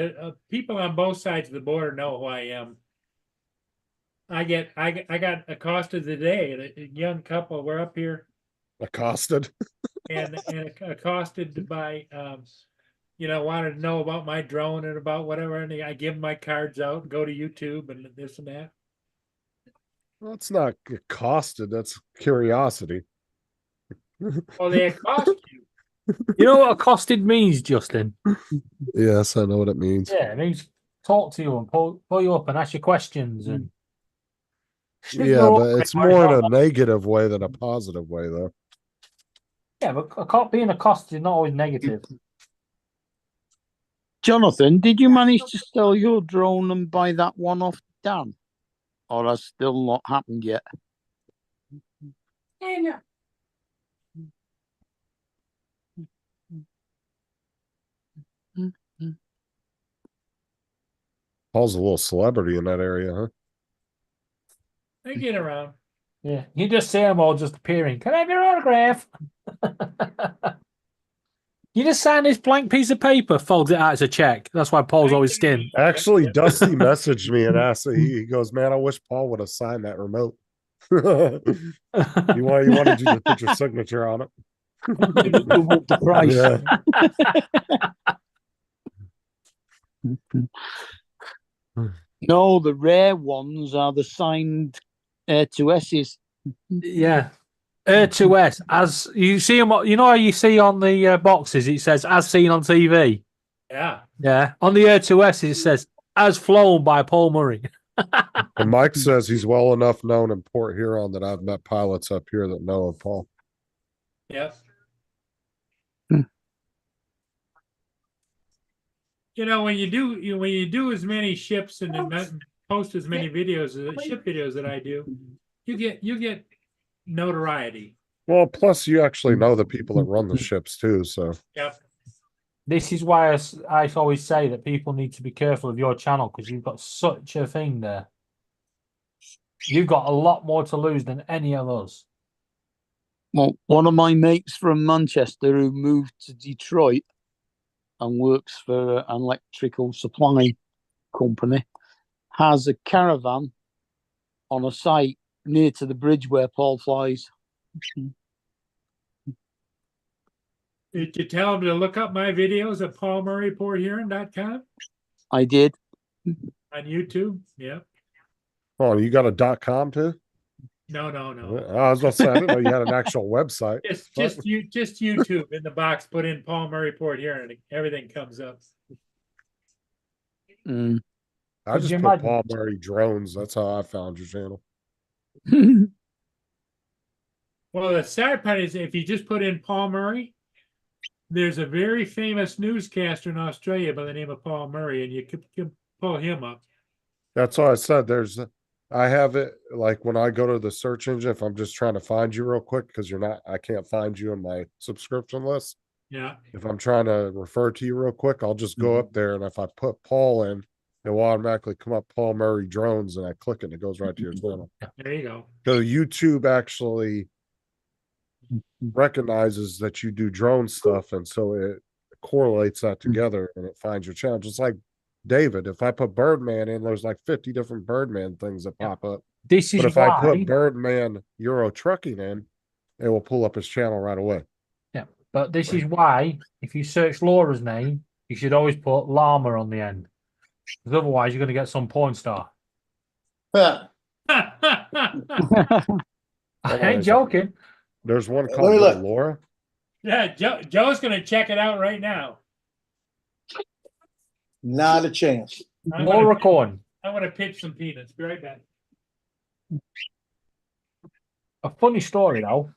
People on both sides of the border know who I am. I got accosted today. A young couple were up here Accosted. and accosted by wanted to know about my drone and about whatever, and I give them my cards out and go to YouTube and this and that. That's not accosted. That's curiosity. Well, they accost you. You know what accosted means, Justin? Yes, I know what it means. Yeah, it means talk to you and pull you up and ask you questions and. Yeah, but it's more in a negative way than a positive way, though. Yeah, but being accosted is not always negative. Jonathan, did you manage to sell your drone and buy that one off Dan? Or that's still not happened yet? Paul's a little celebrity in that area, huh? They get around. Yeah, you just see them all just appearing. Can I have your autograph? You just sign this blank piece of paper, folds it out as a check. That's why Paul's always skin. Actually, Dusty messaged me and asked, he goes, man, I wish Paul would have signed that remote. He wanted you to put your signature on it. The price. Yeah. No, the rare ones are the signed Air 2S's. Yeah. Air 2S, as you see them, you know how you see on the boxes, it says as seen on TV. Yeah. Yeah. On the Air 2S, it says as flown by Paul Murray. And Mike says he's well enough known in Port Huron that I've met pilots up here that know of Paul. Yep. When you do as many ships and then post as many videos, ship videos that I do, you get notoriety. Well, plus you actually know the people that run the ships too, so. Yep. This is why I always say that people need to be careful of your channel because you've got such a thing there. You've got a lot more to lose than any of us. Well, one of my mates from Manchester who moved to Detroit and works for an electrical supply company has a caravan on a site near to the bridge where Paul flies. Did you tell him to look up my videos at paulmurrayporthuron.com? I did. On YouTube? Yeah. Oh, you got a .com too? No. I was about to say, I didn't know you had an actual website. Just YouTube in the box, put in Paul Murray Port Huron and everything comes up. I just put Paul Murray drones. That's how I found your channel. Well, the sad part is if you just put in Paul Murray, there's a very famous newscaster in Australia by the name of Paul Murray, and you can pull him up. That's all I said. I have it like when I go to the search engine, if I'm just trying to find you real quick, because I can't find you in my subscription list. Yeah. If I'm trying to refer to you real quick, I'll just go up there, and if I put Paul in, it will automatically come up Paul Murray drones, and I click it and it goes right to your channel. There you go. So YouTube actually recognizes that you do drone stuff, and so it correlates that together and it finds your channel. Just like David, if I put Birdman in, there's like 50 different Birdman things that pop up. This is but if why I put Birdman Euro Trucking in, it will pull up his channel right away. Yeah, but this is why if you search Laura's name, you should always put llama on the end, because otherwise you're going to get some porn star. I ain't joking. There's one called Laura. Yeah, Joe's going to check it out right now. Not a chance. Laura Cohen. I want to pitch some peanuts. Be right back. A funny story though.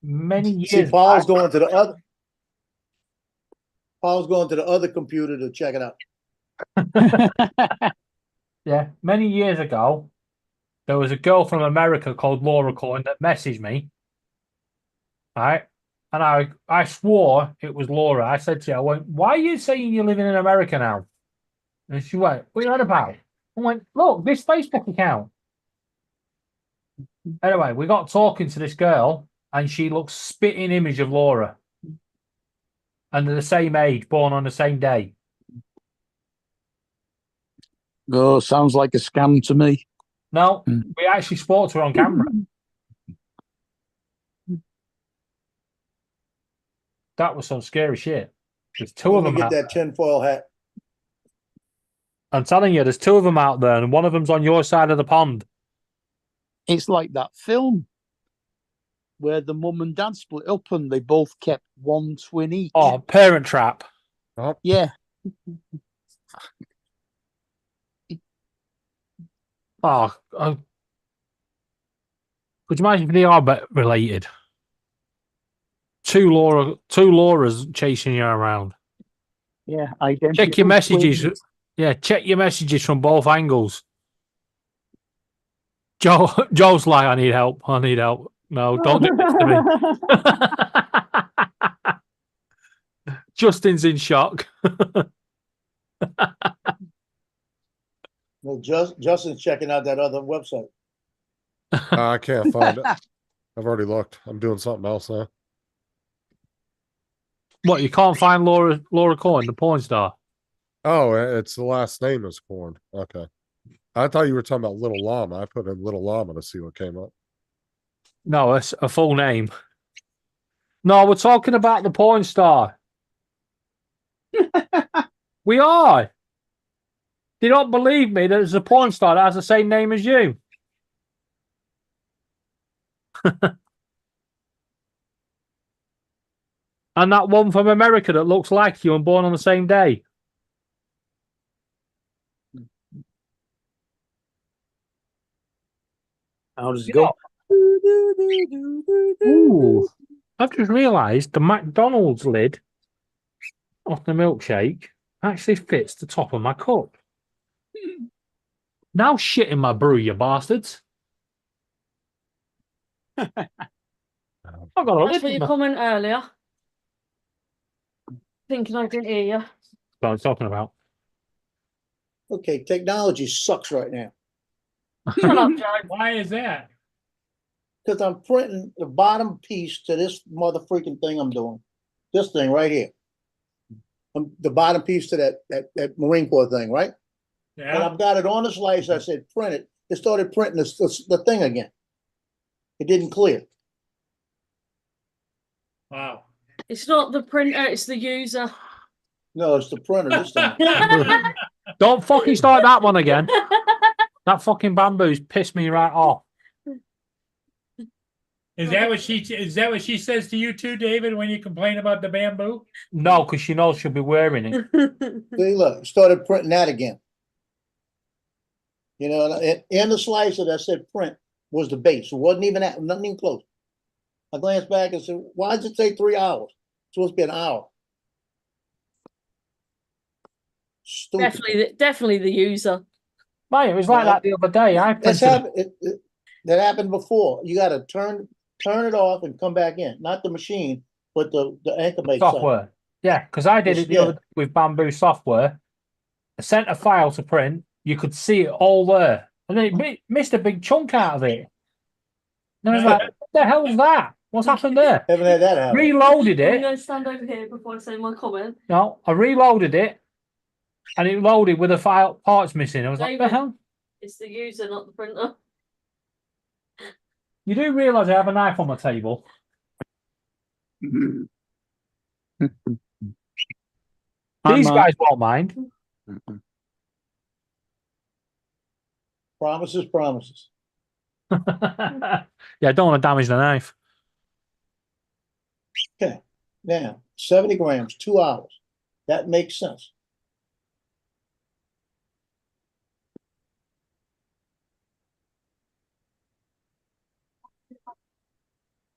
Many years. See, Paul's going to the other computer to check it out. Yeah, many years ago, there was a girl from America called Laura Cohen that messaged me. Right, and I swore it was Laura. I said to her, I went, "Why are you saying you're living in America now?" And she went, "What are you on about?" I went, "Look, this Facebook account." Anyway, we got talking to this girl, and she looks spitting image of Laura. And they're the same age, born on the same day. Oh, sounds like a scam to me. No, we actually spoke to her on camera. That was some scary shit. There's two of Let me them get out. that tinfoil hat. I'm telling you, there's two of them out there, and one of them's on your side of the pond. It's like that film where the mum and dad split up and they both kept one twin each. Oh, Parent Trap. Yeah. Oh, could you imagine if they are related? Two Lauras chasing you around. Yeah, Check your messages. Yeah, check your messages from both angles. Joe's like, I need help. I need help. No, don't do this to me. Justin's in shock. Well, Justin's checking out that other website. I can't find it. I've already looked. I'm doing something else now. What, you can't find Laura Coyne, the porn star? Oh, it's the last name is Corn. Okay. I thought you were talking about Little Llama. I put in Little Llama to see what came up. No, it's a full name. No, we're talking about the porn star. We are. They don't believe me that there's a porn star that has the same name as you. And that one from America that looks like you and born on the same day. How does it go? Ooh, I've just realised the McDonald's lid off the milkshake actually fits the top of my cup. Now shit in my brew, you bastards. I've got a That's lid for in your my... comment earlier. Thinking I didn't hear you. That's what I'm talking about. Okay, technology sucks right now. Shut up, Joe. Why is that? Because I'm printing the bottom piece to this mother freaking thing I'm doing. This thing right here. The bottom piece to that Marine Corps thing, right? And Yeah. I've got it on the slice. I said, print it. It started printing the thing again. It didn't clear. Wow. It's not the printer, it's the user. No, it's the printer this time. Don't fucking start that one again. That fucking bamboo's pissed me right off. Is that what she says to you too, David, when you complain about the bamboo? No, because she knows she'll be wearing it. See, look, it started printing that again. You know, and in the slicer that said print was the base. It wasn't even that, nothing even close. I glanced back and said, why does it say 3 hours? It's supposed to be an hour. Stupid. Definitely the user. Mate, it was like that the other day. That happened before. You got to turn it off and come back in. Not the machine, but the anchor bait software. Yeah, because I did it the other day with bamboo software. I sent a file to print. You could see it all there, and then it missed a big chunk out of it. And I was like, "What the hell was that? What's happened there?" Haven't had that happen. Reloaded I'm it. going to stand over here before I say my comment. No, I reloaded it, and it loaded with the file parts missing. I was like, "What the hell?" It's the user, not the printer. You do realise I have a knife on my table. These guys won't mind. Promises, promises. Yeah, I don't want to damage the knife. Okay. Now, 70 grams, 2 hours. That makes sense.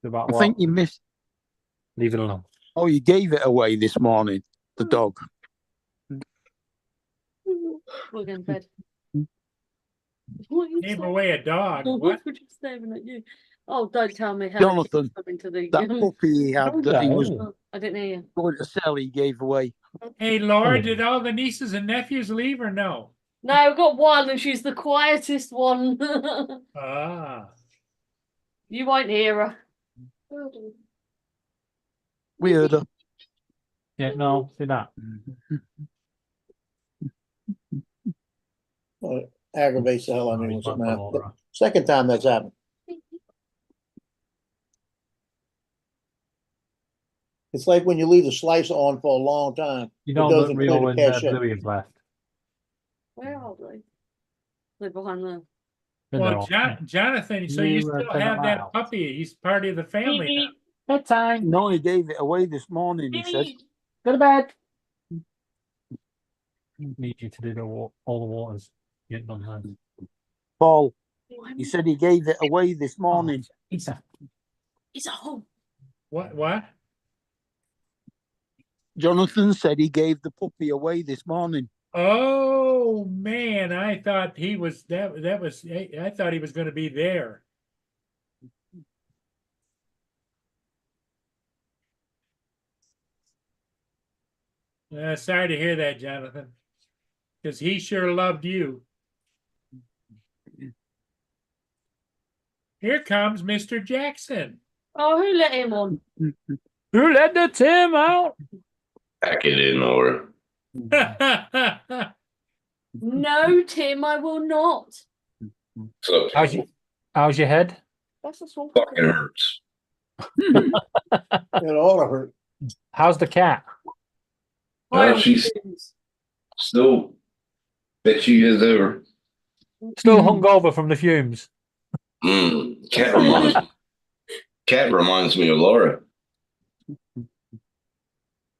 About I think you missed. Leave it alone. Oh, you gave it away this morning, the dog. We're going to bed. Gave away a dog. What? What? We're just staring at you. Oh, don't tell me how Jonathan, coming to the that puppy he had that he was I didn't hear you. going to sell, he gave away. Hey, Laura, did all the nieces and nephews leave or no? No, I've got one and she's the quietest one. Ah. You won't hear her. Weirder. Yeah, no, see that. Aggravates the hell out of me Oh, when he's something back on happens. Laura. Second time that's happened. It's like when you leave the slicer on for a long time. You It know that doesn't clear Rio the and cache. Bluey have left. Where are they? They're behind the. But Well, no. Jonathan, so you still turn have the light that out. puppy. He's part of the family now. Bedtime. No, he gave it away this morning, he said. Go to bed. Need you to do all the waters. Get done then. Paul, he said he gave it away this morning. It's a home. What? Jonathan said he gave the puppy away this morning. Oh man, I thought he was that was I thought he was going to be there. Sorry to hear that, Jonathan, because he sure loved you. Here comes Mr. Jackson. Oh, who let him on? Who let the Tim out? Pack it in, Laura. No, Tim, I will not. So How's your head? That's a small. fucking hurts. It ought to hurt. How's the cat? She's still bitchy as ever. Still hungover from the fumes. Cat reminds me of Laura.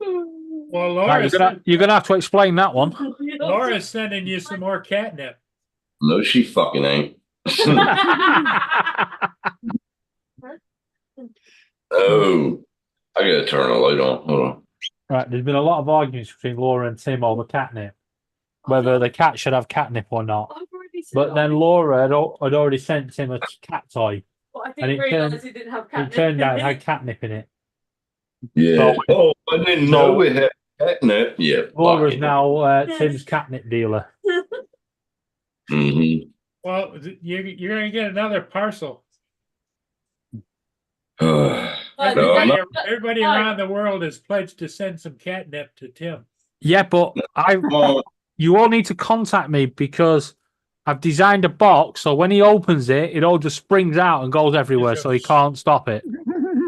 Well, Right, you're gonna have to explain that one. Laura's sending you some more catnip. No, she fucking ain't. Oh, I gotta turn the light on. Hold on. Right, there's been a lot of arguments between Laura and Tim over catnip, whether the cat should have catnip or not. But then Laura had already sent Tim a cat toy, Well, I and didn't realise it didn't have catnip. it turned out it had catnip in it. Yeah. So- Oh, I didn't know it had catnip. Yeah. Laura's now Tim's catnip dealer. Mm-hmm. Well, you're going to get another parcel. Everybody around the world is pledged to send some catnip to Tim. Yeah, but you all need to contact me because I've designed a box so when he opens it, it all just springs out and goes everywhere, so he can't stop it.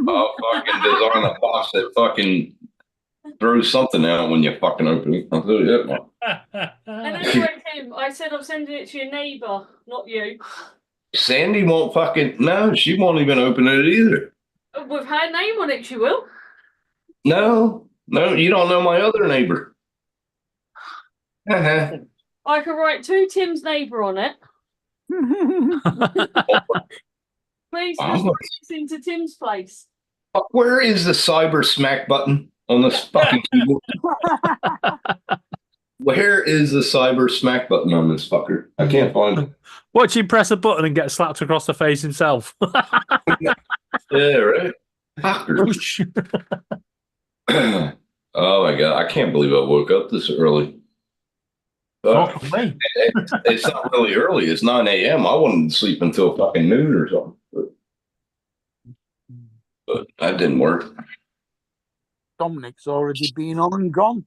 I'll fucking design a box that fucking throws something out when you fucking open it. I'll tell you that much. And anyway, Tim, I said I'm sending it to your neighbour, not you. Sandy won't fucking she won't even open it either. With her name on it, she will. No, you don't know my other neighbor. I could write to Tim's neighbour on it. Please just into Tim's place. Where is the cyber smack button on this fucking keyboard? Where is the cyber smack button on this fucker? I can't find it. Watch him press a button and get slapped across the face himself. Yeah, right. Fucker. Oh my god, I can't believe I woke up this early. It's not really early. It's 9 a.m. I wanted to sleep until fucking noon or something. But that didn't work. Dominic's already been on and gone.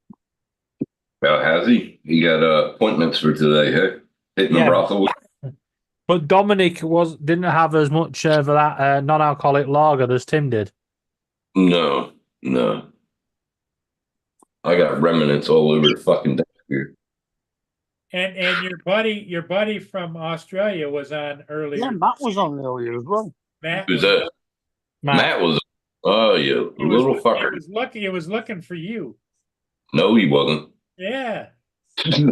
Well, has he? He got appointments for today, huh? Hitting the brothel. But Dominic didn't have as much of that non-alcoholic lager as Tim did. No. I got remnants all over the fucking desk here. And your buddy from Australia was on earlier. Yeah, Matt was on earlier as well. Who's that? Matt was. Oh yeah, little fucker. It was looking for you. No, he wasn't. Yeah. He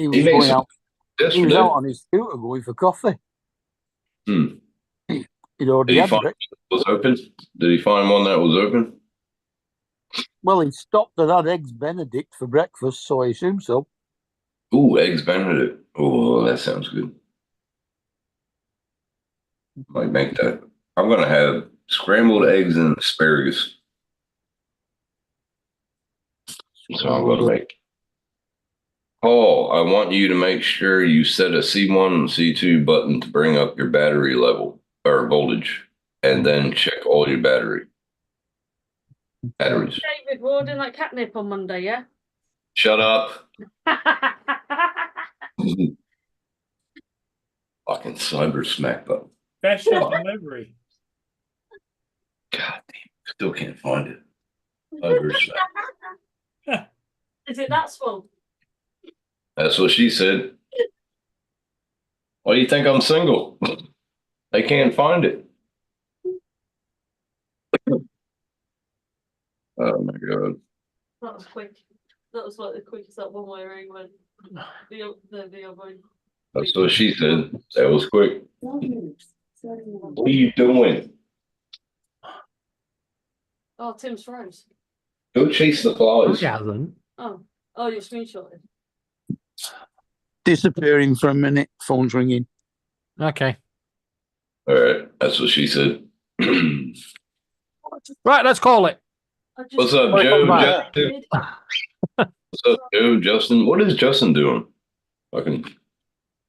was going out. Yesterday. He was out on his scooter going for coffee. He'd already Did he had find it. one that was open? Did he find one that was open? Well, he stopped at that Eggs Benedict for breakfast, so I assume so. Ooh, eggs Benedict. Oh, that sounds good. Might make that. I'm gonna have scrambled eggs and asparagus. So I'm gonna make. Paul, I want you to make sure you set a C1 and C2 button to bring up your battery level or voltage and then check all your batteries. David, we're ordering like catnip on Monday, yeah? Shut up. Fucking cyber smack button. Special delivery. God damn, still can't find it. Cyber smack. Is it that small? That's what she said. Why do you think I'm single? They can't find it. Oh my god. That was quick. That was like the quickest that one way went. The other one. That's what she said. That was quick. What are you doing? Oh, Tim's froze. Go chase the flies. He hasn't. Oh, you're screenshotting. Disappearing for a minute. Phone's ringing. Okay. All right, that's what she said. Right, let's call it. What's up, Wait, Joe? right. Justin? What's up, Joe? Justin? What is Justin doing? Fucking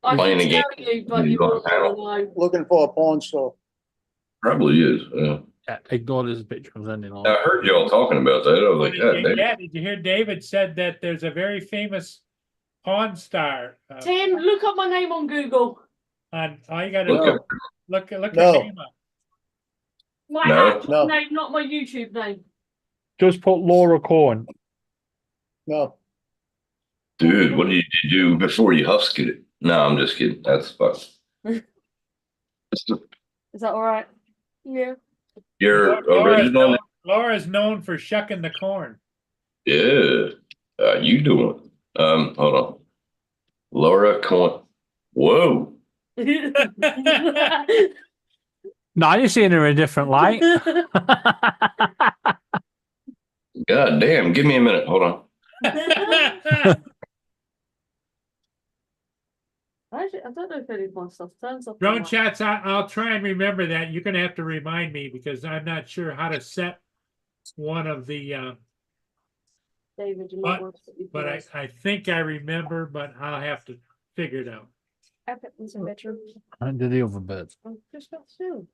I playing can a game. tell you, but He's you on won't panel. know. Looking for a pawn store. Probably is. Yeah. Yeah, ignore this picture of ending on. I heard y'all talking about that. I was like, God, damn. Yeah, did you hear David said that there's a very famous Pawn Star? Tim, look up my name on Google. On all you gotta Look do, up. look her No. name up. My No. actual No. name, not my YouTube name. Just put Laura Corn. No, Dude, what did you do before you husked it? No, I'm just kidding. That's fuck. Is that all right? Yeah. Your Laura's original. known, Laura's known for shucking the corn. Yeah. You doing? Hold on. Laura Coin. Whoa. Now you're seeing her in a different light. God damn. Give me a minute. Hold on. I don't know if any of my stuff turns up. Drone chats, I'll try and remember that. You're gonna have to remind me because I'm not sure how to set one of the David, you but- might want to put your but photos. I think I remember, but I'll have to figure it out. Epic was a bedroom. And do the other birds. I've just got to.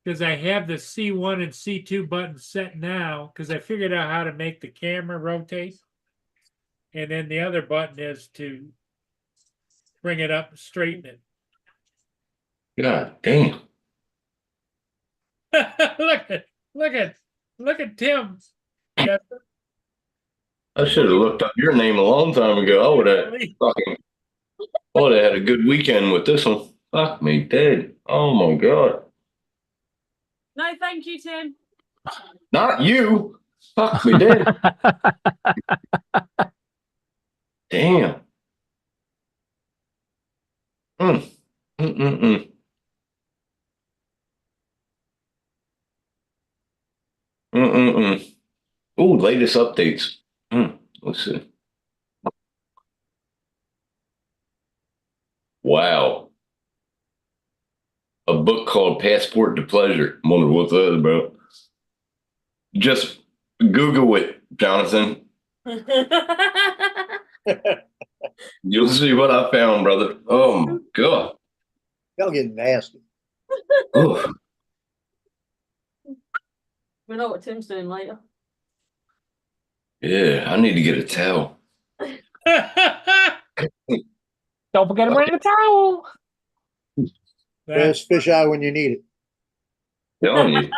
Because I have the C1 and C2 buttons set now, because I figured out how to make the camera rotate. And then the other button is to bring it up, straighten it. God damn. Look at Tim. Justin. I should have looked up your name a long time ago. I would have had a good weekend with this one. Fuck me dead. Oh my god. No, thank you, Tim. Not you. Fuck me dead. Damn. Mm. Mm-mm-mm. Mm-mm-mm. Ooh, latest updates. Let's see. Wow. A book called Passport to Pleasure. I wonder what that is about. Just Google it, Jonathan. You'll see what I found, brother. Oh my god. y'all getting nasty. Oof. We know what Tim's doing later. Yeah, I need to get a towel. Don't forget to bring the towel. There's fish eye when you need it. Telling you.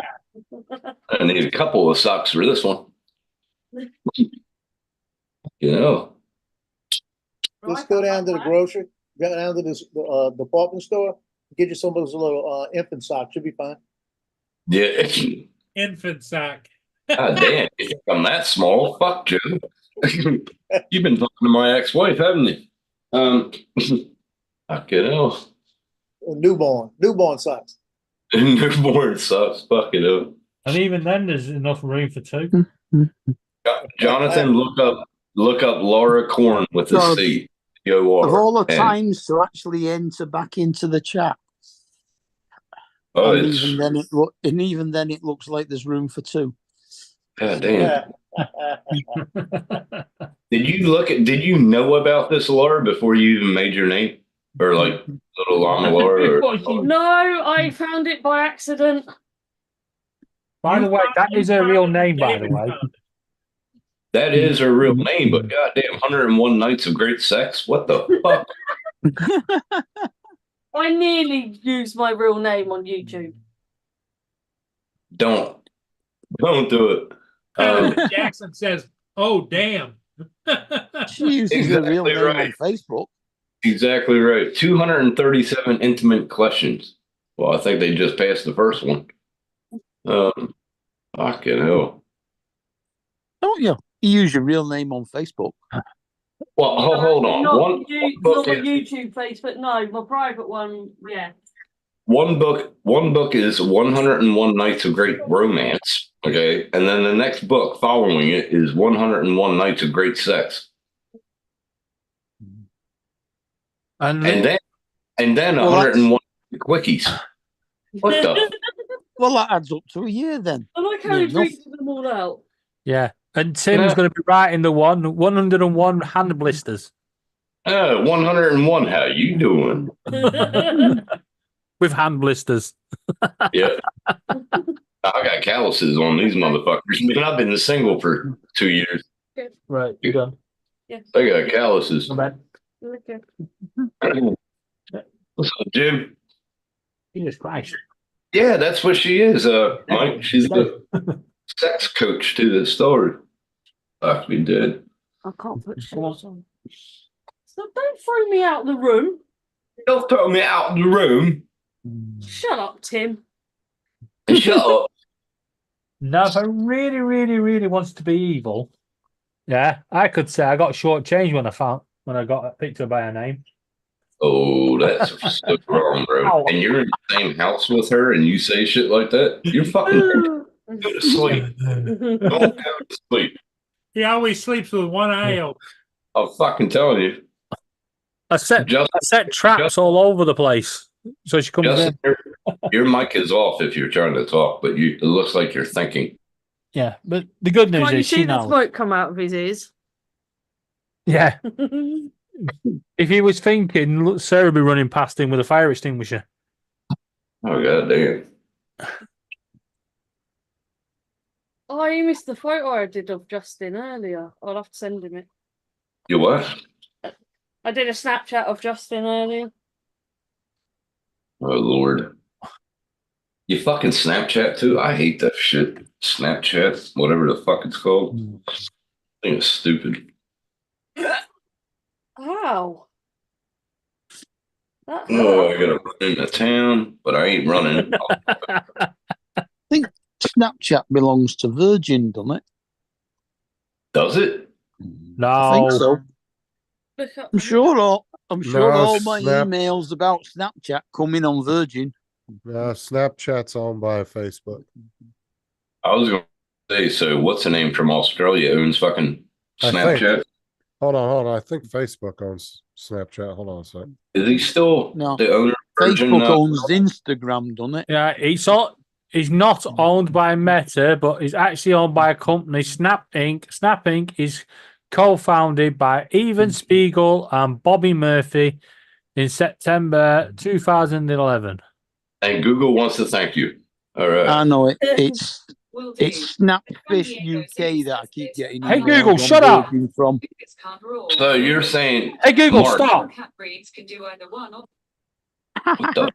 I need a couple of socks for this one. You know. Just go down to the grocery, go down to this department store, get you some of those little infant socks. You'll be fine. Yeah. Infant sock. God damn. I'm that small. Fuck, Joe. You've been talking to my ex-wife, haven't you? Fuck it else. Newborn socks. Newborn socks. Fuck it up. And even then, there's enough room for two. Jonathan, look up Laura Corn with a God. C. Of all the And- times to actually enter back into the chat, Oh, and it's even then it looks like there's room for two. God damn. Did you know about this, Laura, before you even made your name? or like little llama or No, I found it by accident. By the way, that is her real name, by the David way. found it. that is her real name, but goddamn, 101 Nights of Great Sex. What the fuck? I nearly used my real name on YouTube. Don't do it. Jackson says, "Oh damn." She uses her real Exactly name right. on Facebook. Exactly right. 237 intimate questions. Well, I think they just passed the first one. Fucking hell. Don't you? You use your real name on Facebook. Well, hold on. Not, One not book my is, YouTube, Facebook. No, my private one. Yeah. one book is 101 Nights of Great Romance. Okay, and then the next book following it is 101 Nights of Great Sex, And and then Well, 101 quickies. What the? Well, that adds up to a year then. I like how Near he enough. drinks them all out. yeah, and Tim's Yeah. going to be writing the 101 hand blisters 101. How you doing? with hand blisters. Yeah. I got calluses on these motherfuckers. Man, I've been single for 2 years. Right, you done. I got calluses. Not bad. Okay. What's up, Jim? Jesus Christ. Yeah, that's what she is, Mike. She's the sex coach to the story. Fuck me dead. I can't put shorts on. So don't throw me out the room. Don't throw me out of the room. Shut up, Tim. Shut up. Now, if I really, really, really wants to be evil, yeah, I could say I got shortchanged when I got picked up by her name. Oh, that's so wrong, bro. And you're in the same house with her and you say shit like that? You're fucking go to sleep. Don't go to sleep. He always sleeps with one eye open. I'm fucking telling you. I set traps all over the place. So she comes Justin, in. your mic is off if you're trying to talk, but it looks like you're thinking. Yeah, but the good news Can't you is see she the knows. smoke come out of his ears? Yeah. If he was thinking, look, Sarah would be running past him with a fire extinguisher. Oh, goddamn. Oh, you missed the photo I did of Justin earlier. I'll have to send him it. You what? I did a Snapchat of Justin earlier. Oh, Lord. You fucking Snapchat too? I hate that shit. Snapchat, whatever the fuck it's called. I think it's stupid. Ow. That Oh, I hurt. gotta run into town, but I ain't running. I think Snapchat belongs to Virgin, doesn't it? Does it? No. I think so. Look up. I'm sure No, all my Snap- emails about Snapchat come in on Virgin. Snapchat's owned by Facebook. I was gonna say, so what's the name from Australia owns fucking I think. Snapchat? Hold on. I think Facebook owns Snapchat. Hold on a second. Is he still No. the owner of Virgin? Facebook owns Instagram, doesn't it? Yeah, he's not owned by Meta, but he's actually owned by a company, Snap Inc. Snap Inc. is co-founded by Evan Spiegel and Bobby Murphy in September 2011. And Google wants to thank you. All right. I know it. It's Will do. Snapfish UK that I keep getting. Hey, emails Google, on shut up. Virgin from. So you're saying Hey, Google, Mark, stop. Cat breeds can do either one. Or... what the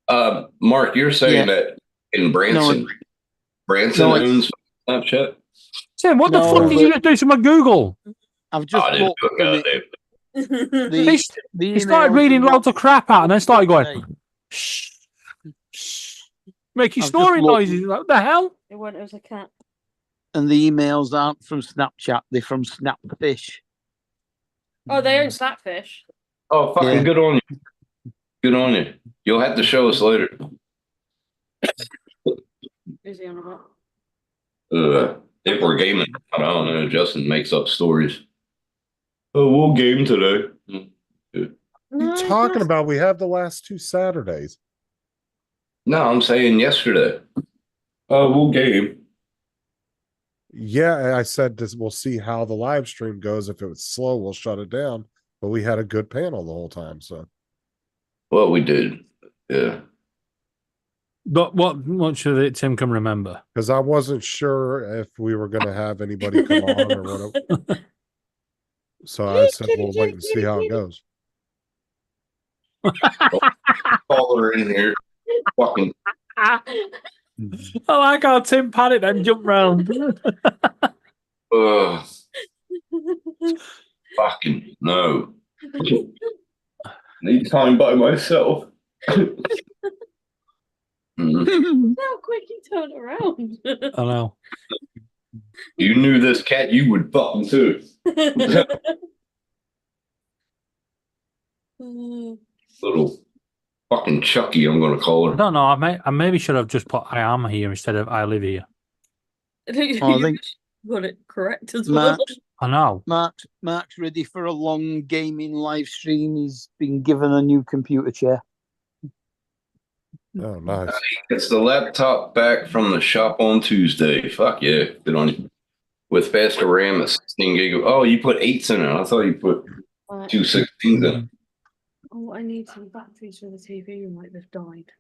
fuck? Mark, you're saying that in Branson, No, owns Snapchat? Tim, what the No, fuck did you just do to my Google? I've just I didn't looked do it, and goddamn. He started reading loads of crap out and then started going, Hey, shh, shh, making I've just snoring looked. noises. Like, what the hell? It went as a cat. and the emails aren't from Snapchat; they're from Snapfish. Oh, they own Snapfish. Oh, fucking Yeah. good on you. Good on you. You'll have to show us later. Is he on about? If we're gaming, I don't know. Justin makes up stories. Oh, we'll game today. What are you talking about? We have the last 2 Saturdays. No, I'm saying yesterday. Oh, we'll game. Yeah, I said this. We'll see how the live stream goes. If it was slow, we'll shut it down. But we had a good panel the whole time. So Well, we did. Yeah. But what much of it Tim can remember? Because I wasn't sure if we were going to have anybody come on or whatever. So I said, we'll wait and see how it goes. Call her in here. Fucking. I like how Tim panicked and jumped round. Fucking no. Need time by myself. How quick he turned around. I know. You knew this cat, you would fucking too. Little fucking Chucky, I'm gonna call her. No, I maybe should have just put I am here instead of I live here. I think got it correct as well. I know. Mark's ready for a long gaming live stream. He's been given a new computer chair. Oh, nice. It's the laptop back from the shop on Tuesday. Fuck yeah. Good on you. With faster RAM at 16 gig. Oh, you put 8s in it. I thought you put 2 16s in it. Oh, I need some batteries for the TV. You might have died.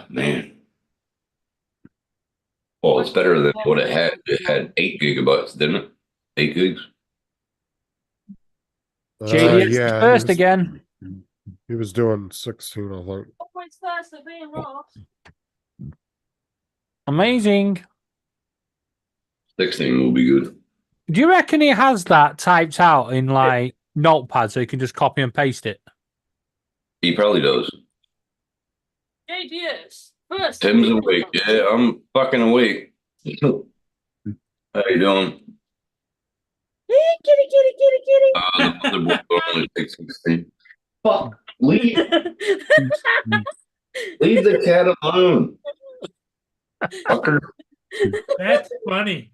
Man. Well, it's better than what it had. It had 8 gigabytes, didn't it? 8 gigs. JD Yeah, first again. He was doing 16, I think. Always first at being Ross. Amazing. 16 will be good. Do you reckon he has that typed out in like Notepad so you can just copy and paste it? He probably does. JDS. First. Tim's awake. Yeah, I'm fucking awake. How you doing? Kitty. The motherboard only takes 16. Fuck. Leave. Leave the cat alone. Fucker. That's funny.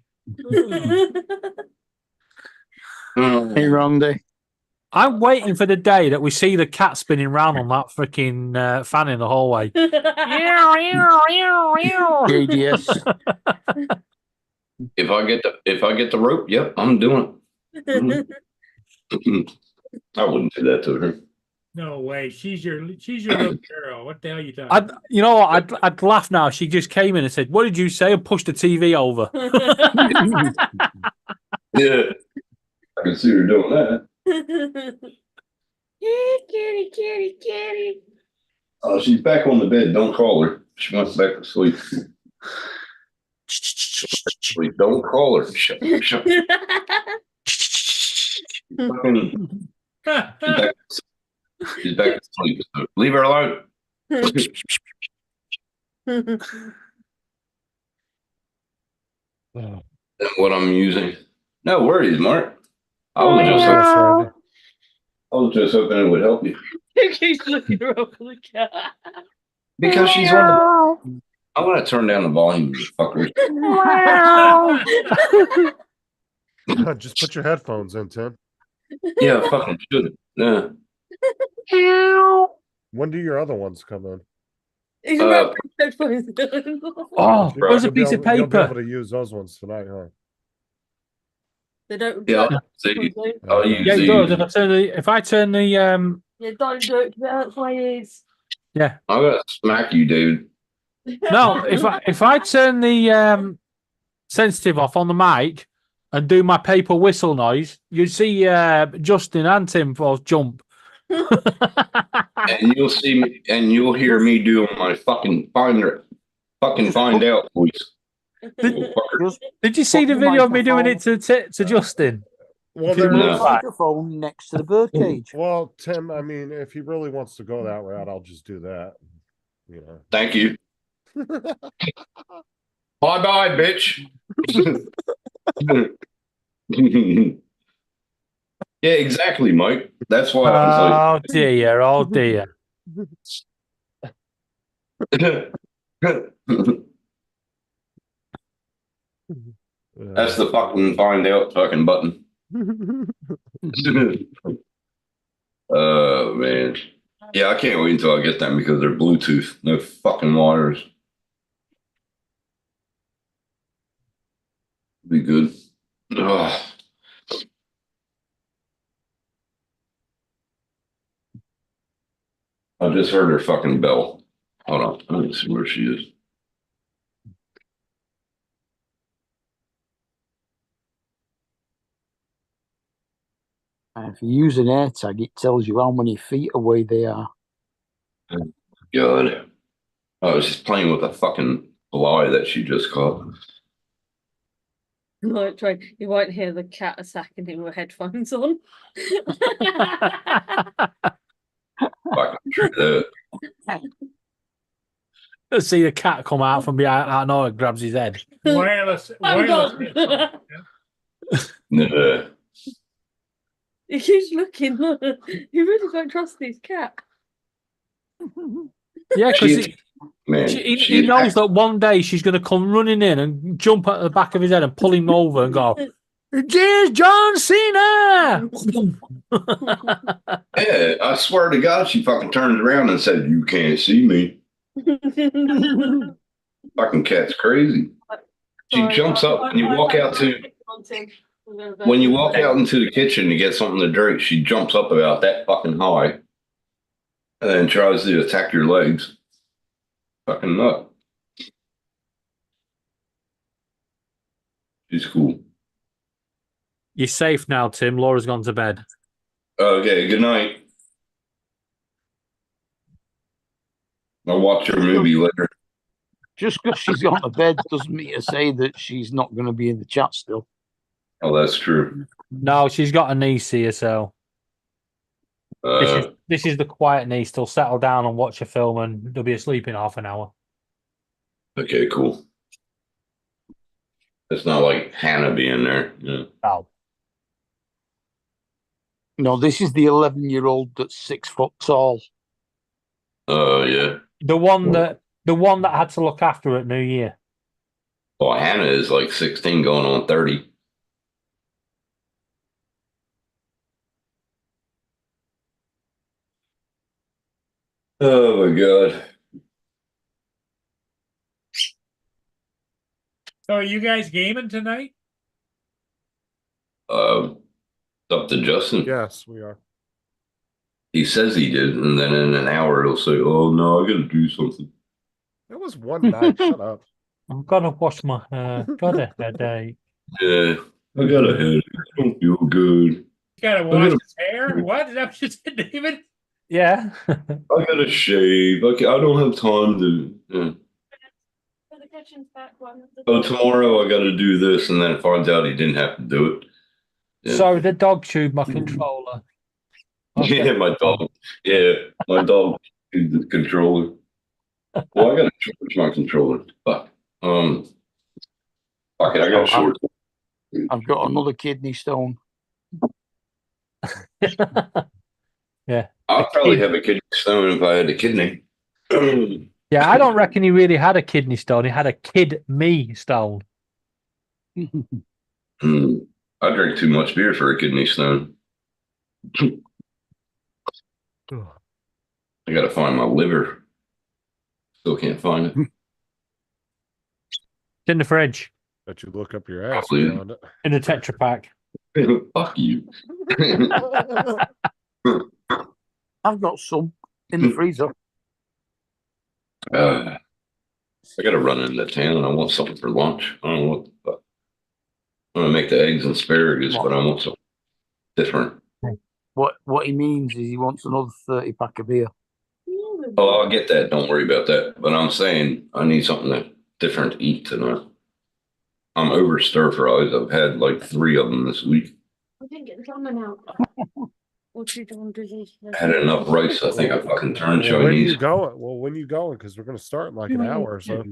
Hey, wrong day. I'm waiting for the day that we see the cat spinning round on that freaking fan in the hallway. JDS. If I get the rope, yep, I'm doing it. I wouldn't do that to her. No way. She's your little girl. What the hell are you talking? You know what? I'd laugh now. She just came in and said, "What did you say?" and pushed the TV over. Yeah, I can see her doing that. Kitty. Oh, she's back on the bed. Don't call her. She wants back to sleep. Sleep. Don't call her. Shut. Fucking- She's back to sleep. So leave her alone. That's what I'm using. No worries, Mark. I was just hoping it would help you. He's looking around for the cat. Because she's on the. I'm gonna turn down the volume, you fucker. Just put your headphones in, Tim. Yeah, fucking should. Yeah. When do your other ones come in? He's Uh, about to put headphones in. Oh, there's a You'll be piece of able- You'll be able paper. to use those ones tonight, huh? They don't. Yeah, don't- see, I'll use Yeah, it these. does. If I turn the Yeah, don't do it. That hurts my ears. yeah. I'm gonna smack you, David. No, if I turn the sensitive off on the mic and do my paper whistle noise, you see Justin and Tim both jump. And you'll see me, and you'll hear me doing my fucking find out voice. Did you see the video of me doing it to Justin? Well, Put there the is. microphone next to the birdcage. Well, Tim, I mean, if he really wants to go that route, I'll just do that. You know. Thank you. Bye, bitch. Yeah, exactly, Mike. That's why I Oh dear! Oh dear! was like, that's the fucking find out fucking button. Oh man. Yeah, I can't wait until I get them because they're Bluetooth, no fucking wires. Be good. Ugh. I just heard her fucking bell. Hold on. Let me see where she is. If you use an AirTag, it tells you how many feet away they are. God. I was just playing with a fucking fly that she just caught. Might try. You won't hear the cat attacking him with headphones on. Fucking true that. Let's see a cat come out from behind out of nowhere and grabs his head. Wireless. Hang Wireless. on. headphones, Yeah. He keeps looking. You really don't trust this cat. Yeah, because She- Man, he knows that one day she's going to come running in and jump at the back of his head and pull him over and go, "Here's John Cena!" Yeah, I swear to God, she fucking turned around and said, "You can't see me." Fucking cat's crazy. She jumps up when you walk out into the kitchen to get something to drink. She jumps up about that fucking high and then tries to attack your legs. Fucking nut. She's cool. You're safe now, Tim. Laura's gone to bed. Okay, good night. I'll watch your movie later. Just because she's gone to bed doesn't mean to say that she's not going to be in the chat still. Oh, that's true. No, she's got a niece here, so this is the quiet niece. They'll settle down and watch a film, and they'll be asleep in half an hour. Okay, cool. It's not like Hannah being there. Yeah. Oh, No, this is the 11-year-old that's 6 foot tall. Oh, yeah. the one that had to look after her at New Year. Well, Hannah is like 16 going on 30. Oh, my God. So are you guys gaming tonight? It's up to Justin. Yes, we are. He says he did, and then in an hour he'll say, "Oh no, I got to do something." It was one night. Shut up. I'm gonna wash my hair. Got a headache. Yeah, I got a headache. I don't feel good. You gotta wash his hair? What? Is that what you said, David? Yeah. I got to shave. I don't have time to. Yeah. The kitchen's back one. Oh, tomorrow I got to do this, and then finds out he didn't have to do it. Yeah. Sorry, the dog chewed my controller. Okay. Yeah, my dog. Yeah, my dog is the controller. Well, I got to charge my controller. Fuck. Fuck it. I got short. I've got another kidney stone. Yeah. I'd probably have a kidney stone if I had a kidney. Yeah, I don't reckon he really had a kidney stone. He had a kid-me stone. I drink too much beer for a kidney stone. I gotta find my liver. Still can't find it. It's in the fridge. Bet you look up your ass. Probably. and found it. In a Tetra Pak. Fuck you. I've got some in the freezer. I gotta run into town. I want something for lunch. I don't know what the fuck. I'm gonna make the eggs and asparagus, but I want something different. What he means is he wants another 30-pack of beer. Oh, I'll get that. Don't worry about that. But I'm saying I need something different to eat tonight. I'm over stir fries. I've had like 3 of them this week. I didn't get the ramen out. What you doing? Had enough rice. I think I fucking turned Well, when you Chinese. going? Well, when you going? Because we're gonna start in like an hour or so.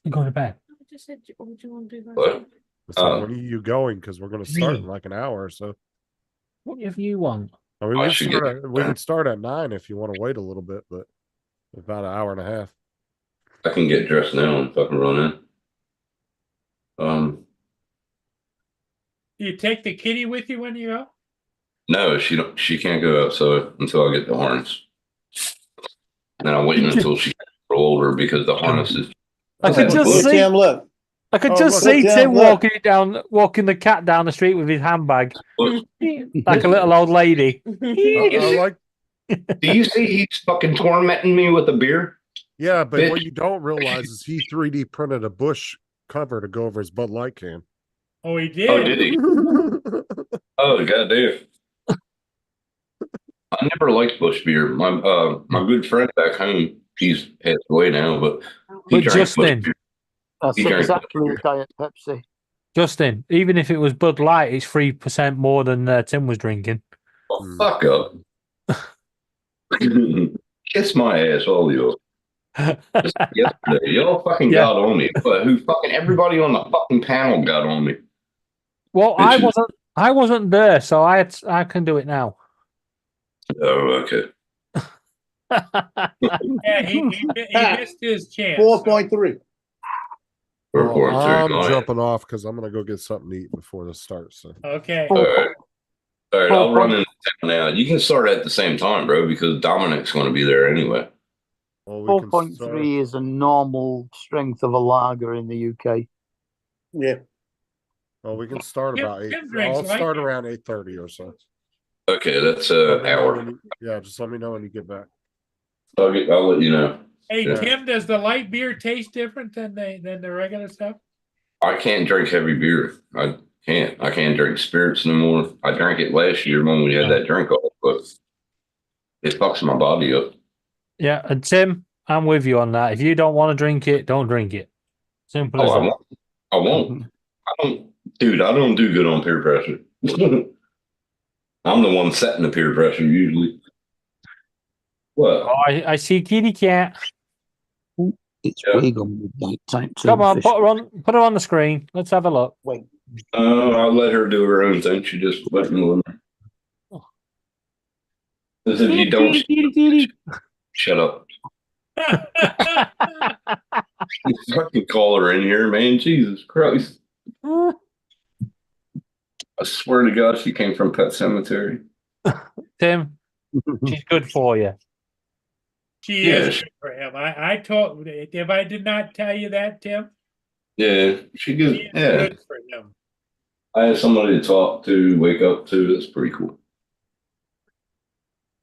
You go to bed. I just said, what do you want to do? What? So when are you going? Because we're gonna start in like an hour or so. Whatever you want. I mean, I we should can get start we can start at 9 if you want to wait a little bit, but about an hour and a half. I can get dressed now and fucking run in. You take the kitty with you when you go? No, she don't. She can't go outside until I get the harness. And then I'm waiting until she gets older because the harness is. I could just Look, see. Tim, look. I could Oh, just look, see Tim, Tim look. walking the cat down the street with his handbag, Look, like a little old lady. I Do you see he's fucking tormenting me with a beer? Yeah, but Bitch. what you don't realize is he 3D printed a Bush cover to go over his Bud Light can. Oh, he did. Oh, did he? Oh, goddamn. I never liked Bush beer. My good friend back home, he's passed away now, but he But drank Justin, Bush beer. That's He drank exactly Bush a Diet Pepsi. Justin, even if it was Bud Light, it's 3% more than Tim was drinking. Oh, fuck up. Kiss my ass, all of you. Just yesterday, y'all fucking Yeah. got on me. But who fucking everybody on the fucking panel got on me. Well, Bitches. I wasn't there, so I can do it now. Oh, okay. Yeah, he missed his chance. 4.3. I'm All jumping off because I'm gonna go get something to eat before this starts. So. Okay. right. All right, I'll run into town now. You can start at the same time, bro, because Dominic's going to be there anyway. Well, we can 4.3 is a normal strength of a lager in the UK. Yeah. Well, we can start Tim- about 8. Tim drinks I'll like start it. around 8:30 or so. Okay, that's Let an me know hour. when yeah, just let me know when you get back. I'll let you know. Hey, Yeah. Tim, does the light beer taste different than the regular stuff? I can't drink heavy beer. I can't drink spirits no more. I drank it last year when we had that drink off, but it fucks my body up. Yeah, and Tim, I'm with you on that. If you don't want to drink it, don't drink it. Simple as Oh, that. I won't. Dude, I don't do good on peer pressure. I'm the one setting the peer pressure usually. What? Oh, I see kitty cat. It's Yeah. big on midnight time too. Come on, put her on the screen. Let's have a look. I'll let her do her own thing. She just let me alone. Because if you don't, shut up. You fucking call her in here, man. Jesus Christ. I swear to God, she came from Pet Cemetery. Tim, she's good for you. She is good for him. I told if I did not tell you that, Tim, Yeah, she gives. she is Yeah, good for him. I had somebody to talk to, wake up to. That's pretty cool.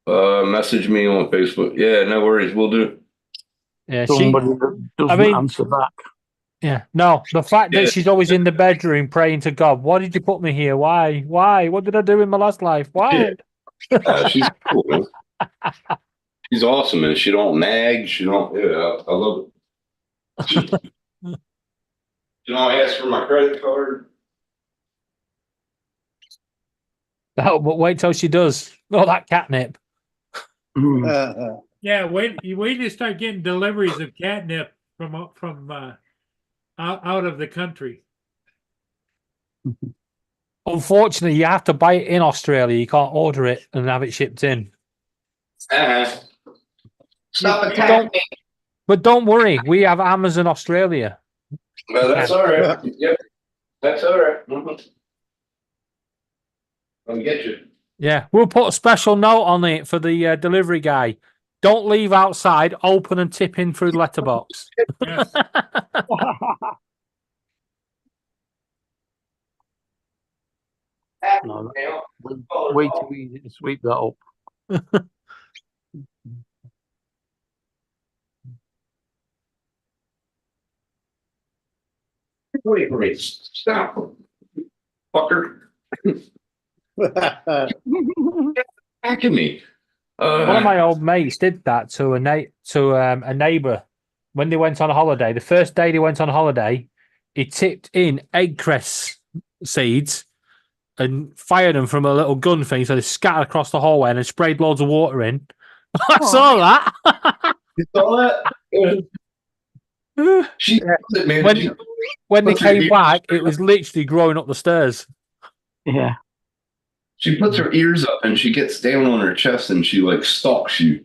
Message me on Facebook. Yeah, no worries. We'll do. Yeah, Somebody that doesn't answer back. Yeah, no, the fact Yeah. that she's always in the bedroom praying to God. Why did you put me here? Why? What did I do in my last life? Why? She's cool, man. She's awesome, man. She don't nag. She don't. Yeah, I love it. She don't ask for my credit card. Oh, but wait till she does. Oh, that catnip. Yeah, wait to start getting deliveries of catnip from out of the country. Unfortunately, you have to buy it in Australia. You can't order it and have it shipped in. Stop attacking me. But don't worry, we have Amazon Australia. No, that's all right. Yep, that's all right. Mhm. I'll get you. Yeah, we'll put a special note on it for the delivery guy. Don't leave outside. Open and tip in through the letterbox. Yes. No, way too easy to sweep that up. Wait, stop, fucker. Back at me. One of my old mates did that to a neighbour when they went on a holiday. The first day they went on holiday, he tipped in egg cress seeds and fired them from a little gun thing, so they scattered across the hallway and then sprayed loads of water in. I saw that. You saw that? She man. When they puts her came ear- back, it was literally growing up the stairs. Yeah. She puts her ears up and she gets down on her chest and she like stalks you.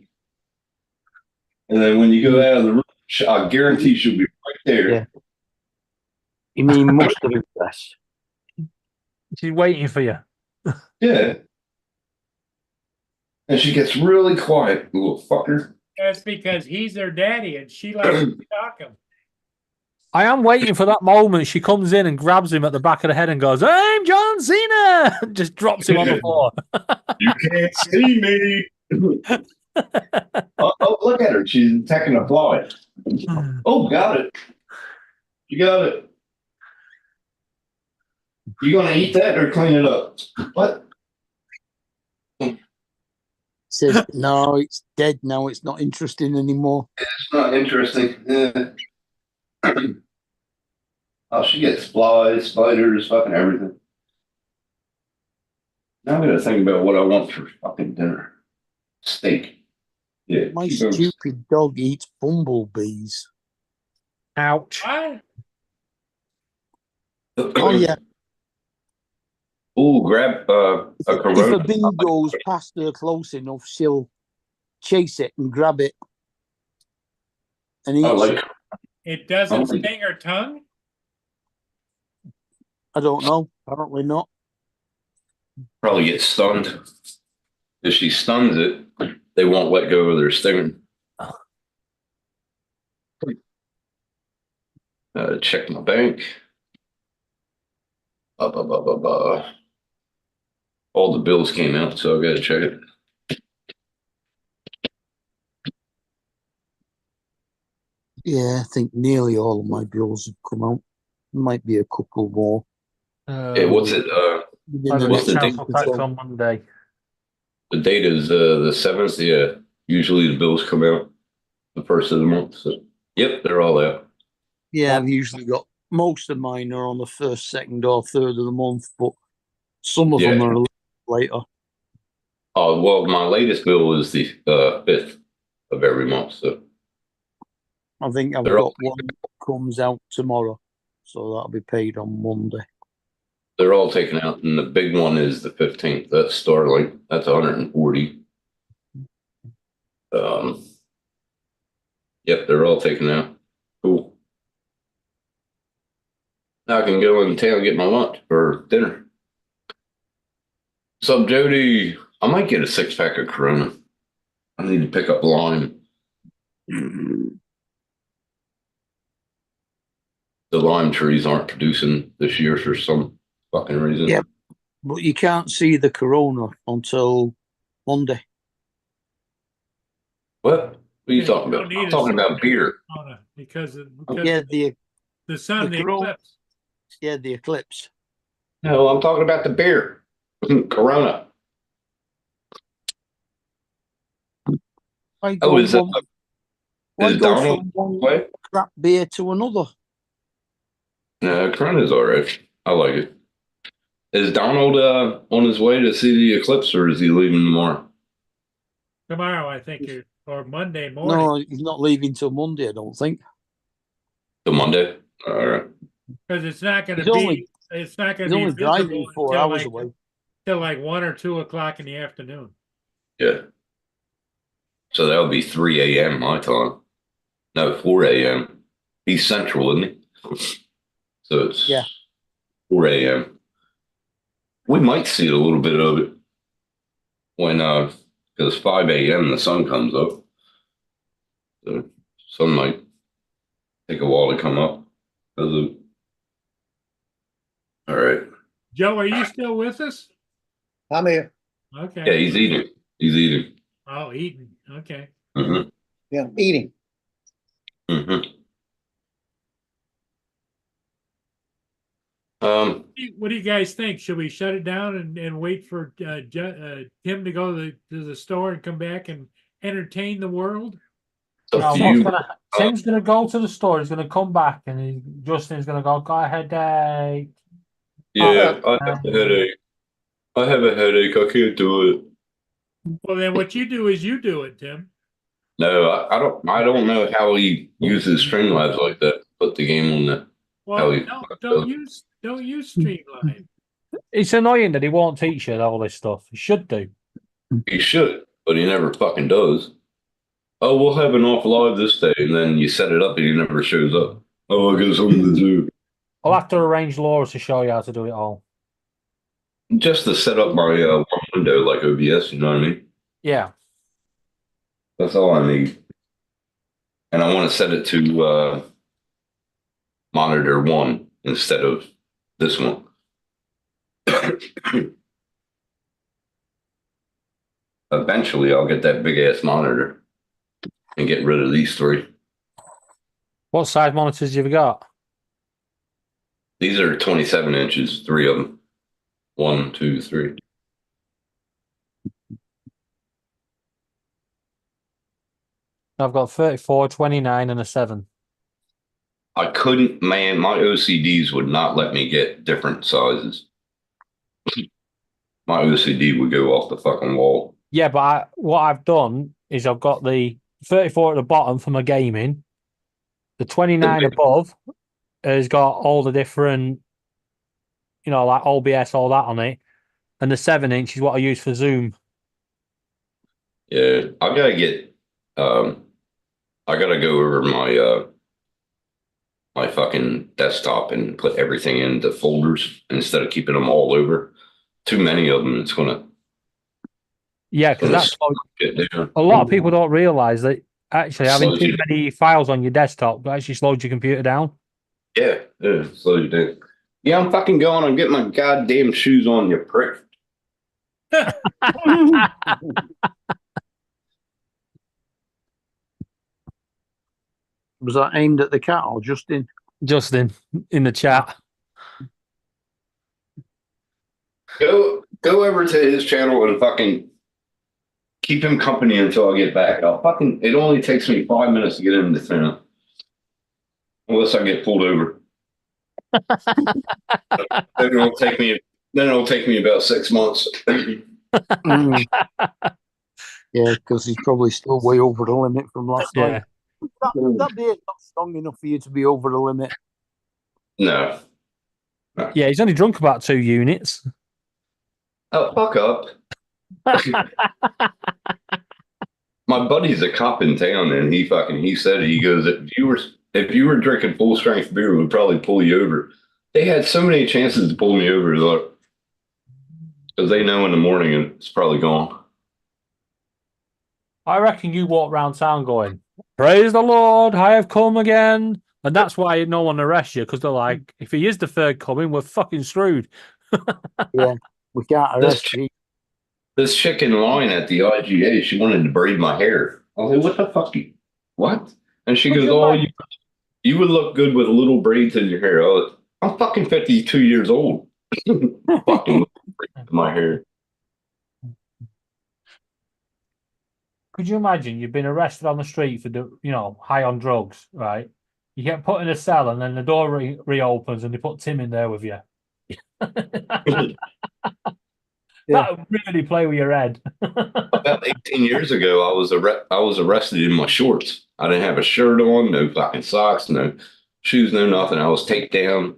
And then when you go out of the room, I guarantee she'll be right there. Yeah. You mean mustard and cress? She's waiting for you. Yeah. And she gets really quiet, little fucker. That's because he's their daddy and she likes to talk him. I am waiting for that moment. She comes in and grabs him at the back of the head and goes, "I'm John Cena!" Just drops him on the floor. You can't see me. Oh, look at her. She's attacking a fly. Oh, got it. You got it. You gonna eat that or clean it up? What? Says no, it's dead now. It's not interesting anymore. It's not interesting. Oh, she gets flies, spiders, fucking everything. Now I'm gonna think about what I want for fucking dinner. Steak. Yeah. My keep going. stupid dog eats bumblebees. Ouch. What? Oh yeah. Ooh, grab a If a Corona. bee goes past her close enough, she'll chase it and grab it and eat I like it. It doesn't Oh. sting her tongue? I don't know. Apparently not. probably get stunned. If she stuns it, they won't let go of their stinger. Check my bank. All the bills came out, so I gotta check it. Yeah, I think nearly all of my bills have come out. Might be a couple more. Yeah, what's it? Within the what's next the council week or tax so. on Monday. The date is the 7th. Yeah, usually the bills come out the first of the month. So, yep, they're all out. Yeah, I've usually got most of mine are on the first, second, or third of the month, but some of them Yeah. are a little later. Oh well, my latest bill is the 5th of every month. So I think I've They're all- got one that comes out tomorrow, so that'll be paid on Monday. they're all taken out, and the big one is the 15th. That's Starlink. That's 140. Yep, they're all taken out. Cool. Now I can go in town and get my lunch for dinner. Sup, Jody? I might get a 6-pack of Corona. I need to pick up lime. The lime trees aren't producing this year for some fucking reason. Yep. But you can't see the corona until Monday. What are you Yeah, talking you about? don't need I'm a talking about beer. Corona because of Yeah, the sun, the the corona- eclipse. yeah, the eclipse. No, I'm talking about the beer. Corona. Why Oh, go is from, why is go Donald from one what? crap beer to another? No, Corona's all right. I like it. Is Donald on his way to see the eclipse, or is he leaving tomorrow? Tomorrow, I think, or Monday morning. No, he's not leaving till Monday, I don't think. Till Monday. All right. Because it's not going to He's be. only- It's not going He's to be only driving visible 4 until hours like, away. till like 1 or 2 o'clock in the afternoon. Yeah. So that would be 3 a.m. my time. No, 4 a.m. He's central, isn't he? So it's Yeah. 4 a.m. We might see a little bit of it when because 5 a.m. the sun comes up. The sun might take a while to come up. All right. Joe, are you still with us? I'm here. Okay. Yeah, he's eating. He's eating. Oh, eating. Okay. Mm-hmm. Yeah, I'm eating. Mm-hmm. What do you guys think? Should we shut it down and wait for Tim to go to the store and come back and entertain the world? It's up to No, you. Tim's gonna go to the store. He's gonna come back, and Justin's gonna go. Got a headache. Yeah, I have a headache. I have a headache. I can't do it. Well, then what you do is you do it, Tim. No, I don't. I don't know how he uses Streamlabs like that. Put the game on the. Well, he- don't use Streamline. It's annoying that he won't teach you all this stuff. He should do. He should, but he never fucking does. Oh, we'll have an off live this day, and then you set it up, and he never shows up. Oh, I got something to do. I'll have to arrange Laura to show you how to do it all. Just to set up my one window like OBS. You know what I mean? Yeah. That's all I need. And I want to set it to monitor 1 instead of this one. eventually I'll get that big ass monitor and get rid of these three. What size monitors have you got? These are 27 inches, three of them. 1, 2, 3. I've got 34, 29, and a 7. I couldn't, man, my OCDs would not let me get different sizes. My OCD would go off the fucking wall. Yeah, but what I've done is I've got the 34 at the bottom for my gaming. The 29 above has got all the different, like OBS, all that on it. And the 7-inch is what I use for Zoom. Yeah, I gotta get, I gotta go over my fucking desktop and put everything into folders instead of keeping them all over. Too many of them, it's gonna. Yeah, because that's a lot of people don't realize that actually having too many files on your desktop actually slows your computer down. Yeah, slows you down. Yeah, I'm fucking going. I'm getting my goddamn shoes on, you prick. Was that aimed at the cat or Justin? Justin in the chat. Go over to his channel and fucking keep him company until I get back. It only takes me 5 minutes to get into town. Unless I get pulled over. Then it'll take me about 6 months. Yeah, because he's probably still way over the limit from last night. That beer's not strong enough for you to be over the limit. No. Yeah, he's only drunk about 2 units. Oh, fuck up. My buddy's a cop in town, and he said, he goes, if you were drinking full strength beer, we would probably pull you over. They had so many chances to pull me over, because they know in the morning it's probably gone. I reckon you walk around town going, "Praise the Lord, I have come again." And that's why no one arrests you, because they're like, if he is the third coming, we're fucking screwed. Yeah, we can't arrest you. This chick in line at the IGA, she wanted to braid my hair. I was like, what the fuck? What? And she goes, oh, you would look good with little braids in your hair. I'm fucking 52 years old. Fucking my hair. Could you imagine you've been arrested on the street for, high on drugs, right? You get put in a cell and then the door reopens and they put Tim in there with you. That would really play with your head. About 18 years ago, I was arrested in my shorts. I didn't have a shirt on, no fucking socks, no shoes, no nothing. I was taken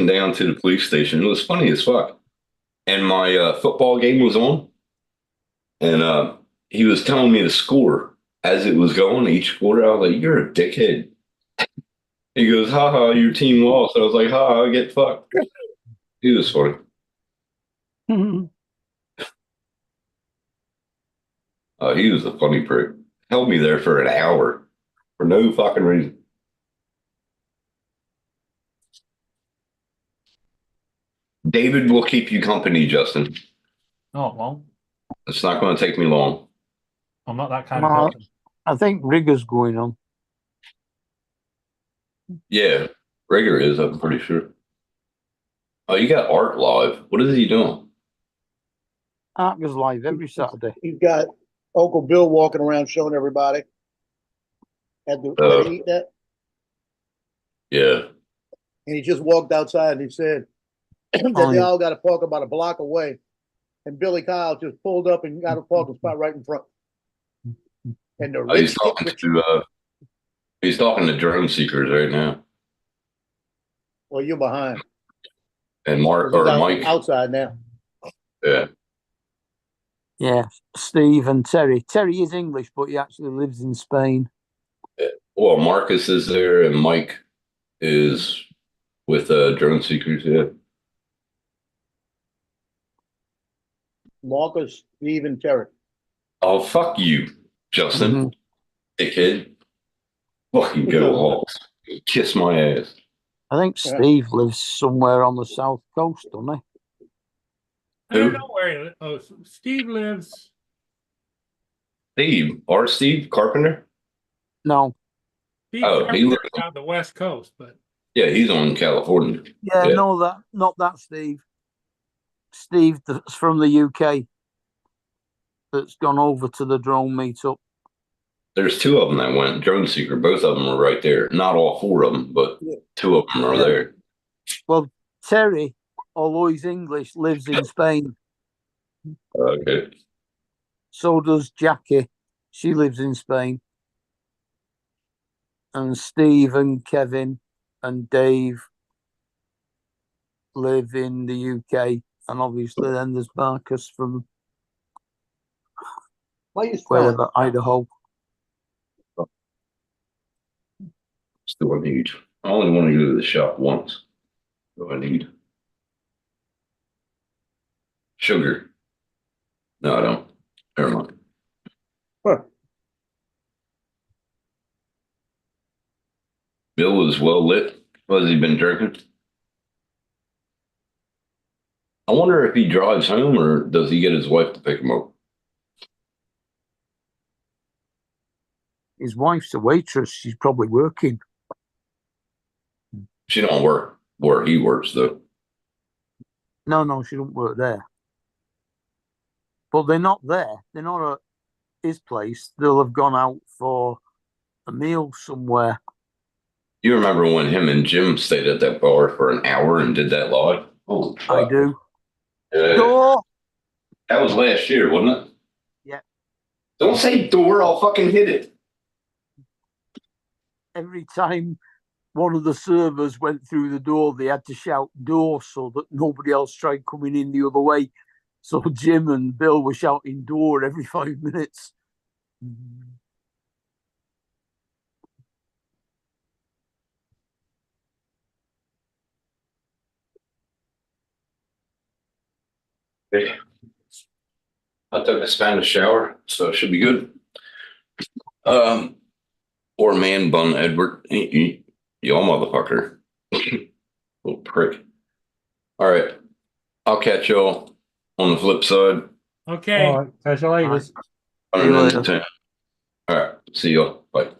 down to the police station. It was funny as fuck. And my football game was on. And he was telling me the score as it was going, each quarter. I was like, you're a dickhead. He goes, haha, your team lost. I was like, haha, get fucked. He was funny. He was a funny prick. Held me there for an hour for no fucking reason. David will keep you company, Justin. Oh, well. It's not going to take me long. I'm not that kind of person. I think Rigger's going on. Yeah, Rigger is, I'm pretty sure. Oh, you got Art live. What is he doing? Art goes live every Saturday. He's got Uncle Bill walking around showing everybody. Had to eat that. Yeah. And he just walked outside and he said that they all got to park about a block away. And Billy Kyle just pulled up and got a parking spot right in front. And the he's talking to drone seekers right now. Well, you're behind. And Mike outside now. Yeah. Yeah, Steve and Terry. Terry is English, but he actually lives in Spain. Yeah. Well, Marcus is there, and Mike is with drone seekers. Yeah. Marcus, Steve, and Terry. Oh, fuck you, Justin. Dickhead. Fucking go Hawks. Kiss my ass. I think Steve lives somewhere on the south coast, doesn't he? I don't know where. Steve lives Steve Carpenter. No. Steve Oh, he Carpenter's looked- on the West Coast, but Yeah, he's on California. Yeah, Yeah. no, not that Steve. Steve that's from the UK that's gone over to the drone meetup. There's two of them that went Drone Seeker. Both of them were right there. Not all four of them, but two of them are Yeah. there. Well, Terry, although he's English, lives in Spain. Okay. So does Jackie. She lives in Spain. And Steve and Kevin and Dave live in the UK. And obviously then there's Marcus from Why you spelling? wherever, Idaho. Still I need. I only want to go to the shop once. What do I need? Sugar. No, I don't. Never mind. Huh. Bill was well lit. What has he been drinking? I wonder if he drives home or does he get his wife to pick him up? His wife's a waitress. She's probably working. She don't work where he works though. No, she don't work there. But they're not there. They're not at his place. They'll have gone out for a meal somewhere. You remember when him and Jim stayed at that bar for an hour and did that live? Oh, I do. Door. That was last year, wasn't it? Yeah. Don't say door. I'll fucking hit it. Every time one of the servers went through the door, they had to shout door so that nobody else tried coming in the other way. So Jim and Bill were shouting door every 5 minutes. I took a Spanish shower, so it should be good. Or man bun Edward. Y'all motherfucker. Little prick. All right. I'll catch y'all on the flip side. okay. All right, catch you later. See you later. 110. All right. See y'all. Bye.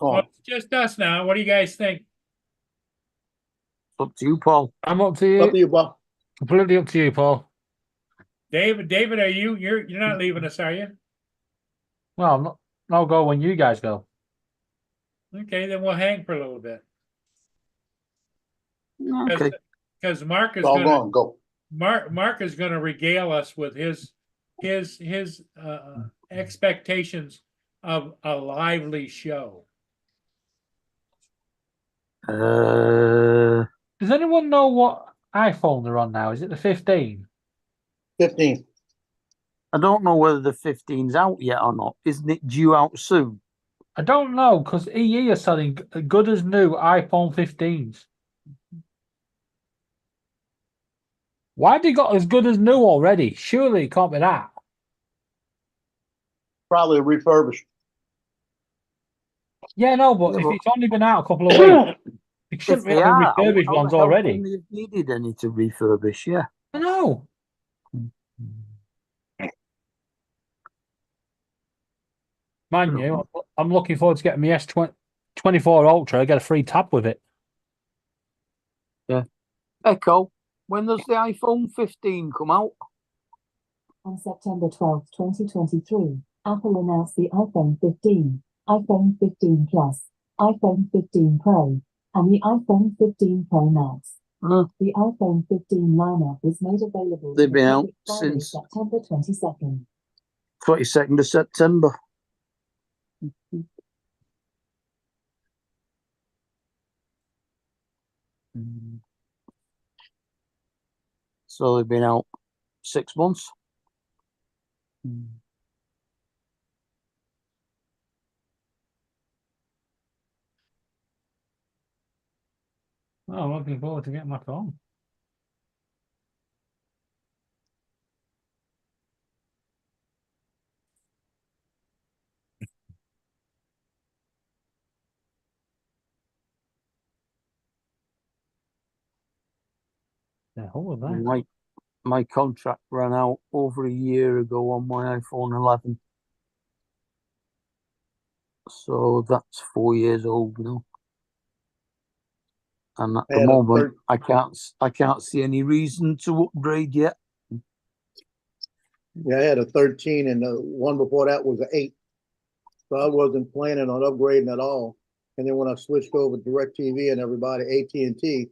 Well, it's just us now. What do you guys think? Up to you, Paul. I'm up to Up to you. you, Bob. Completely up to you, Paul. David, are you're not leaving us, are you? Well, I'll go when you guys go. Okay, then we'll hang for a little bit. Okay. Because Mark is All gonna gone, go. Mark is gonna regale us with his expectations of a lively show. Does anyone know what iPhone they're on now? Is it the 15? 15. I don't know whether the 15's out yet or not. Isn't it due out soon? I don't know because EE are selling good as new iPhone 15s. Why have they got as good as new already? Surely it can't be that. Probably refurbished. Yeah, no, but Yeah, if but- it's only been out a couple of weeks, it If shouldn't they be are, refurbished how ones the hell already. can they have needed any to refurbish? Yeah. I know. Mind you, I'm looking forward to getting my S24 Ultra. I get a free tab with it. Echo, when does the iPhone 15 come out? On September 12, 2023, Apple announced the iPhone 15, iPhone 15 Plus, iPhone 15 Pro, and the iPhone 15 Pro Max. The iPhone 15 lineup was made available. They've to been the out public Friday, since September 22nd. 22nd of September. So they've been out 6 months. Oh, I'm looking forward to getting my phone. Yeah, hold on. Right. my contract ran out over a year ago on my iPhone 11. So that's 4 years old now. And at I the had a moment, I can't see any reason to upgrade yet. Yeah, I had a 13, and the one before that was an 8. So I wasn't planning on upgrading at all. And then when I switched over to DirecTV and everybody, AT&T,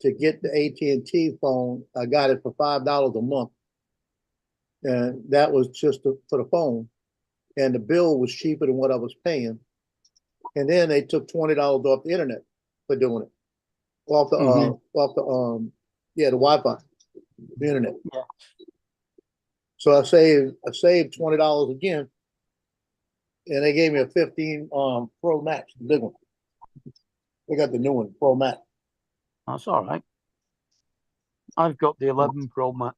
to get the AT&T phone, I got it for $5 a month. And that was just for the phone. And the bill was cheaper than what I was paying. And then they took $20 off the internet for doing it. Off the the Wi-Fi, the internet. Yeah. So I saved $20 again. And they gave me a 15 Pro Max, the big one. They got the new one, Pro Max. That's all right. I've got the 11 Pro Max.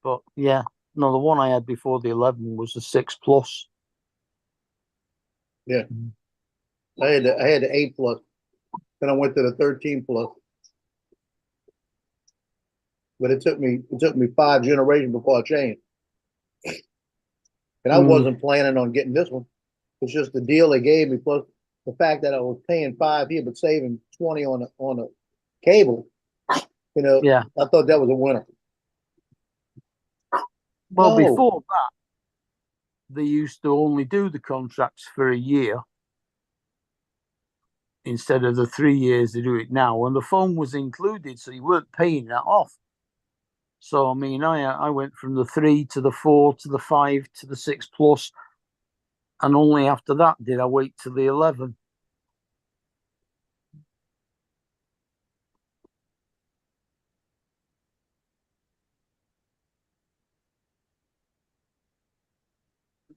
But yeah, no, the one I had before the 11 was the 6 Plus. Yeah. I had the 8 Plus. Then I went to the 13 Plus. But it took me 5 generations before I changed. And I wasn't planning on getting this one. It's just the deal they gave me, plus the fact that I was paying 5 here but saving 20 on a cable. You know, Yeah. I thought that was a winner. Well, No. before that, they used to only do the contracts for a year instead of the 3 years they do it now. And the phone was included, so you weren't paying that off. So, I mean, I went from the 3 to the 4 to the 5 to the 6 Plus, and only after that did I wait to the 11.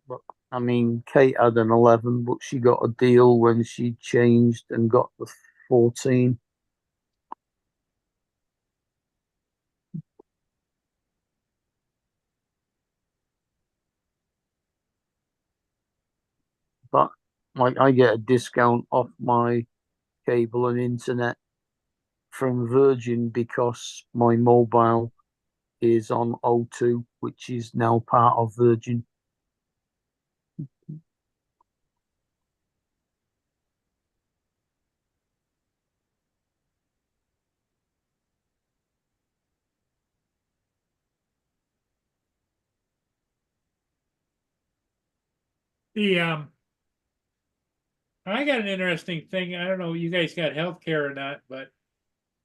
But I mean, Kate had an 11, but she got a deal when she changed and got the 14. But I get a discount off my cable and internet from Virgin because my mobile is on O2, which is now part of Virgin. I got an interesting thing. I don't know, you guys got healthcare or not, but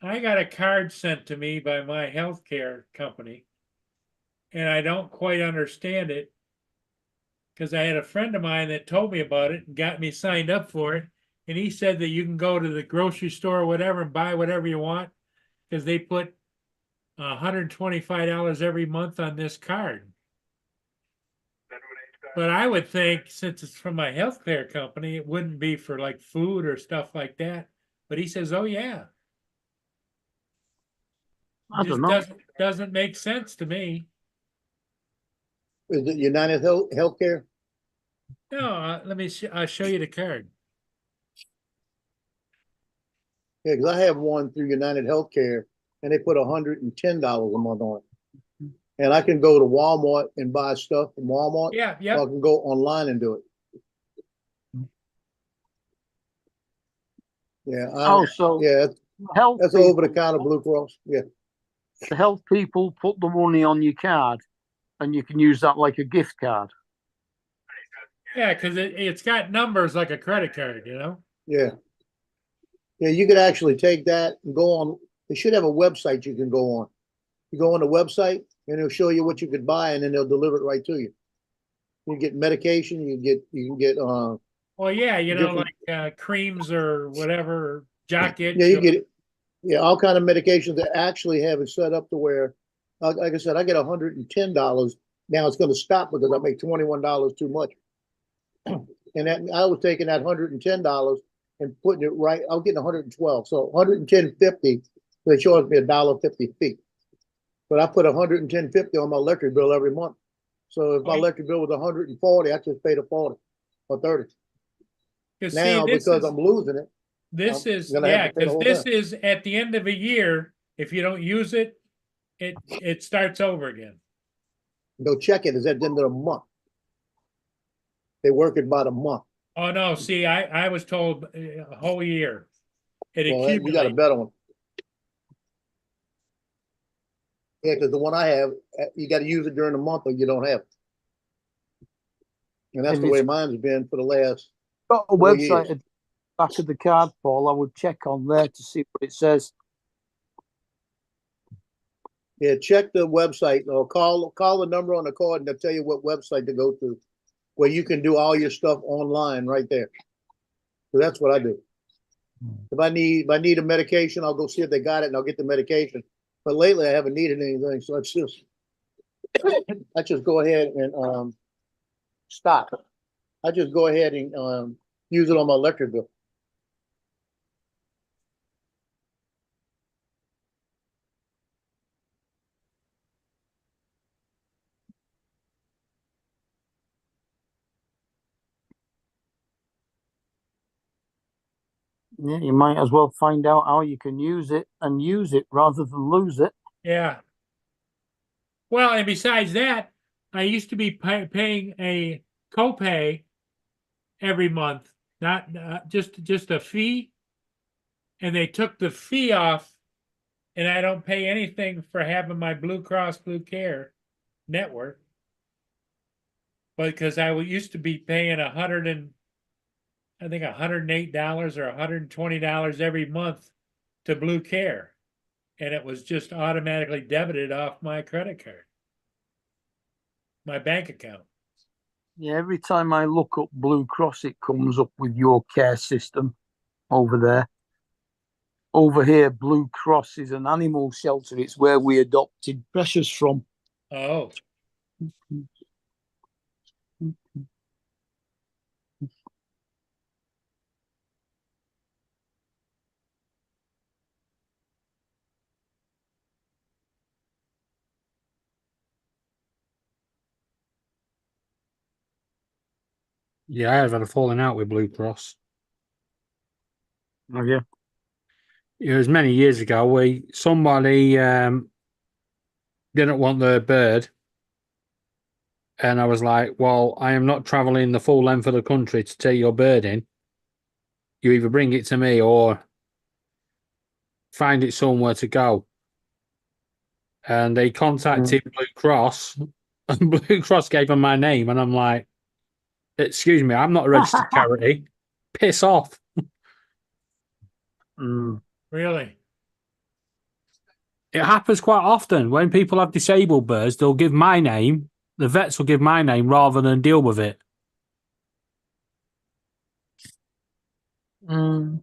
I got a card sent to me by my healthcare company. And I don't quite understand it. Because I had a friend of mine that told me about it and got me signed up for it. And he said that you can go to the grocery store or whatever and buy whatever you want because they put $125 every month on this card. But I would think, since it's from my healthcare company, it wouldn't be for like food or stuff like that. But he says, oh yeah. I don't know. Doesn't make sense to me. Is it United Healthcare? No, let me. I'll show you the card. Yeah, because I have one through United Healthcare, and they put $110 a month on it. And I can go to Walmart and buy stuff from Walmart. Yeah, Or I can go online and do it. Yeah. So yeah, health that's over the counter Blue Cross. Yeah. The health people put the money on your card, and you can use that like a gift card. Yeah, because it's got numbers like a credit card, you know? Yeah. Yeah, you could actually take that and go on. They should have a website you can go on. You go on the website and it'll show you what you could buy, and then they'll deliver it right to you. You get medication, you can get well, yeah, you know, like creams or whatever, jacket. Yeah, you get it. Yeah, all kind of medications that actually have it set up to where, like I said, I get $110. Now it's going to stop because I make $21 too much. And that I was taking that $110 and putting it right. I was getting 112, so 110.50. They charge me $1.50 fee, but I put 110.50 on my electric bill every month. So if my electric bill was 140, I just paid a 40 or 30. Now because I'm losing it, This I'm is, gonna have yeah, to pay the because whole this thing. is at the end of a year, if you don't use it, it starts over again. Go check it, it's at the end of the month. They work it by the month. Oh, no, see, I was told a whole year. It Well, you got a accumulates. better one. Yeah, because the one I have, you gotta use it during the month or you don't have it. And that's If the way it's mine's been for the last got a 4 website years. at the back of the card, Paul, I would check on there to see what it says. Yeah, check the website or call the number on the card and they'll tell you what website to go to, where you can do all your stuff online right there. So that's what I do. If I need a medication, I'll go see if they got it and I'll get the medication. But lately I haven't needed anything, so I just go ahead and stop. I just go ahead and use it on my electric bill. Yeah, you might as well find out how you can use it and use it rather than lose it. Yeah. Well, and besides that, I used to be paying a copay every month, not just a fee, and they took the fee off, and I don't pay anything for having my Blue Cross Blue Care network, but because I used to be paying I think $108 or $120 every month to Blue Care, and it was just automatically debited off my credit card, my bank account. Yeah, every time I look up Blue Cross, it comes up with your care system over there. Over here, Blue Cross is an animal shelter. It's where we adopted Precious from. Oh. Yeah, I have had a falling out with Blue Cross. Have you? It was many years ago. Somebody didn't want the bird, and I was like, "Well, I am not traveling the full length of the country to take your bird in. You either bring it to me or find it somewhere to go." And they contacted Blue Cross, and Blue Cross gave them my name, and I'm like, "Excuse me, I'm not a registered charity. Piss off." Really? It happens quite often when people have disabled birds. They'll give my name. The vets will give my name rather than deal with it. Mm.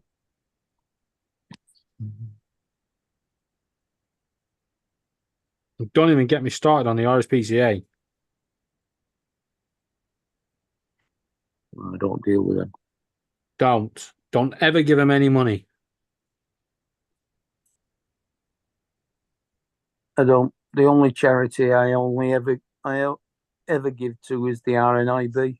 Don't even get me started on the RSPCA. I don't deal with them. Don't ever give them any money. I don't. The only charity I ever give to is the RNIB.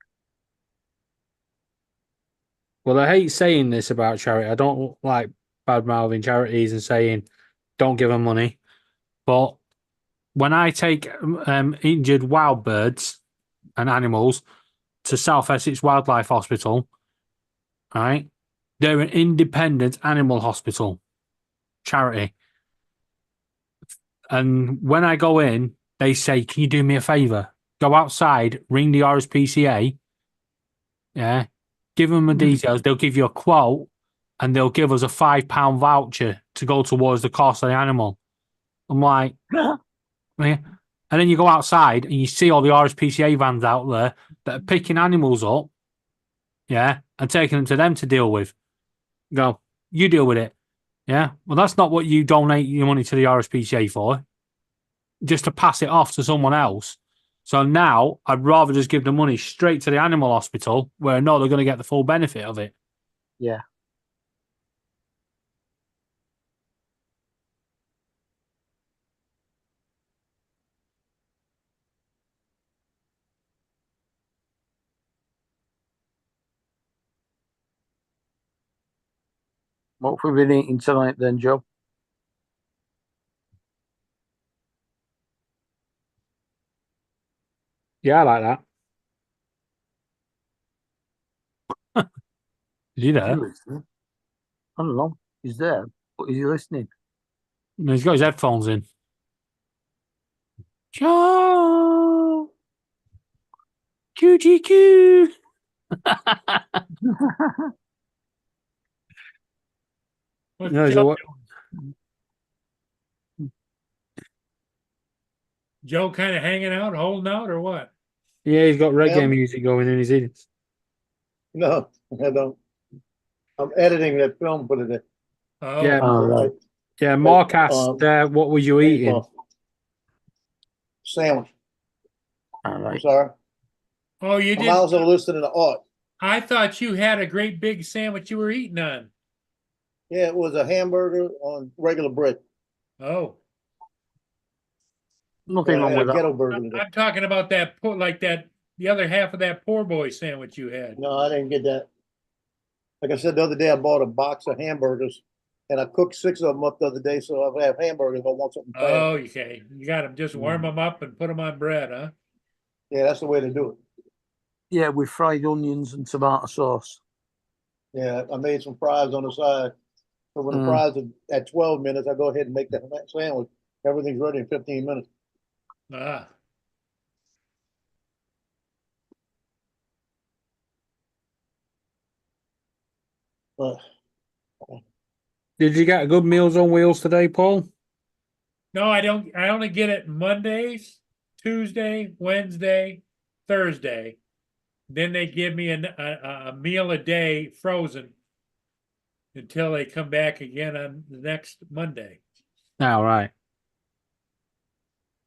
Well, I hate saying this about charity. I don't like bad mouthing charities and saying don't give them money. But when I take injured wild birds and animals to South Essex Wildlife Hospital, right? They're an independent animal hospital charity. And when I go in, they say, "Can you do me a favor? Go outside, ring the RSPCA, yeah, give them the details. They'll give you a quote and they'll give us a £5 voucher to go towards the cost of the animal." I'm like, yeah. And then you go outside and you see all the RSPCA vans out there that are picking animals up, yeah, and taking them to them to deal with. Go, you deal with it. Yeah. Well, that's not what you donate your money to the RSPCA for, just to pass it off to someone else. So now I'd rather just give the money straight to the animal hospital where I know they're going to get the full benefit of it. Yeah. What have we been eating tonight then, Joe? Yeah, I like that. Is he Is he there? listening? I don't know. He's there, but is he listening? No, he's got his headphones in. Joe! QGQ! What's No, Joe, what? Joe kind of hanging out, holding out, or what? Yeah, he's got reggae Him? music going in his ears. No, I don't. I'm editing that film for today. Oh, Yeah, right. yeah. Mark asked, what were you eating? Sandwich. All right. Sorry. oh, you I'm did. also listening to art. I thought you had a great big sandwich you were eating on. Yeah, it was a hamburger on regular bread. Oh, Nothing I wrong had with a that. ghetto burger today. I'm talking about that like that the other half of that poor boy sandwich you had. No, I didn't get that. Like I said the other day, I bought a box of hamburgers, and I cooked 6 of them up the other day, so I'll have hamburgers if I want something fast. Oh, okay. You got them. Just warm them up and put them on bread, huh? Yeah, that's the way to do it. Yeah, with fried onions and tomato sauce. Yeah, I made some fries on the side. So when the fries are at 12 minutes, I go ahead and make that sandwich. Everything's ready in 15 minutes. Ah, But Did you get a good Meals on Wheels today, Paul? no, I don't. I only get it Mondays, Tuesday, Wednesday, Thursday. Then they give me a meal a day frozen until they come back again on the next Monday. All right.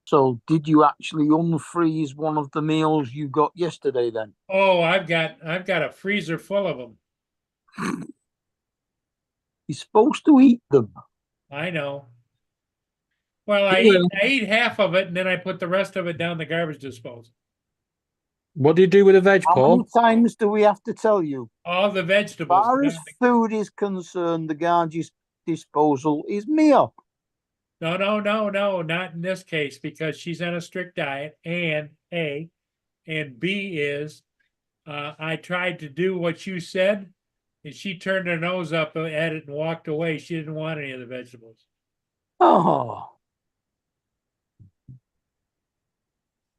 So, did you actually unfreeze one of the meals you got yesterday then? Oh, I've got a freezer full of them. You're supposed to eat them. I know. Well, I eat half of it and then I put the rest of it down the garbage disposal. What do you do with the veg, How Paul? many times do we have to tell you? All the As vegetables. far as food is concerned, the garbage disposal is me up. No, not in this case because she's on a strict diet. And A, and B is, I tried to do what you said, and she turned her nose up at it and walked away. She didn't want any of the vegetables. Oh,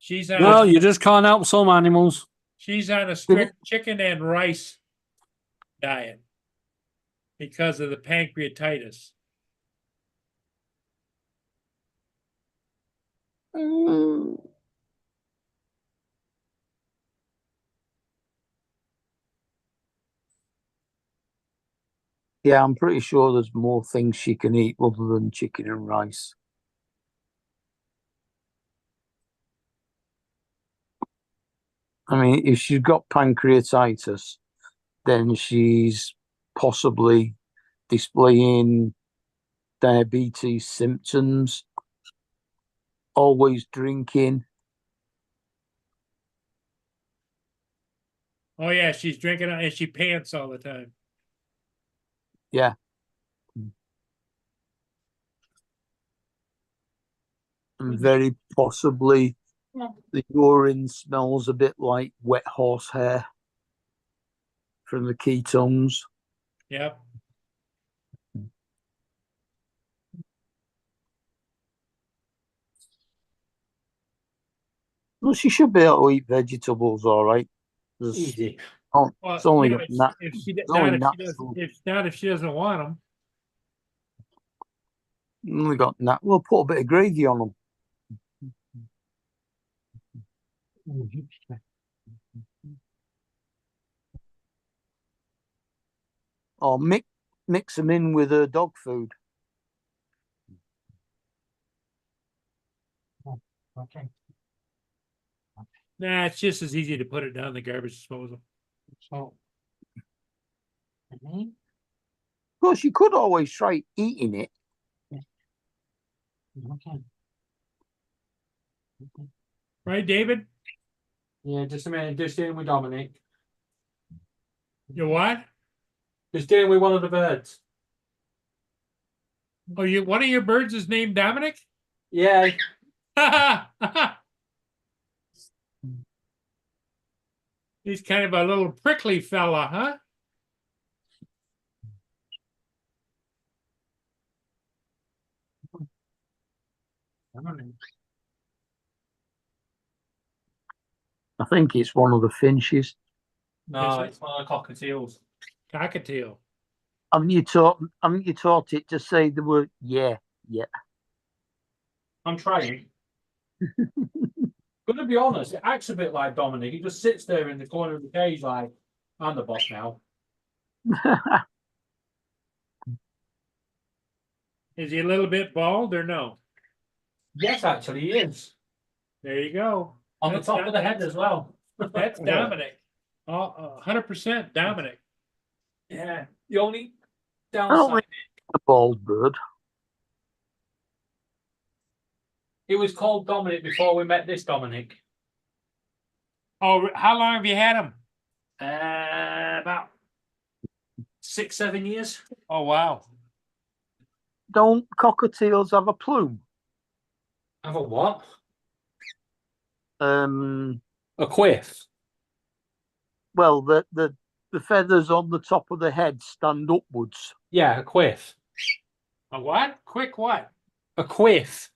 She's on. No, you just can't help some animals. She's on a strict chicken and rice diet because of the pancreatitis. yeah, I'm pretty sure there's more things she can eat other than chicken and rice. I mean, if she's got pancreatitis, then she's possibly displaying diabetes symptoms, always drinking. Oh yeah, she's drinking and she pants all the time. Yeah. And very possibly the urine smells a bit like wet horsehair from the ketones. Yep. Well, she should be able to eat vegetables, all right. Easy. Oh, Well, it's only you got know, nat- if she it's not only if she natural. doesn't if she doesn't want them. Only got nat. We'll put a bit of gravy on them. Or mix them in with her dog food. Okay. Nah, it's just as easy to put it down the garbage disposal. So. Of course, you could always try eating it. Okay. Right, David? Yeah, just a minute. Just dealing with Dominic. You what? Just dealing with one of the birds. Oh, one of your birds is named Dominic? Yeah. He's kind of a little prickly fella, huh? I think it's one of the finches. No, it's one of the cockatiels. Cockatiel. Haven't you taught it to say the word yeah? I'm trying. Gonna be honest, it acts a bit like Dominic. He just sits there in the corner of the cage like, I'm the boss now. Is he a little bit bald or no? Yes, actually, he is. There you go. On That's the top of the head as well. That's Dominic. 100% Dominic. Yeah. The only I don't downside, think a bald bird. it was called Dominic before we met this Dominic. Oh, how long have you had him? About 6-7 years. Oh, wow. Don't cockatiels have a plume? Have a what? A quiff. Well, the feathers on the top of the head stand upwards. Yeah, a quiff. A what? Quick what? A quiff.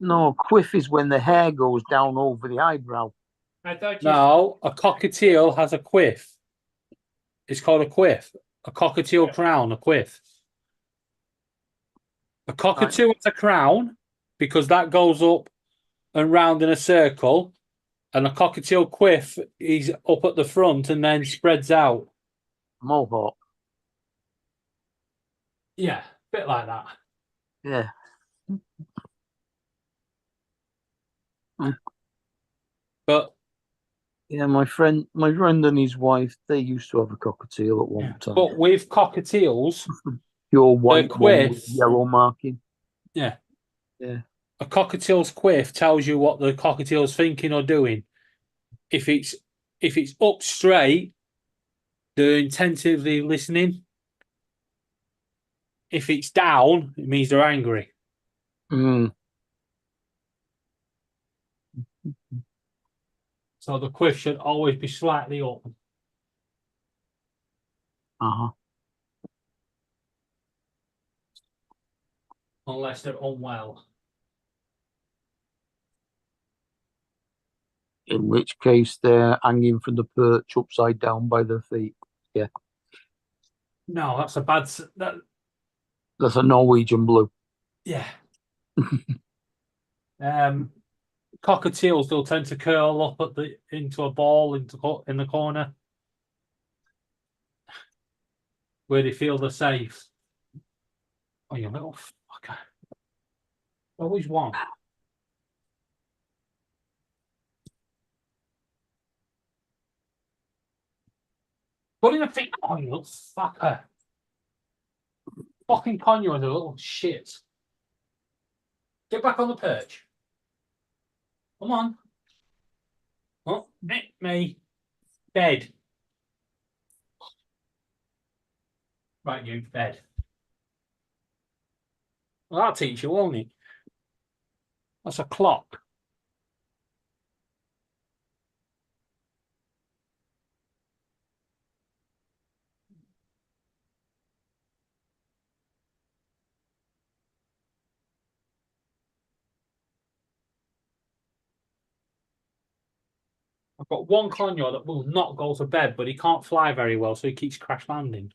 No, quiff is when the hair goes down over the eyebrow. I thought you No, a cockatiel has a quiff. It's called a quiff. A cockatiel crown, a quiff. A cockatiel has a crown because that goes up and round in a circle, and a cockatiel quiff is up at the front and then spreads out. Mohawk. Yeah, bit like that. Yeah. But yeah, my friend and his wife, they used to have a cockatiel at one time. But with cockatiels, your white one quiff, with yellow marking. Yeah. Yeah. A cockatiel's quiff tells you what the cockatiel's thinking or doing. If it's up straight, they're intensively listening. If it's down, it means they're angry. Mm. So the quiff should always be slightly up. Uh-huh. Unless they're unwell. In which case they're hanging from the perch upside down by their feet. Yeah. No, that's a bad. That's a Norwegian blue. Yeah. Cockatiels, they'll tend to curl up into a ball in the corner where they feel they're safe. Oh, you little fucker! Always one. What in the feet? Oh, you little fucker! Fucking Conyo is a little shit. Get back on the perch. Come on. Oh, me. Bed. Right, you, bed. Well, that'll teach you, won't it? That's a clock. I've got one conure that will not go to bed, but he can't fly very well, so he keeps crash landing.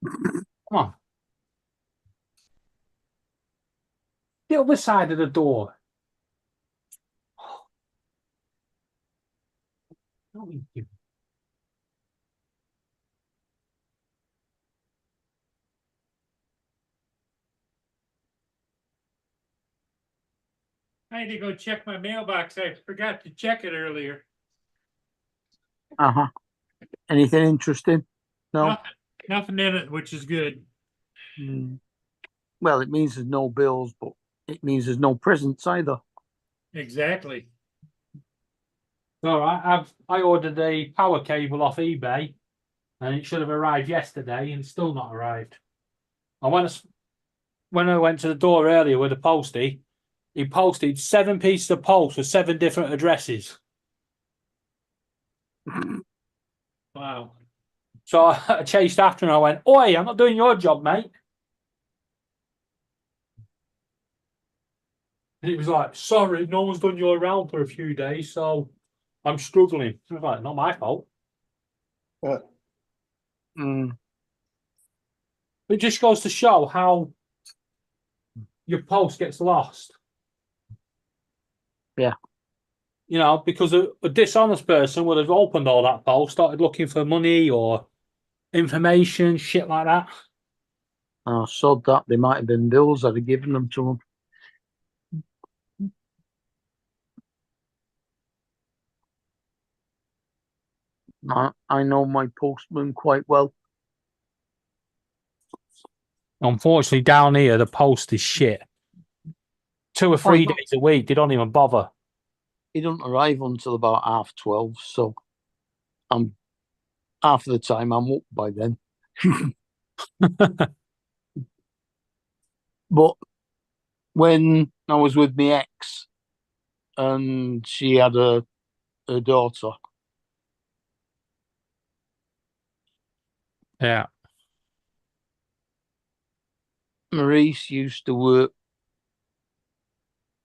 Come on. The other side of the door. Don't you? I had to go check my mailbox. I forgot to check it earlier. Uh-huh. Anything interesting? No? Nothing in it, which is good. Mm. Well, it means there's no bills, but it means there's no presents either. Exactly. So I ordered a power cable off eBay, and it should have arrived yesterday, and it's still not arrived. I went when I went to the door earlier with a postie, he posted 7 pieces of post with 7 different addresses. Wow. So I chased after him. I went, "Oi, I'm not doing your job, mate." And he was like, "Sorry, no one's done your round for a few days, so I'm struggling." I was like, "Not my fault." Mm. It just goes to show how your post gets lost. Yeah. You know, because a dishonest person would have opened all that post, started looking for money or information, shit like that. I saw that they might have been bills. I'd have given them to them. I know my postman quite well. Unfortunately, down here, the post is shit. 2 or 3 days a week, they don't even bother. He doesn't arrive until about 12:30, so I'm half of the time I'm up by then. But when I was with my ex and she had a daughter, Yeah. Maurice used to work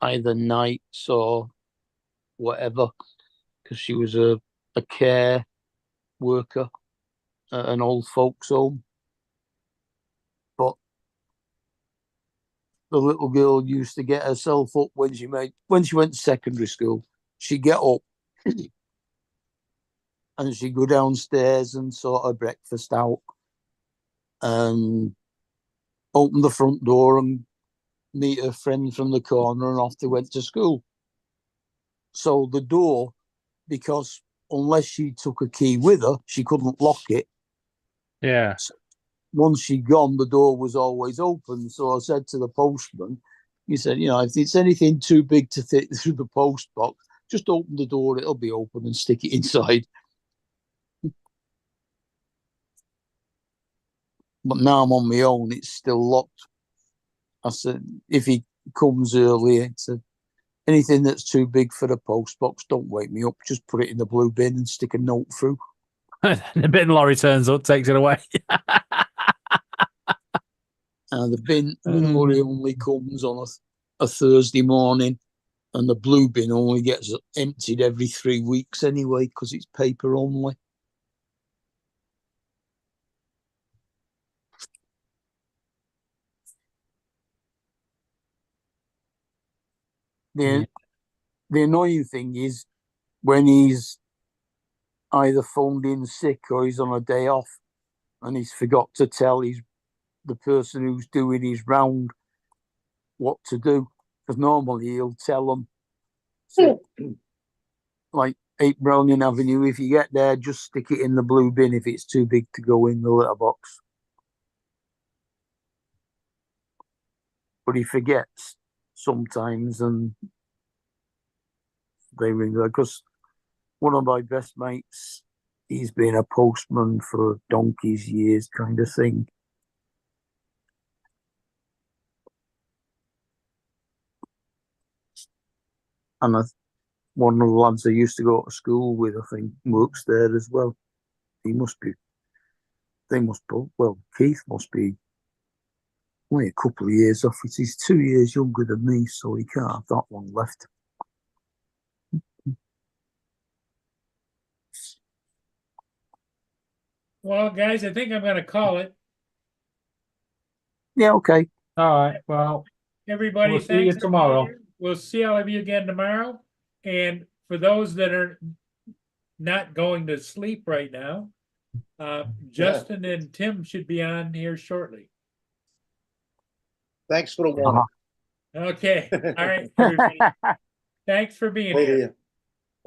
either nights or whatever because she was a care worker at an old folks home. But the little girl used to get herself up when she went to secondary school. She'd get up and she'd go downstairs and sort her breakfast out and open the front door and meet her friend from the corner, and off they went to school. So the door, because unless she took a key with her, she couldn't lock it. Yeah. So once she'd gone, the door was always open. So I said to the postman, he said, if it's anything too big to fit through the post box, just open the door, it'll be open, and stick it inside. But now I'm on my own, it's still locked. I said, if he comes early, I said, anything that's too big for the post box, don't wake me up. Just put it in the blue bin and stick a note through. The bin lorry turns up, takes it away. The bin lorry only comes on a Thursday morning, and the blue bin only gets emptied every 3 weeks anyway because it's paper only. The annoying thing is when he's either phoned in sick or he's on a day off and he's forgot to tell the person who's doing his round what to do. Because normally he'll tell them, like 8 Browning Avenue, if you get there, just stick it in the blue bin if it's too big to go in the litter box. But he forgets sometimes, and they ring her. Because one of my best mates, he's been a postman for donkey's years, kind of thing. And one of the lads I used to go to school with, I think, works there as well. Keith must be only a couple of years off. He's 2 years younger than me, so he can't have that long left. Well, guys, I think I'm going to call it. Yeah, okay. All right. Well, everybody, we'll see you thanks tomorrow. We'll see all of you again tomorrow. And for those that are not going to sleep right now, Justin and Tim should be on here shortly. Thanks for the warning. Okay. All right, everybody. Thanks for being here.